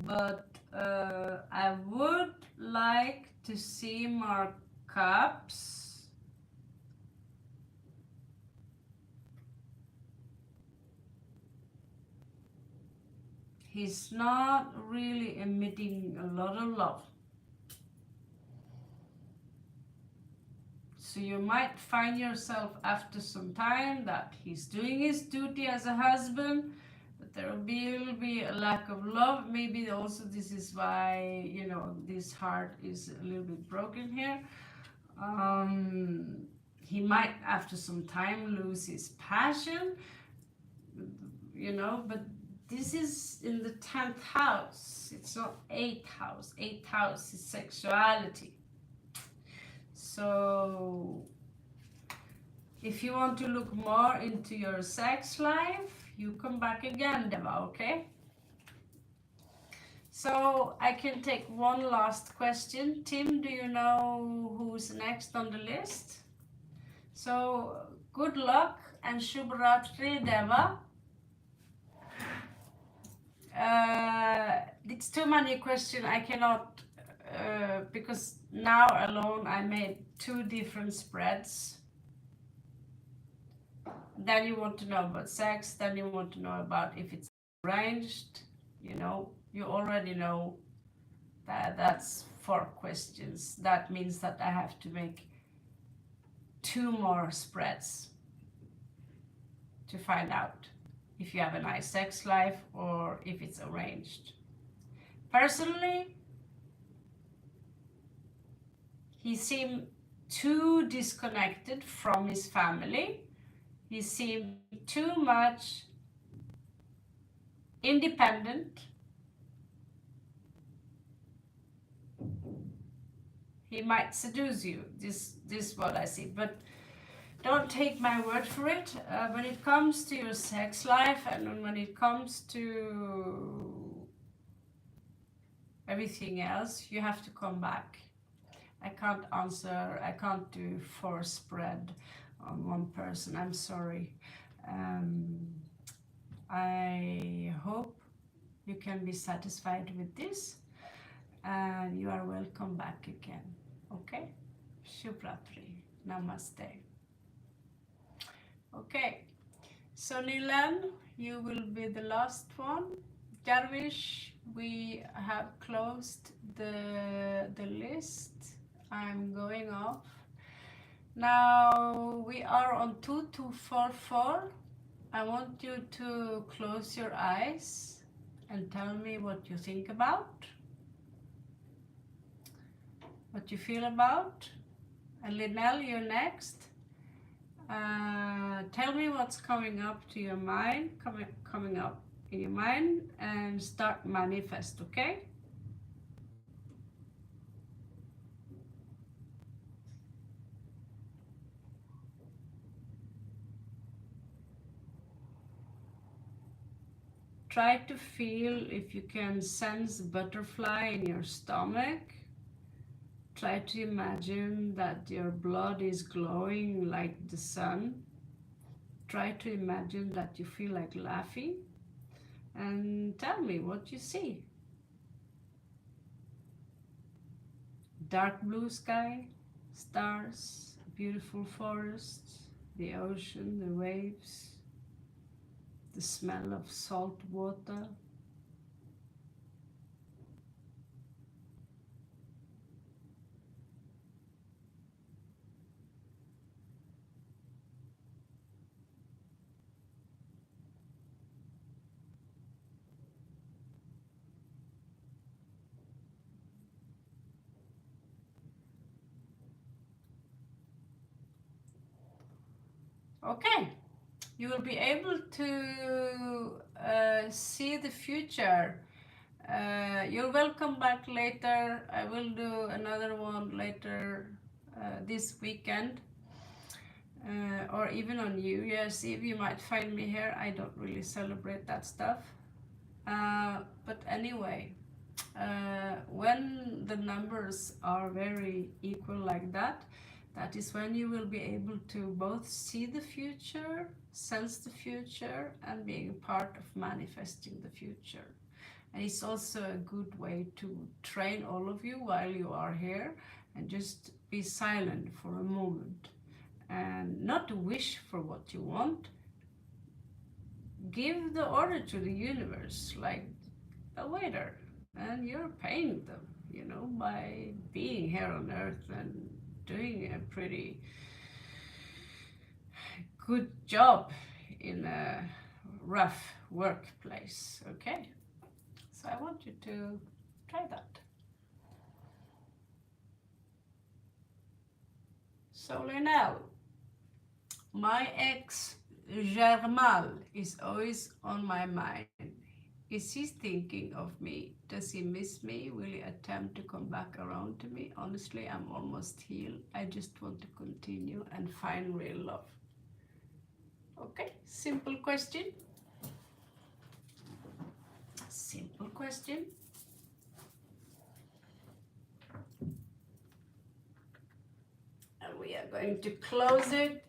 But I would like to see more cups. He's not really emitting a lot of love. So you might find yourself after some time that he's doing his duty as a husband, but there will be a lack of love. Maybe also this is why, you know, this heart is a little bit broken here. He might after some time lose his passion, you know, but this is in the 10th house. It's not 8th house. 8th house is sexuality. So if you want to look more into your sex life, you come back again, Deva, okay? So I can take one last question. Tim, do you know who's next on the list? So good luck and Shubh Ratri, Deva. it's too many questions. I cannot, because now alone I made 2 different spreads. Then you want to know about sex, then you want to know about if it's arranged. You know, you already know that that's 4 questions. That means that I have to make 2 more spreads to find out if you have a nice sex life or if it's arranged. Personally, he seemed too disconnected from his family. He seemed too much independent. He might seduce you. This is what I see. But don't take my word for it. When it comes to your sex life and when it comes to everything else, you have to come back. I can't answer, I can't do 4 spread on one person. I'm sorry. I hope you can be satisfied with this, and you are welcome back again. Okay? Syupporting. Namaste. Okay. So Nilan, you will be the last one. Darvish, we have closed the list. I'm going off. Now we are on 2244. I want you to close your eyes and tell me what you think about, what you feel about. And Linnell, you're next. Tell me what's coming up to your mind, coming up in your mind, and start manifest, okay? Try to feel if you can sense butterfly in your stomach. Try to imagine that your blood is glowing like the sun. Try to imagine that you feel like laughing. And tell me what you see. Dark blue sky, stars, beautiful forests, the ocean, the waves, the smell of salt water. Okay, you will be able to see the future. You're welcome back later. I will do another one later this weekend, or even on New Year's Eve. You might find me here. I don't really celebrate that stuff. But anyway, when the numbers are very equal like that, that is when you will be able to both see the future, sense the future, and being part of manifesting the future. And it's also a good way to train all of you while you are here and just be silent for a moment and not wish for what you want. Give the order to the universe like a waiter, and you're paying them, you know, by being here on earth and doing a pretty good job in a rough workplace. Okay, so I want you to try that. So Linnell, my ex Germal is always on my mind. Is he thinking of me? Does he miss me? Will he attempt to come back around to me? Honestly, I'm almost healed. I just want to continue and find real love. Okay, simple question. Simple question. And we are going to close it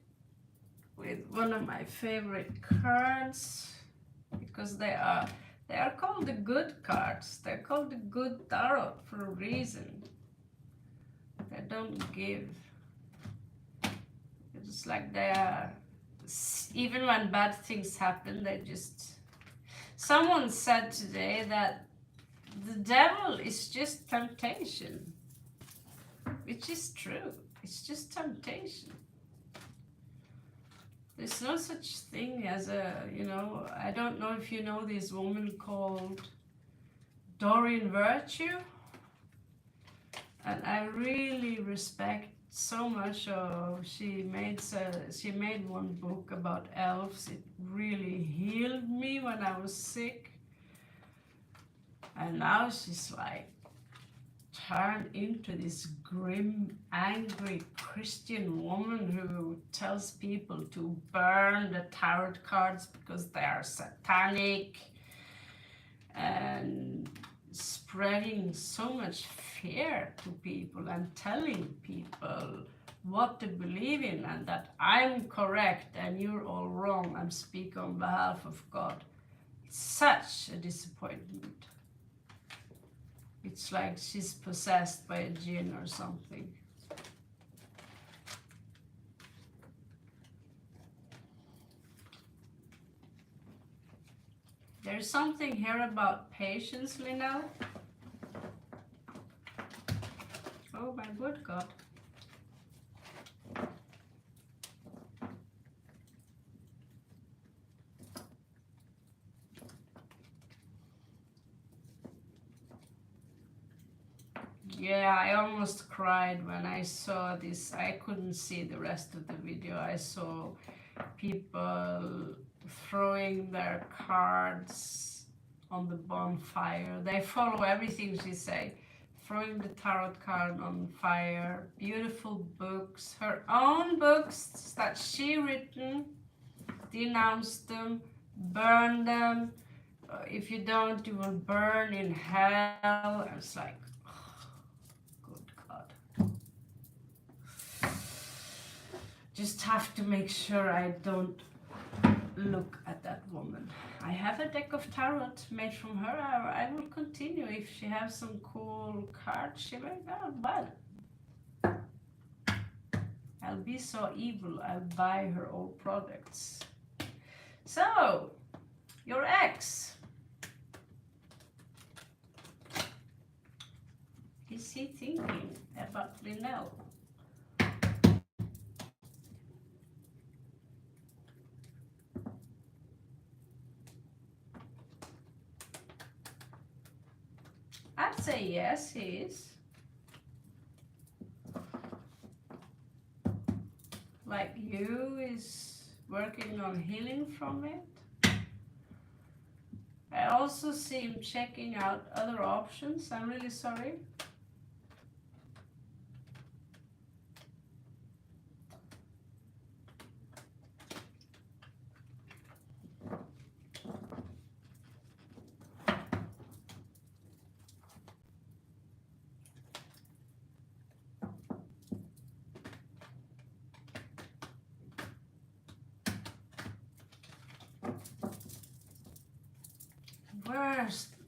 with one of my favorite cards, because they are They are called the good cards. They're called the good tarot for a reason. They don't give. It's like they are, even when bad things happen, they just... Someone said today that the devil is just temptation, which is true. It's just temptation. There's no such thing as a, I don't know if you know this woman called Doreen Virtue. And I really respect so much of, she made one book about elves. It really healed me when I was sick. And now she's like turned into this grim, angry Christian woman who tells people to burn the tarot cards because they are satanic, and spreading so much fear to people and telling people what to believe in, and that I'm correct and you're all wrong. I'm speaking on behalf of God. It's such a disappointment. It's like she's possessed by a jinn or something. There's something here about patience, Linnell. Oh my good God. Yeah, I almost cried when I saw this. I couldn't see the rest of the video. I saw people throwing their cards on the bonfire. They follow everything she say. Throwing the tarot card on fire. Beautiful books. Her own books that she written. Denounce them. Burn them. If you don't, you will burn in hell. It's like, just have to make sure I don't look at that woman. I have a deck of tarot made from her. I will continue if she has some cool cards she made. Oh, but I'll be so evil, I'll buy her old products. So, your ex. Is he thinking about Linnell? I'd say yes, he is. Like you, is working on healing from it. I also see him checking out other options. I'm really sorry.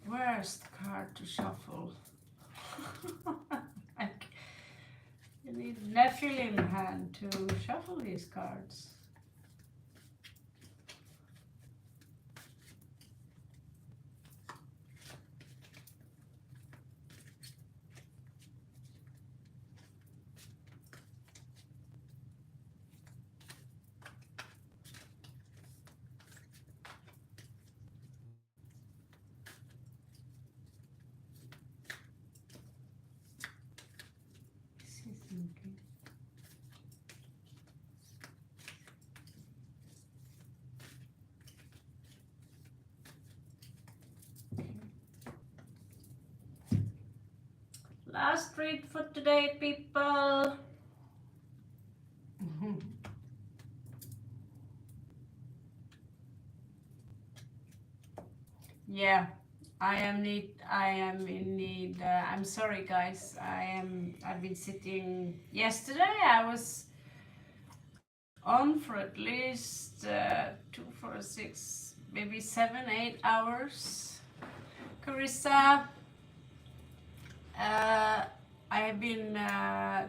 Worst card to shuffle. You need Nephilim hand to shuffle these cards. Last read for today, people. Yeah, I am in need. I'm sorry, guys. I've been sitting. Yesterday, I was on for at least 2, 4, 6, maybe 7, 8 hours. Carissa. I have been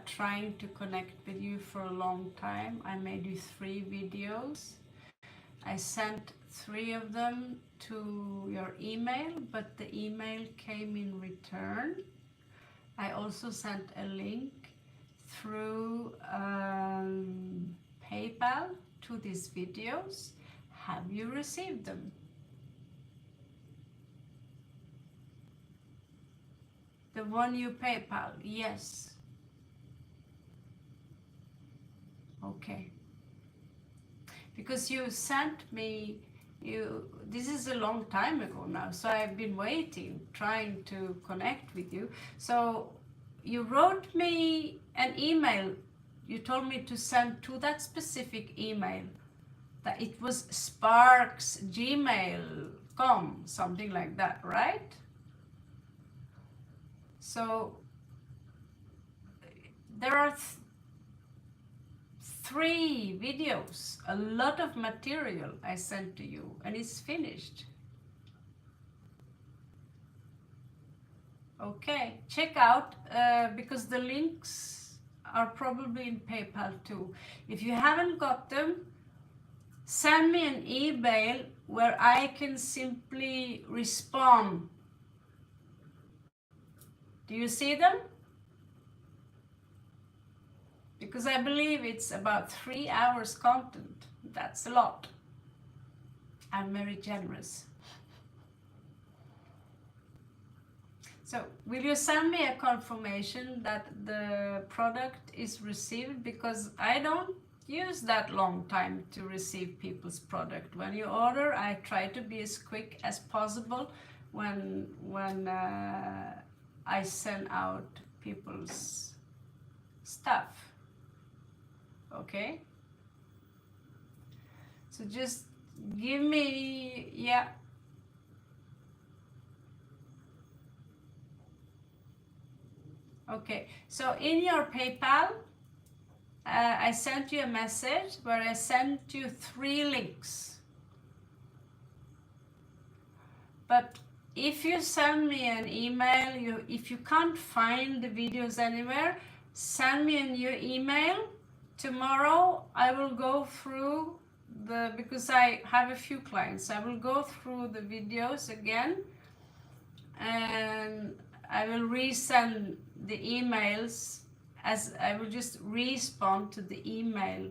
trying to connect with you for a long time. I made you 3 videos. I sent 3 of them to your email, but the email came in return. I also sent a link through PayPal to these videos. Have you received them? The one you PayPal, yes. Okay. Because you sent me, this is a long time ago now, so I've been waiting, trying to connect with you. So you wrote me an email. You told me to send to that specific email, that it was sparksgmail.com, something like that, right? So there are 3 videos, a lot of material I sent to you, and it's finished. Okay, check out, because the links are probably in PayPal too. If you haven't got them, send me an email where I can simply respond. Do you see them? Because I believe it's about 3 hours content. That's a lot. I'm very generous. So will you send me a confirmation that the product is received? Because I don't use that long time to receive people's product. When you order, I try to be as quick as possible when I send out people's stuff. Okay? So just give me, yeah. Okay, so in your PayPal, I sent you a message where I sent you 3 links. But if you send me an email, if you can't find the videos anywhere, send me a new email. Tomorrow I will go through because I have a few clients, I will go through the videos again, and I will resend the emails, as I will just respond to the email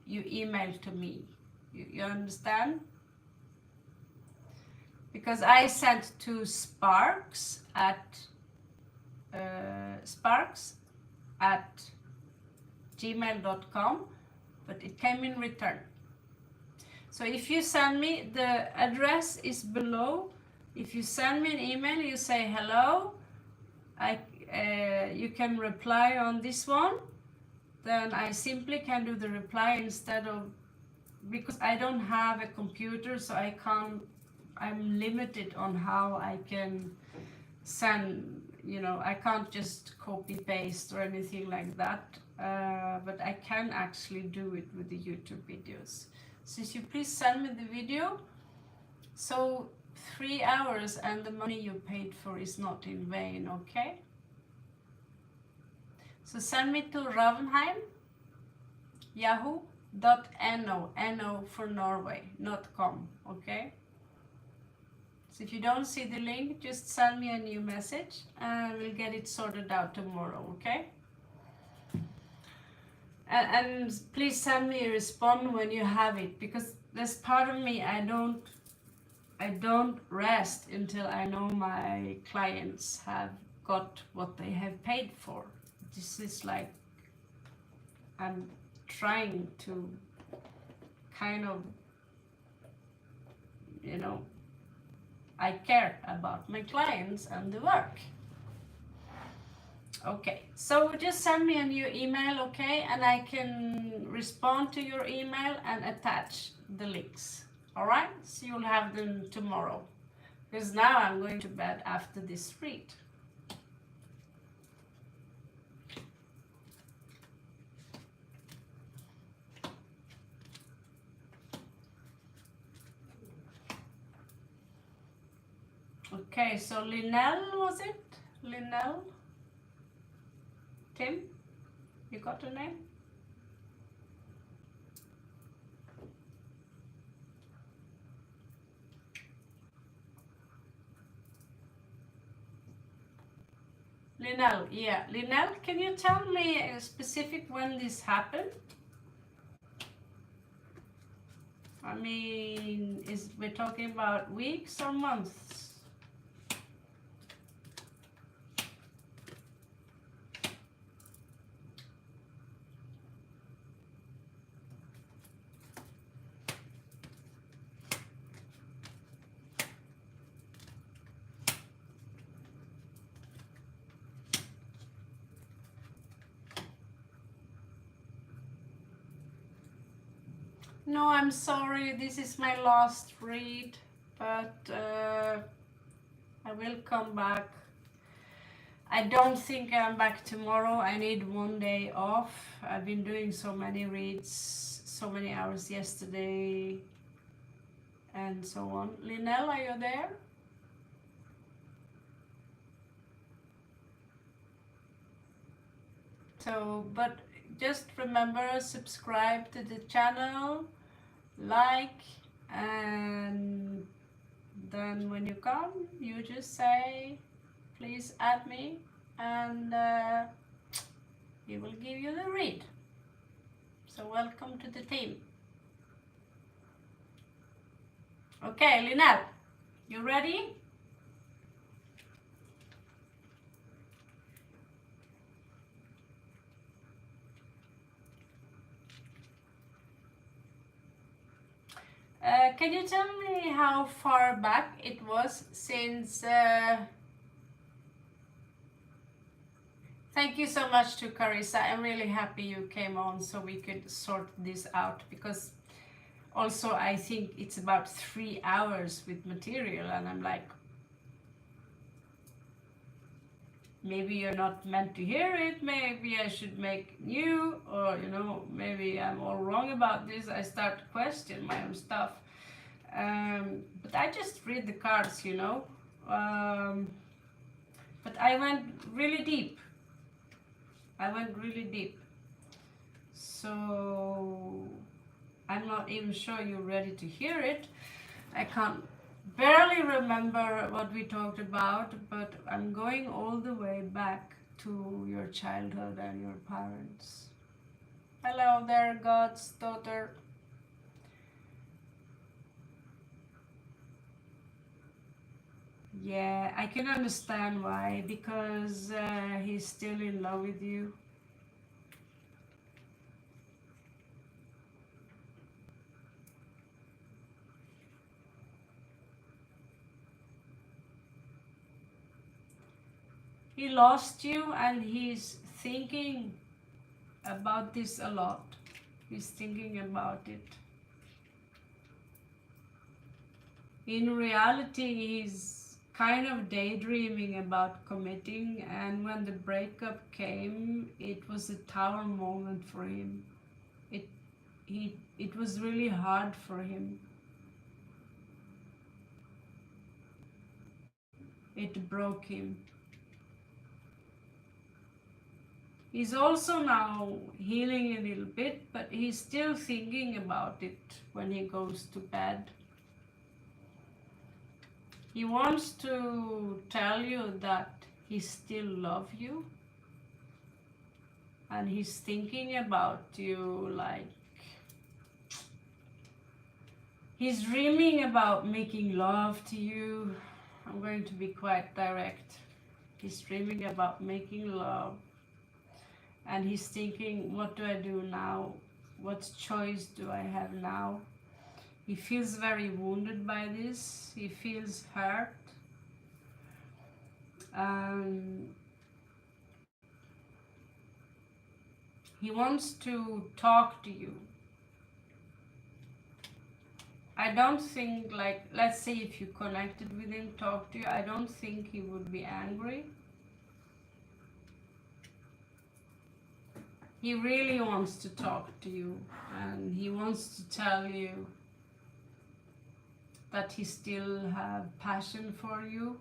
you emailed to me. You understand? Because I sent to sparks at gmail.com, but it came in return. So if you send me, the address is below. If you send me an email, you say hello, you can reply on this one, then I simply can do the reply instead of, because I don't have a computer, so I'm limited on how I can send, I can't just copy paste or anything like that, but I can actually do it with the YouTube videos. So if you please send me the video, so 3 hours and the money you paid for is not in vain, okay? So send me to Ravenheim, yahoo.no, no for Norway, .com, okay? So if you don't see the link, just send me a new message and we'll get it sorted out tomorrow, okay? And please send me a response when you have it, because there's part of me, I don't rest until I know my clients have got what they have paid for. This is like, I'm trying to kind of, I care about my clients and the work. Okay, so just send me a new email, okay, and I can respond to your email and attach the links. All right, so you'll have them tomorrow, because now I'm going to bed after this read. Okay, so Linnell, was it? Linnell? Tim? You got a name? Linnell, yeah. Linnell, can you tell me a specific when this happened? I mean, we're talking about weeks or months? No, I'm sorry, this is my last read, but I will come back. I don't think I'm back tomorrow. I need one day off. I've been doing so many reads, so many hours yesterday, and so on. Linnell, are you there? So, but just remember, subscribe to the channel, like, and then when you come, you just say, please add me, and he will give you the read. So welcome to the team. Okay, Linnell, you ready? Can you tell me how far back it was since... Thank you so much to Carissa. I'm really happy you came on so we could sort this out, because also I think it's about 3 hours with material, and I'm like, maybe you're not meant to hear it, maybe I should make new, or maybe I'm all wrong about this. I start to question my own stuff. But I just read the cards, but I went really deep. So I'm not even sure you're ready to hear it. I can't barely remember what we talked about, but I'm going all the way back to your childhood and your parents. Hello there, God's daughter. Yeah, I can understand why, because he's still in love with you. He lost you, and he's thinking about this a lot. He's thinking about it. In reality, he's kind of daydreaming about committing, and when the breakup came, it was a tower moment for him. It was really hard for him. It broke him. He's also now healing a little bit, but he's still thinking about it when he goes to bed. He wants to tell you that he still loves you, and he's thinking about you, like he's dreaming about making love to you. I'm going to be quite direct. He's dreaming about making love, and he's thinking, what do I do now? What choice do I have now? He feels very wounded by this. He feels hurt. He wants to talk to you. I don't think, like, let's say if you connected with him, talk to you, I don't think he would be angry. He really wants to talk to you, and he wants to tell you that he still have passion for you.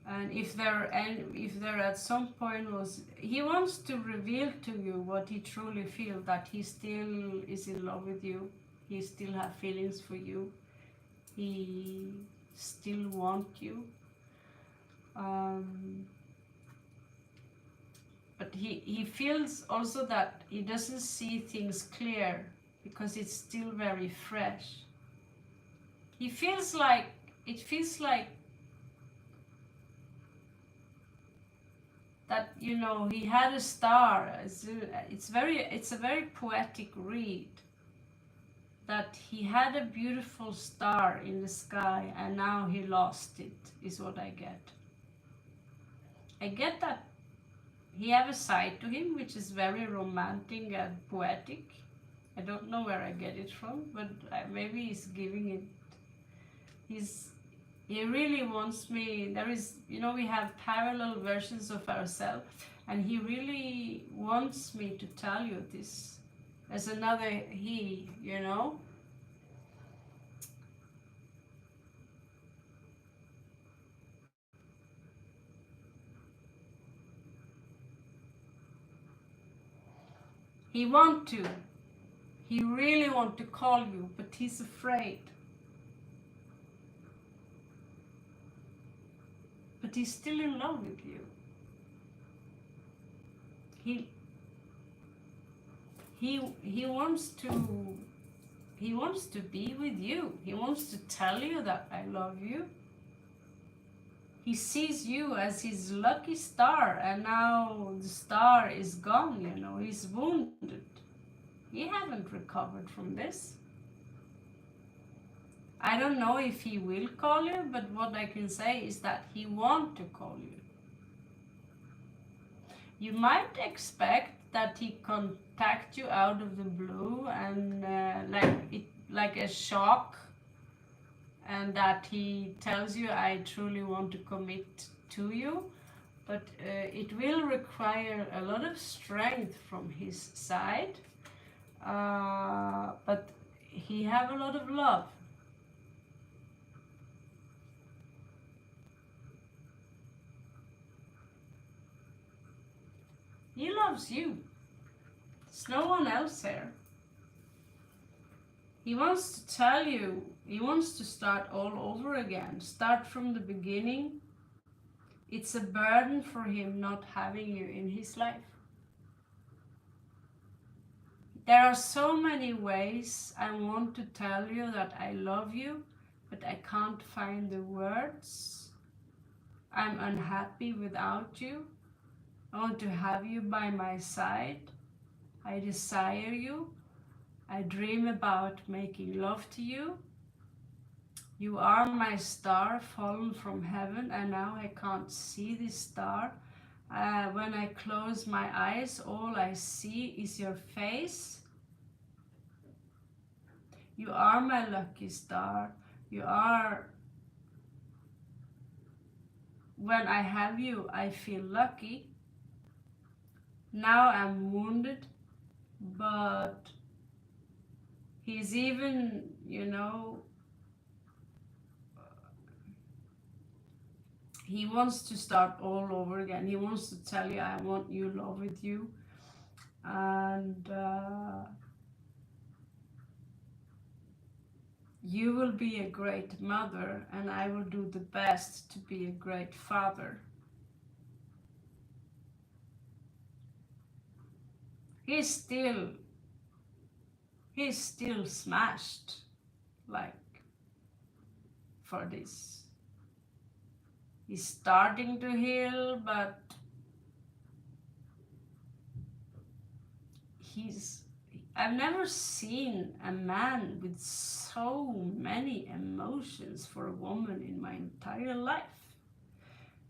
And if there at some point was, he wants to reveal to you what he truly feels, that he still is in love with you, he still have feelings for you, he still want you. But he feels also that he doesn't see things clear because it's still very fresh. It feels like that, you know, he had a star. It's a very poetic read, that he had a beautiful star in the sky and now he lost it, is what I get. I get that he have a side to him which is very romantic and poetic. I don't know where I get it from, but maybe he's giving it. He really wants me. There is, you know, we have parallel versions of ourselves, and he really wants me to tell you this. There's another he, you know. He want to. He really want to call you, but he's afraid. But he's still in love with you. He wants to be with you. He wants to tell you that I love you. He sees you as his lucky star, and now the star is gone, you know. He's wounded. He haven't recovered from this. I don't know if he will call you, but what I can say is that he wants to call you. You might expect that he contact you out of the blue and like a shock, and that he tells you, I truly want to commit to you, but it will require a lot of strength from his side, but he have a lot of love. He loves you. There's no one else there. He wants to tell you, he wants to start all over again, start from the beginning. It's a burden for him not having you in his life. There are so many ways I want to tell you that I love you, but I can't find the words. I'm unhappy without you. I want to have you by my side. I desire you. I dream about making love to you. You are my star fallen from heaven, and now I can't see this star. When I close my eyes, all I see is your face. You are my lucky star. You are. When I have you, I feel lucky. Now I'm wounded, but he's even, you know, he wants to start all over again. He wants to tell you, I want you love with you. And you will be a great mother, and I will do the best to be a great father. He's still smashed, like, for this. He's starting to heal, but I've never seen a man with so many emotions for a woman in my entire life.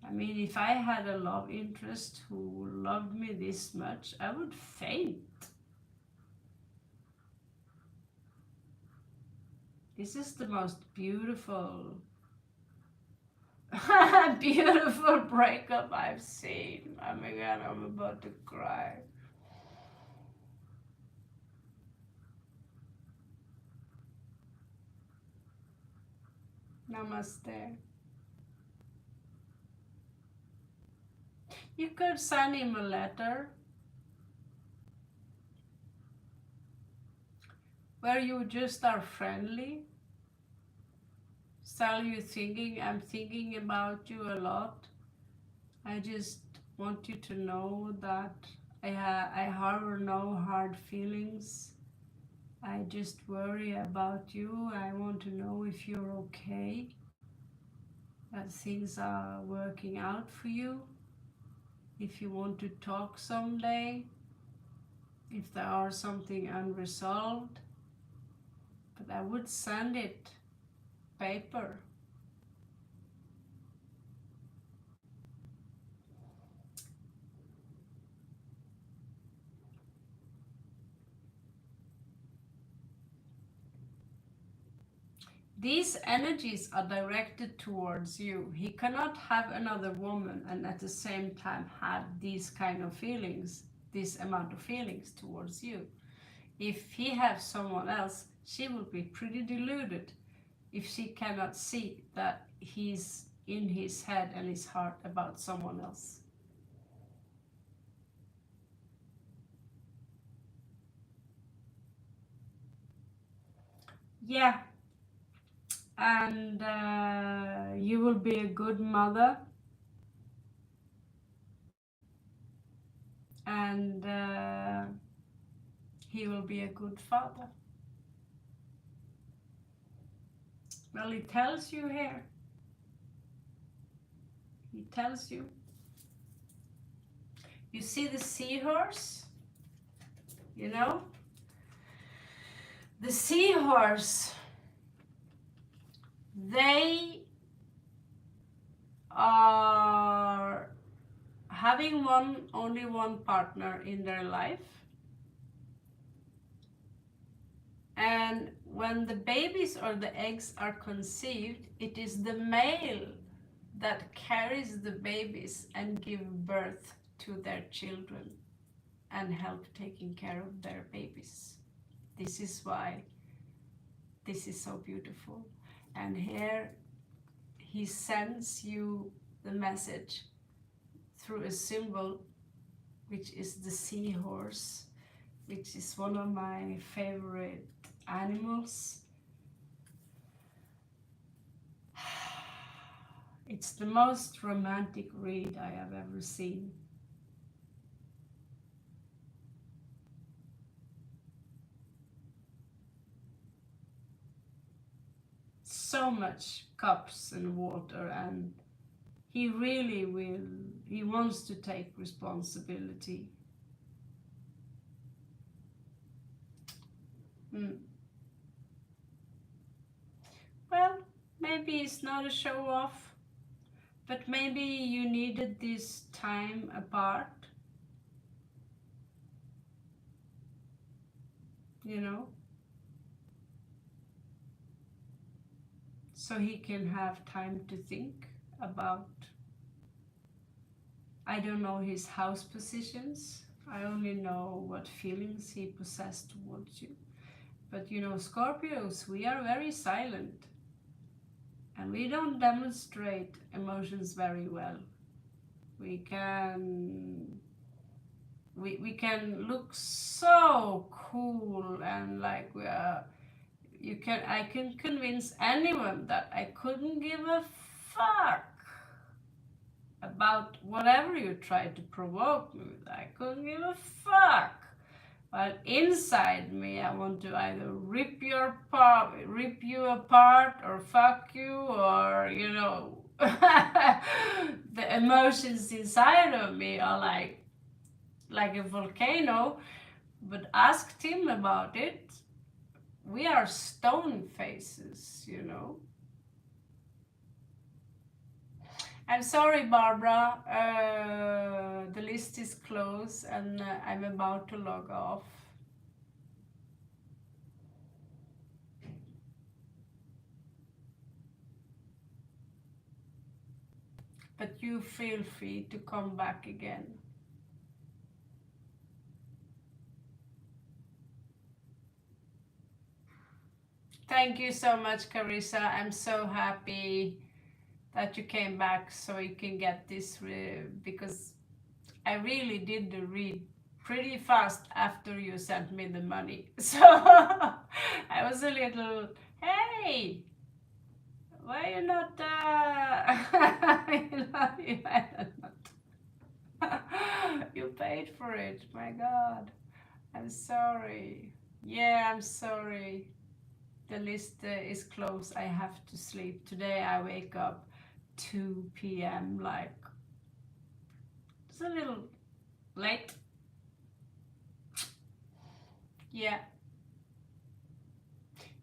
I mean, if I had a love interest who loved me this much, I would faint. This is the most beautiful beautiful breakup I've seen. Oh my God, I'm about to cry. Namaste. You could send him a letter where you just are friendly. Tell you thinking, I'm thinking about you a lot. I just want you to know that I harbor no hard feelings. I just worry about you. I want to know if you're okay, that things are working out for you. If you want to talk someday, if there are something unresolved. But I would send it paper. These energies are directed towards you. He cannot have another woman and at the same time have these kind of feelings, this amount of feelings towards you. If he has someone else, she will be pretty deluded if she cannot see that he's in his head and his heart about someone else. Yeah, and you will be a good mother, and he will be a good father. Well, he tells you here. He tells you. You see the seahorse? You know? The seahorse, they are having only one partner in their life. And when the babies or the eggs are conceived, it is the male that carries the babies and give birth to their children and help taking care of their babies. This is why this is so beautiful. And here he sends you the message through a symbol, which is the seahorse, which is one of my favorite animals. It's the most romantic read I have ever seen. So much cups and water, and he really he wants to take responsibility. Well, maybe it's not a show off, but maybe you needed this time apart, you know, so he can have time to think about, I don't know his house positions, I only know what feelings he possesses towards you. But you know, Scorpios, we are very silent and we don't demonstrate emotions very well. We can look so cool and like we are, I can convince anyone that I couldn't give a fuck about whatever you tried to provoke me with. I couldn't give a fuck. But inside me, I want to either rip you apart, or fuck you, or you know, the emotions inside of me are like a volcano. But ask Tim about it. We are stone faces, you know. I'm sorry, Barbara. The list is closed and I'm about to log off. But you feel free to come back again. Thank you so much, Carissa. I'm so happy that you came back so you can get this because I really did the read pretty fast after you sent me the money. So I was a little, hey, why you not, you paid for it, my God. I'm sorry. Yeah, I'm sorry. The list is closed. I have to sleep. Today I wake up 2 p.m. like it's a little late. Yeah.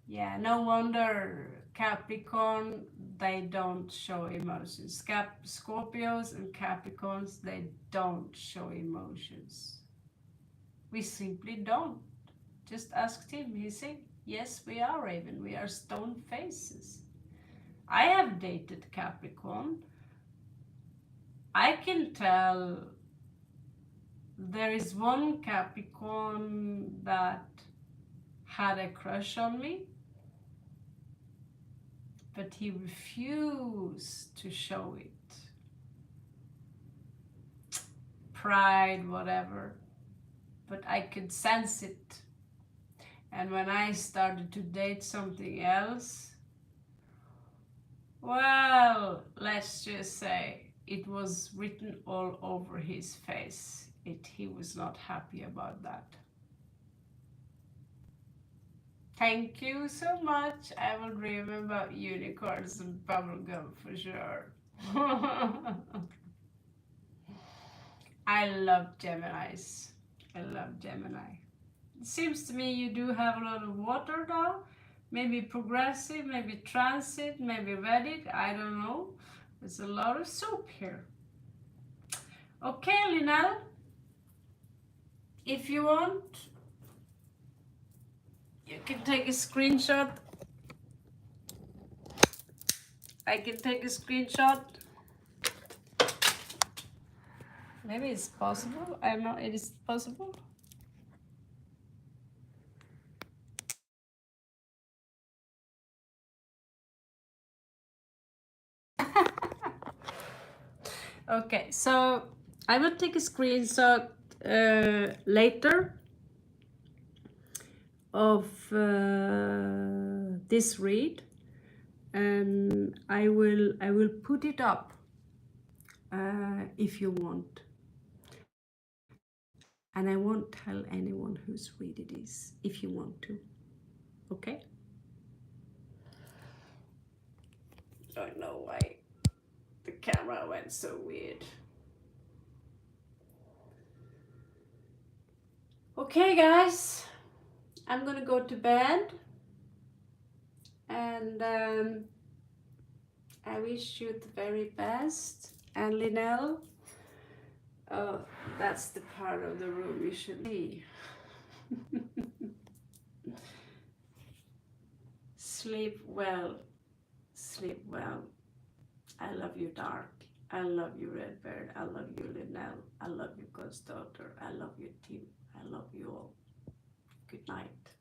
Yeah, no wonder Capricorn, they don't show emotions. Scorpios and Capricorns, they don't show emotions. We simply don't. Just ask him. He said, yes, we are Raven. We are stone faces. I have dated Capricorn. I can tell there is one Capricorn that had a crush on me, but he refused to show it. Pride, whatever. But I could sense it. And when I started to date something else, well, let's just say it was written all over his face. He was not happy about that. Thank you so much. I will dream about unicorns and bubblegum for sure. I love Geminis. I love Gemini. It seems to me you do have a lot of water though. Maybe progressive, maybe transit, maybe Vedic, I don't know. There's a lot of soup here. Okay, Linnell. If you want, you can take a screenshot. I can take a screenshot. Maybe it's possible. I don't know. It is possible. Okay, so I will take a screenshot later of this read, and I will put it up if you want. And I won't tell anyone whose read it is if you want to. Okay? I don't know why the camera went so weird. Okay, guys, I'm gonna go to bed, and I wish you the very best. And Linnell, oh, that's the part of the room you should see. Sleep well, sleep well. I love you, Dark. I love you, Redbird. I love you, Linnell. I love you, God's daughter. I love you, Tim. I love you all. Good night.